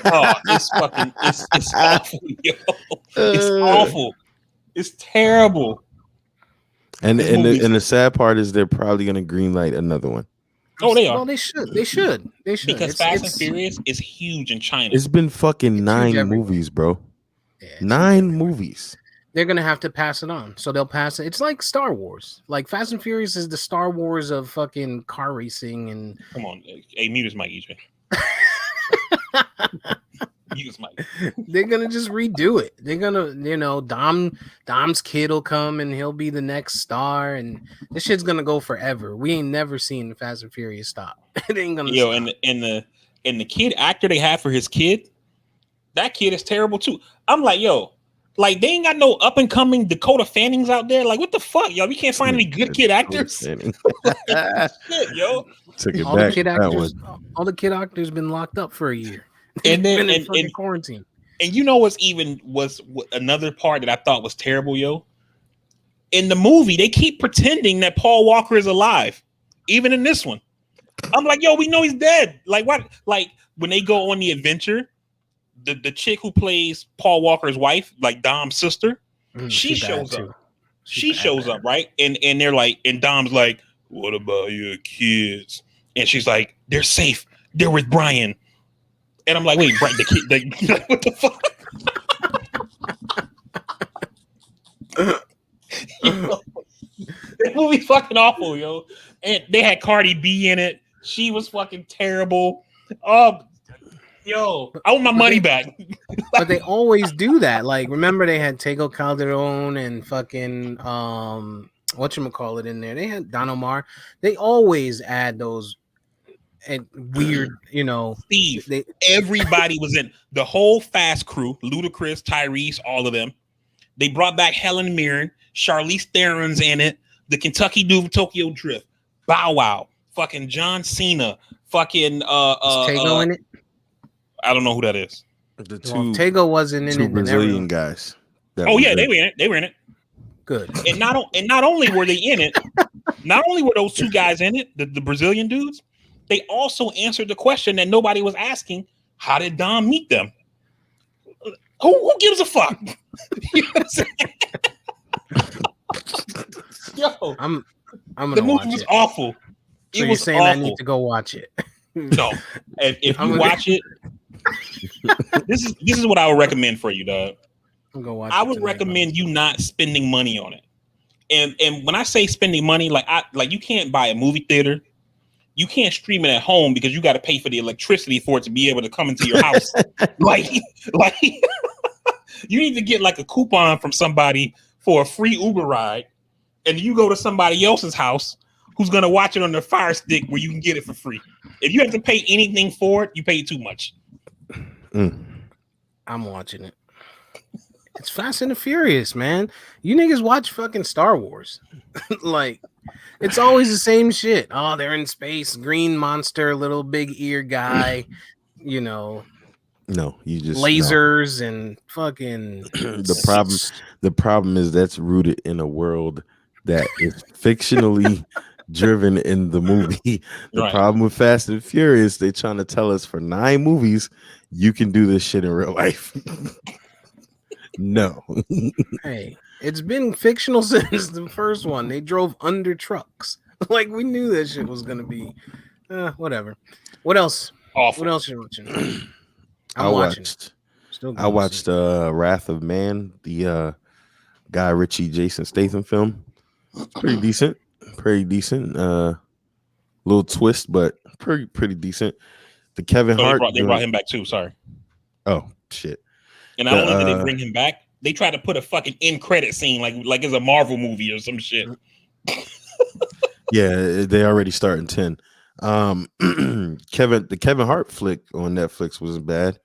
Oh, it's fucking it's awful, yo. It's awful. It's terrible. And This and movie's- the sad part is they're probably gonna greenlight another one. Oh, they are. Well, they should. They should. They should. Because Fast and Furious is huge in China. It's been fucking It's huge 9 everywhere. movies, bro. Yeah, it's 9 movies. They're gonna have to pass it on, so they'll pass it. It's like Star Wars. Like Fast and Furious is the Star Wars of fucking car racing, and Come on, hey, mute his mic, EJ. Mute his mic. they're gonna just redo it. They're gonna, Dom's kid will come and he'll be the next star, and this shit's gonna go forever. We ain't never seen Fast and Furious stop. It ain't gonna Yo, stop. and the kid actor they have for his kid, that kid is terrible too. I'm like, yo, like they ain't got no up and coming Dakota Fannings out there. Like, what the fuck, yo? We can't find any good kid actors. Shit, yo. Took it all back. the kid That actors, one. all the kid actors been locked up for a year. And then been in and, fucking and, quarantine. and you know what's even was another part that I thought was terrible, yo. In the movie, they keep pretending that Paul Walker is alive, even in this one. I'm like, yo, we know he's dead. Like, what? Like when they go on the adventure, the chick who plays Paul Walker's wife, like Dom's sister, she shows up. She shows up, right? And they're like, and Dom's like, what about your kids? And she's like, they're safe. They're with Brian. And I'm like, wait, Brian, the kid, like, what the fuck? Yo, that movie fucking awful, yo. And they had Cardi B in it. She was fucking terrible. Yo, I want my money back. But they always do that. Like, remember they had Tego Calderon and fucking whatchamacallit in there. They had Don Omar. They always add those weird, Steve, everybody was in the whole Fast crew, Ludacris, Tyrese, all of them. They brought back Helen Mirren, Charlize Theron's in it, the Kentucky dude from Tokyo Drift, Bow Wow, fucking John Cena, fucking is Tego in it? I don't know who that is. The Well, Tego wasn't in two it. Brazilian guys. Oh yeah, they were in it. They were in it. Good. And not only were they in it, not only were those two guys in it, the Brazilian dudes, they also answered the question that nobody was asking: how did Dom meet them? Who gives a fuck? You know what I'm saying? Yo, I'm the gonna movie watch was it. awful. So It you're was saying awful. I need to go watch it? No, if I'm you gonna- watch it, this is what I would recommend for you, dog. I'm gonna watch. I it would tonight, recommend you not spending money on it. And when I say spending money, like you can't buy a movie theater, you can't stream it at home because you got to pay for the electricity for it to be able to come into your house. like you need to get like a coupon from somebody for a free Uber ride, and you go to somebody else's house who's gonna watch it on their Fire Stick where you can get it for free. If you have to pay anything for it, you pay too much. I'm watching it. It's Fast and the Furious, man. You niggas watch fucking Star Wars. Like, it's always the same shit. Oh, they're in space, green monster, little big ear guy, No, you just lasers and fucking the problem is that's rooted in a world that is fictionally driven in the movie. The Right. problem with Fast and Furious, they trying to tell us for 9 movies you can do this shit in real life. No. Hey, it's been fictional since the first one. They drove under trucks. Like, we knew that shit was gonna be whatever. What else? Awful. What else you watching? I watching. watched Still I watched Wrath of Man, the Guy Ritchie Jason Statham film. Pretty decent. Was little twist, but pretty decent. The Kevin Oh, they Hart, brought him back too. Sorry. oh shit, And not the only did they bring him back, they tried to put a fucking end credit scene like it's a Marvel movie or some shit. yeah, they already start in 10. The Kevin Hart flick on Netflix wasn't bad.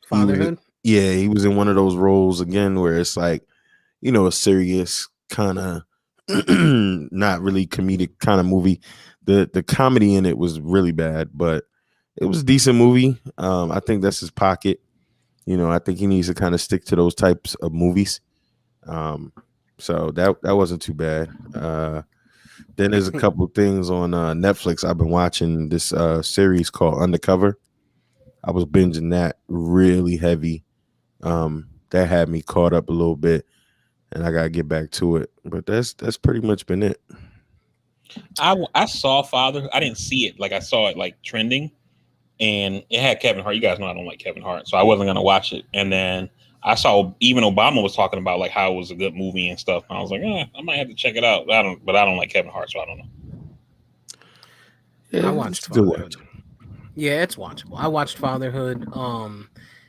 He was Fatherhood. yeah, he was in one of those roles again where it's like, a serious kind of not really comedic kind of movie. The comedy in it was really bad, but it was a decent movie. I think that's his pocket. I think he needs to kind of stick to those types of movies. Um, so that wasn't too bad. Then there's a couple of things on Netflix. I've been watching this series called Undercover. I was binging that really heavy. That had me caught up a little bit, and I gotta get back to it. But that's pretty much been it. I saw Father. I didn't see it. Like I saw it like trending, and it had Kevin Hart. You guys know I don't like Kevin Hart, so I wasn't gonna watch it. And then I saw even Obama was talking about like how it was a good movie and stuff. And I was like, I might have to check it out. But I don't like Kevin Hart, so I don't know. Yeah, I it's watched a good Fatherhood. watch. Yeah, it's watchable. I watched Fatherhood.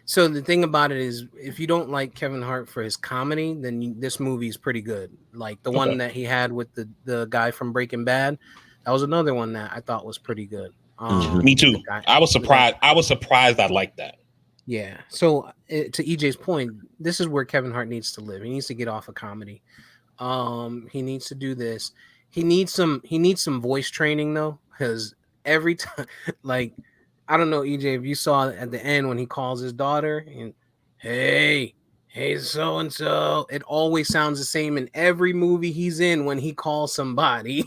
So the thing about it is, if you don't like Kevin Hart for his comedy, then this movie is pretty good. Like the one Okay. that he had with the guy from Breaking Bad, that was another one that I thought was pretty good. Mhm. Me too. The guy, I was the guy, surprised. I was surprised I liked that. yeah. So to EJ's point, this is where Kevin Hart needs to live. He needs to get off of comedy. He needs to do this. He needs some voice training though, because every time, like, I don't know, EJ, if you saw at the end when he calls his daughter and hey, hey, so and so, it always sounds the same in every movie he's in when he calls somebody.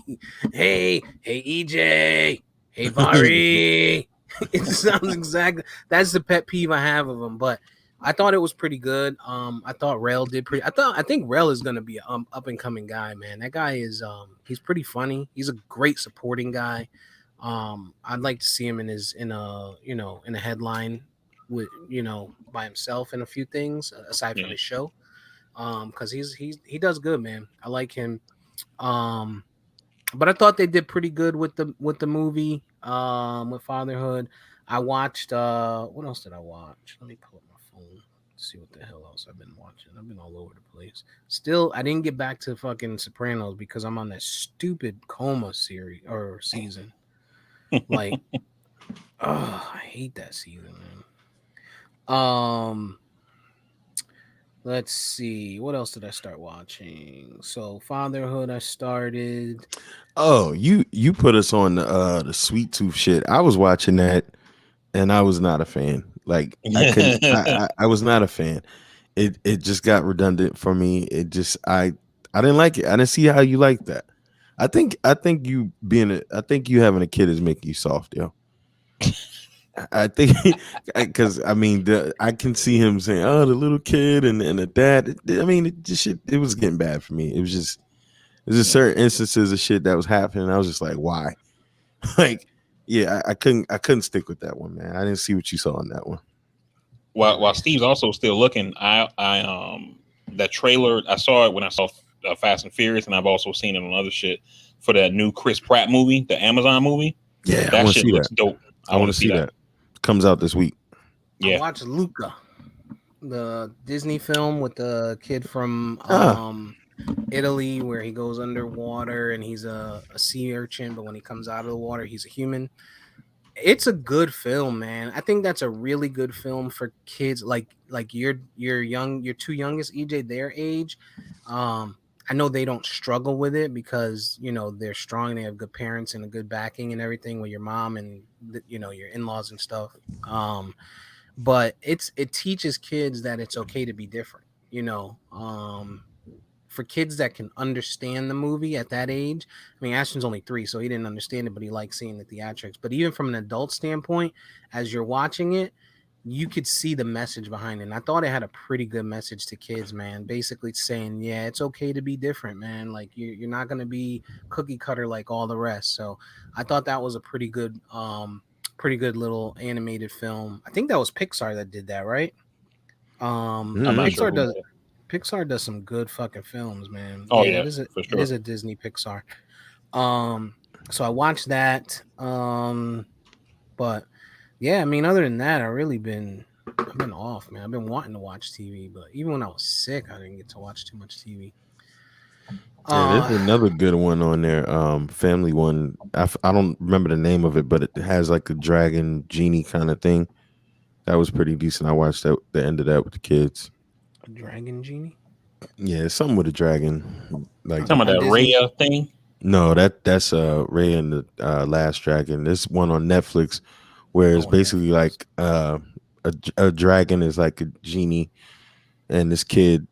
Hey, EJ, hey, Vari. It sounds exactly. That's the pet peeve I have of him, but I thought it was pretty good. I thought Rel did pretty. I think Rel is gonna be an up and coming guy, man. That guy is he's pretty funny. He's a great supporting guy. I'd like to see him in a headline with by himself in a few things aside from Yeah. his show. Because he does good, man. I like him. Um, but I thought they did pretty good with the movie. With Fatherhood, I watched. What else did I watch? Let me pull up my phone. See what the hell else I've been watching. I've been all over the place. Still, I didn't get back to fucking Sopranos because I'm on that stupid coma series or season. Like, oh, I hate that season, man. Let's see. What else did I start watching? So Fatherhood, I started. Oh, you put us on the sweet tooth shit. I was watching that and I was not a fan. Like I couldn't I was not a fan. It just got redundant for me. It just I didn't like it. I didn't see how you like that. I think I think you having a kid is making you soft, yo. I think because I mean I can see him saying, "Oh, the little kid and the dad." I mean, it was getting bad for me. It was just there's just certain instances of shit that was happening. I was just like, why? Like, yeah, I couldn't stick with that one, man. I didn't see what you saw in that one. while Steve's also still looking, I that trailer I saw it when I saw Fast and Furious, and I've also seen it on other shit for that new Chris Pratt movie, the Amazon movie. Yeah, I That want to shit see looks that. dope. I I want want to to see see that. that. Comes out this week. I Yeah. watched Luca, the Disney film with the kid from Ah, Italy, where he goes underwater and he's a sea urchin, but when he comes out of the water, he's a human. It's a good film, man. I think that's a really good film for kids like your two youngest EJ their age. Um I know they don't struggle with it because they're strong, they have good parents and a good backing and everything with your mom and your in-laws and stuff. But it teaches kids that it's okay to be different, for kids that can understand the movie at that age. I mean, Ashton's only 3, so he didn't understand it, but he liked seeing the theatrics. But even from an adult standpoint, as you're watching it, you could see the message behind it. And I thought it had a pretty good message to kids, man. Basically saying, yeah, it's okay to be different, man. Like you're not gonna be cookie cutter like all the rest. So I thought that was a pretty good little animated film. I think that was Pixar that did that, right? I'm not mm, sure Pixar who. does Pixar does some good fucking films, man. Oh Yeah, yeah, it is a for it sure. is a Disney Pixar. Um So I watched that. But yeah, I mean, other than that, I've been off, man. I've been wanting to watch TV, but even when I was sick, I didn't get to watch too much TV. Yeah, there's Uh, another good one on there. Family one. I don't remember the name of it, but it has like a dragon genie kind of thing. That was pretty decent. I watched that the end of that with the kids. a Dragon Genie. Yeah, it's something with a dragon. Like Some of On that Disney. Raya thing. no, that's Ray and the Last Dragon. This one on Netflix where it's Oh, on basically Netflix. like a dragon is like a genie, and this kid,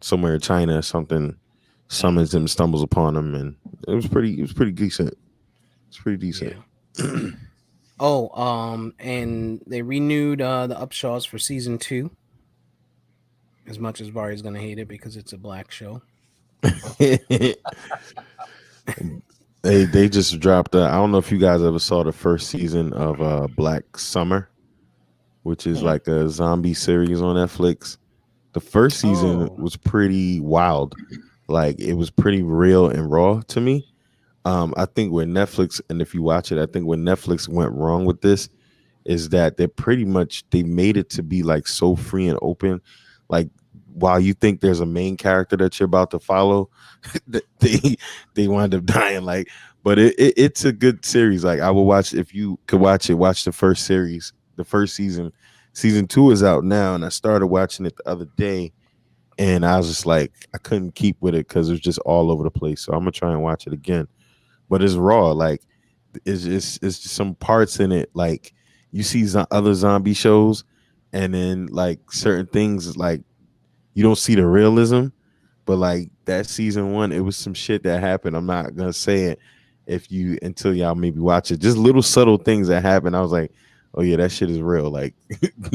somewhere in China or something, Mm. summons him, stumbles upon him, and it was pretty decent. It's pretty decent. Yeah. Oh, and they renewed the Upshaws for season 2. As much as Barry's gonna hate it because it's a black show. They just dropped. I don't know if you guys ever saw the first season of Black Summer, which is Mm. like a zombie series on Netflix. The first season Oh, was pretty wild. Like it was pretty real and raw to me. I think where Netflix, and if you watch it, I think where Netflix went wrong with this is that they made it to be like so free and open. Like while you think there's a main character that you're about to follow, they wind up dying. Like, but it's a good series. Like I will watch if you could watch it. Watch the first series, the first season. Season 2 is out now, and I started watching it the other day, and I was just like, I couldn't keep with it because it was just all over the place. So I'm gonna try and watch it again. But it's raw. Like it's just some parts in it. Like you see other zombie shows, and then like certain things like you don't see the realism. But like that season 1, it was some shit that happened. I'm not gonna say it if you until y'all maybe watch it. Just little subtle things that happen. I was like, oh yeah, that shit is real. Like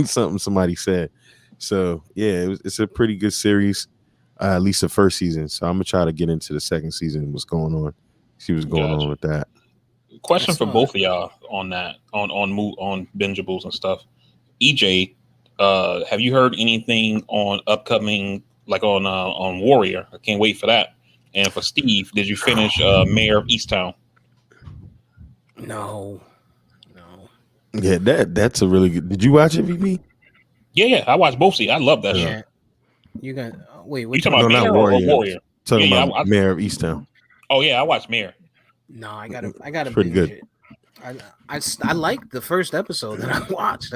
something somebody said. So yeah, it's a pretty good series. At least the first season. So I'm gonna try to get into the second season. What's going on? See what's going on Gotcha. with that. I Question for saw it. both of y'all on that on bingeables and stuff. EJ, have you heard anything on upcoming like on Warrior? I can't wait for that. And for Steve, did you finish Mayor of Easttown? No, no. Yeah, that's a really good. Did you watch it, VP? Yeah, yeah, I watched both seasons. I love that Uh, show. Yeah, you got. Wait, You which talking one? about no, not Mayor or Warrior. Warrior? Yeah, Talking yeah. about Mayor of Easttown. Oh yeah, I watched Mayor. No, I gotta It's pretty binge good. it. I like the first episode that I watched.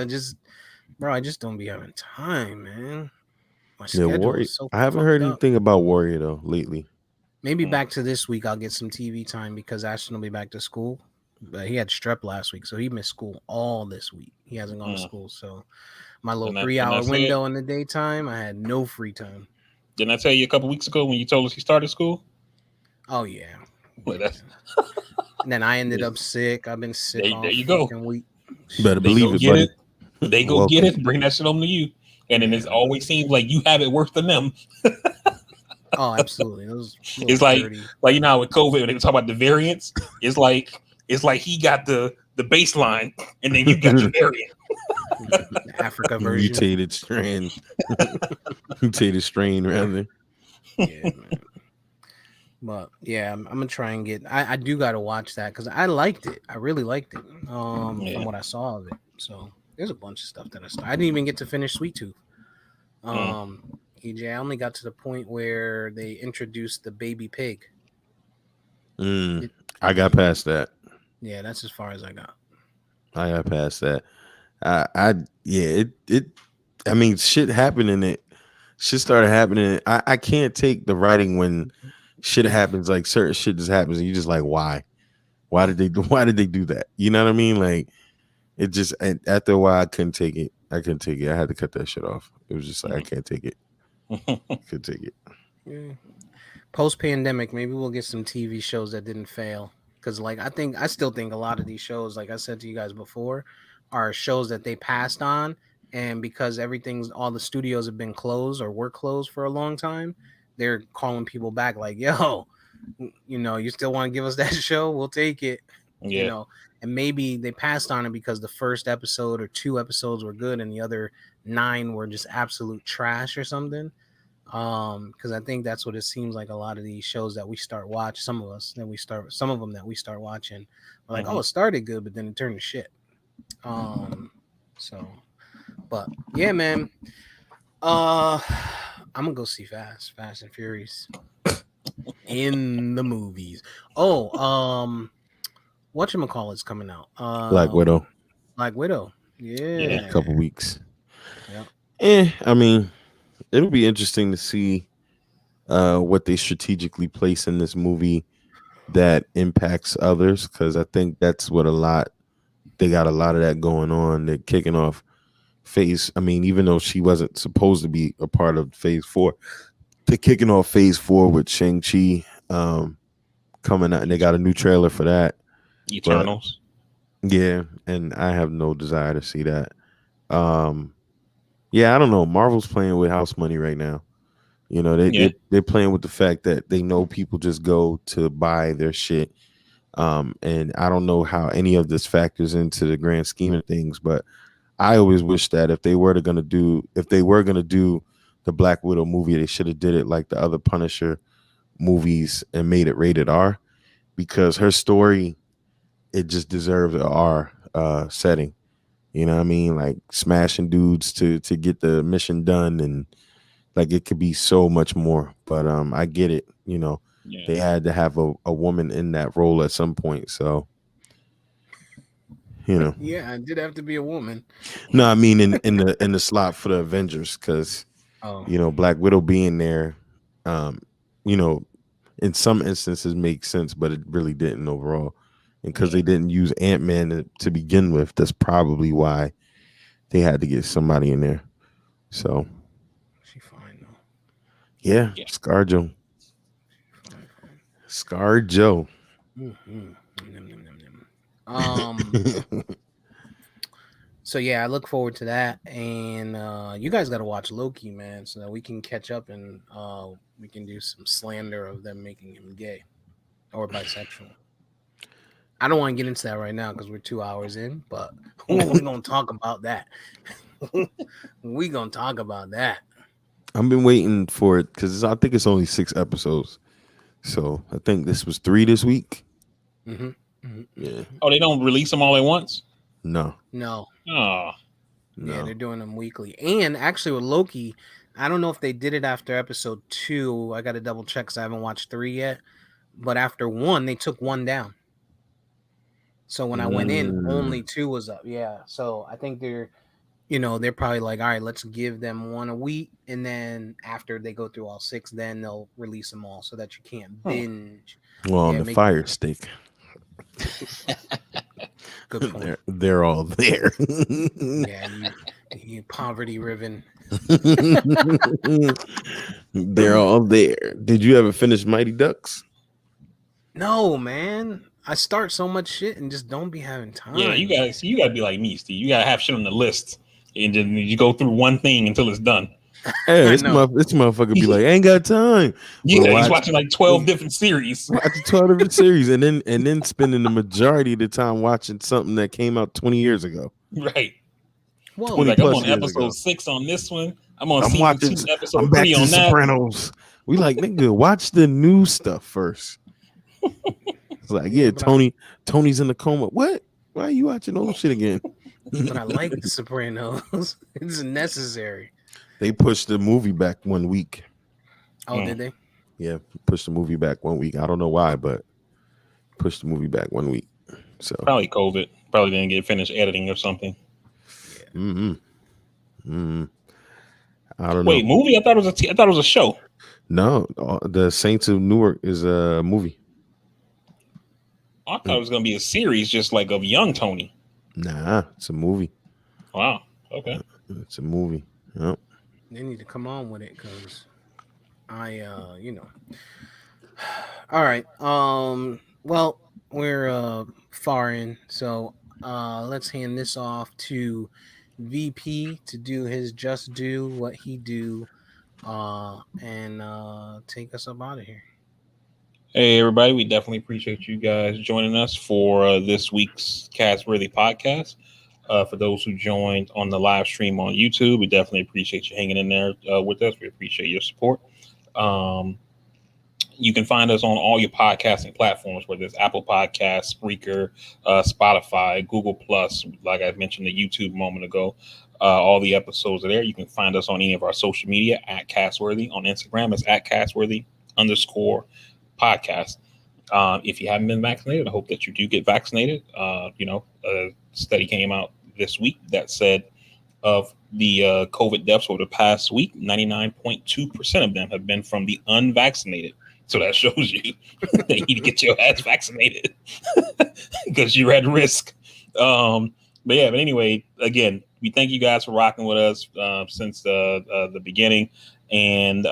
Bro, I just don't be having time, man. My Yeah, schedule Warrior. is so I haven't fucked heard up. anything about Warrior though lately. Maybe Mm, back to this week, I'll get some TV time because Ashton will be back to school. But he had strep last week, so he missed school all this week. He hasn't gone to mm. school, so my little And that 3 hour and that's it. window in the daytime, I had no free time. Didn't I tell you a couple weeks ago when you told us he started school? Oh yeah, Well, yeah. that's And then I ended up sick. I've been sick there. all You go. fucking week. Better They believe go it, get buddy. it. They go get Welcome. it. Bring that shit on to you. And then Yeah, it man. always seems like you have it worse than them. Oh, absolutely. Those little It's dirty like you know with COVID when they talk about the variants. It's like he got the baseline, and then you got your variant. the Africa version. Mutated strand. Mutated strain rather. Yeah, man. But yeah, I'm gonna try and get. I do gotta watch that because I liked it. I really liked it. From Yeah. what I saw of it. So there's a bunch of stuff that I didn't even get to finish Sweet Tooth. Mm. EJ, I only got to the point where they introduced the baby pig. Mm, It, I got past that. yeah, that's as far as I got. I got past that. I yeah, it I mean shit happened in it. Shit started happening. I can't take the writing when shit happens, like certain shit just happens and you just like why? Why did they do that? You know what I mean? Like it just and after a while I couldn't take it. I couldn't take it. I had to cut that shit off. It was just like I can't take it. Could take it. Yeah. Post pandemic, maybe we'll get some TV shows that didn't fail. Because like I still think a lot of these shows, like I said to you guys before, are shows that they passed on, and because all the studios have been closed or were closed for a long time, they're calling people back like, "Yo, you still want to give us that show? We'll take it." You Yeah. know, and maybe they passed on it because the first episode or two episodes were good, and the other 9 were just absolute trash or something. Because I think that's what it seems like. A lot of these shows that we start watch, some of them that we start watching, we're like, oh, it started good, but then it turned to shit. So, but yeah, man. Uh, I'm gonna go see Fast and Furious in the movies. Oh, whatchamacallit's coming out. Black Widow Black Widow. in Yeah. a Yeah. couple weeks. Yeah. I mean, it'll be interesting to see what they strategically place in this movie that impacts others, because I think that's what they got a lot of that going on. They're kicking off phase. I mean, even though she wasn't supposed to be a part of phase 4, they're kicking off phase 4 with Shang-Chi coming out, and they got a new trailer for that. But Eternals. yeah, and I have no desire to see that. Um, yeah, I don't know. Marvel's playing with house money right now. You know, Yeah. they're playing with the fact that they know people just go to buy their shit. And I don't know how any of this factors into the grand scheme of things, but I always wish that if they were gonna do the Black Widow movie, they should have did it like the other Punisher movies and made it rated R, because her story, it just deserves a R setting. You know what I mean? Like smashing dudes to get the mission done, and like it could be so much more. But I get it. You know, Yeah. they had to have a woman in that role at some point. So, you know. Yeah, it did have to be a woman. No, I mean in the slot for the Avengers, because Oh, Black Widow being there, um, you know, in some instances makes sense, but it really didn't overall. And because Yeah. they didn't use Ant-Man to begin with, that's probably why they had to get somebody in there. So she fine though. yeah, Yeah. ScarJo. Fine, fine. ScarJo. Mm-hmm. Nom, nom, nom, nom. So yeah, I look forward to that, and you guys got to watch Loki, man, so that we can catch up and we can do some slander of them making him gay or bisexual. I don't want to get into that right now because we're 2 hours in, but we're gonna talk about that. We gonna talk about that. I've been waiting for it because I think it's only 6 episodes. So I think this was 3 this week. Mm-hmm. Mm-hmm. Yeah. Oh, they don't release them all at once? No. No, Oh. yeah, No. they're doing them weekly. And actually, with Loki, I don't know if they did it after episode 2. I got to double check because I haven't watched 3 yet. But after 1, they took 1 down. So when I went in, only Mm. 2 was up. Yeah. So I think they're probably like, all right, let's give them 1 a week, and then after they go through all 6, then they'll release them all so that you can't binge. Well, on Yeah, the make Fire Stick, good point. they're all there. Yeah, you poverty riven. They're all there. Did you ever finish Mighty Ducks? No, man. I start so much shit and just don't be having Yeah, time, man. you gotta be like me, Steve. You gotta have shit on the list, and then you go through one thing until it's done. Hey, I this know. this motherfucker be like, ain't got time. But Yeah, he's watching like 12 different series. watch 12 different series, and then spending the majority of the time watching something that came out 20 years ago, Right. He's Whoa. 20 like, I'm plus on years episode ago. 6 on this one. I'm on I'm season watching. 2, I'm episode back 3 to The on that. Sopranos. We like, nigga, watch the new stuff first. It's like, Yeah, yeah, Tony's in the coma. What? Why are you watching old shit again? but I like The Sopranos. It's necessary. They pushed the movie back 1 week. Oh, did they? Yeah, pushed the movie back 1 week. I don't know why, but pushed the movie back 1 week. So, Probably COVID. Probably didn't get finished editing or something. Yeah. I don't Wait, know. movie? I thought it was a show. No, the Saints of Newark is a movie. I thought it was gonna be a series, just like of young Tony. Nah, it's a movie. Wow. Okay. It's a movie. Yep. They need to come on with it because All right. Well, we're far in, so let's hand this off to VP to do his just do what he do, and take us up out of here. Hey, everybody. We definitely appreciate you guys joining us for this week's Castworthy podcast. For those who joined on the live stream on YouTube, we definitely appreciate you hanging in there with us. We appreciate your support. You can find us on all your podcasting platforms, whether it's Apple Podcasts, Spreaker, Spotify, Google Plus. Like I mentioned the YouTube a moment ago, all the episodes are there. You can find us on any of our social media at Castworthy. On Instagram, it's at Castworthy_podcast. If you haven't been vaccinated, I hope that you do get vaccinated. A study came out this week that said of the COVID deaths over the past week, 99.2% of them have been from the unvaccinated. So that shows you that you need to get your ass vaccinated because you're at risk. But anyway, again, we thank you guys for rocking with us since the beginning. And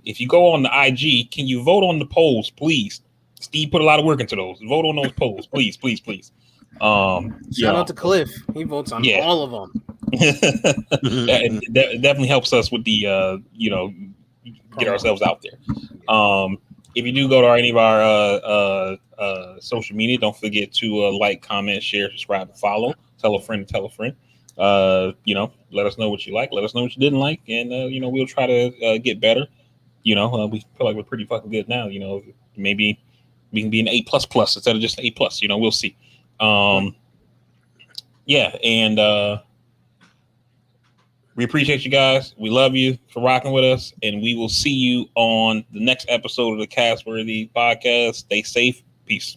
if you go on the IG, can you vote on the polls, please? Steve put a lot of work into those. Vote on those polls, please, please, please. Shout out to Cliff. He votes on all of them. It definitely helps us with the get ourselves out there. If you do go to any of our social media, don't forget to like, comment, share, subscribe, and follow. Tell a friend to tell a friend. Let us know what you like. Let us know what you didn't like, and we'll try to get better. We feel like we're pretty fucking good now. Maybe we can be an A++ instead of just A+. We'll see. And we appreciate you guys. We love you for rocking with us, and we will see you on the next episode of the Castworthy podcast. Stay safe. Peace.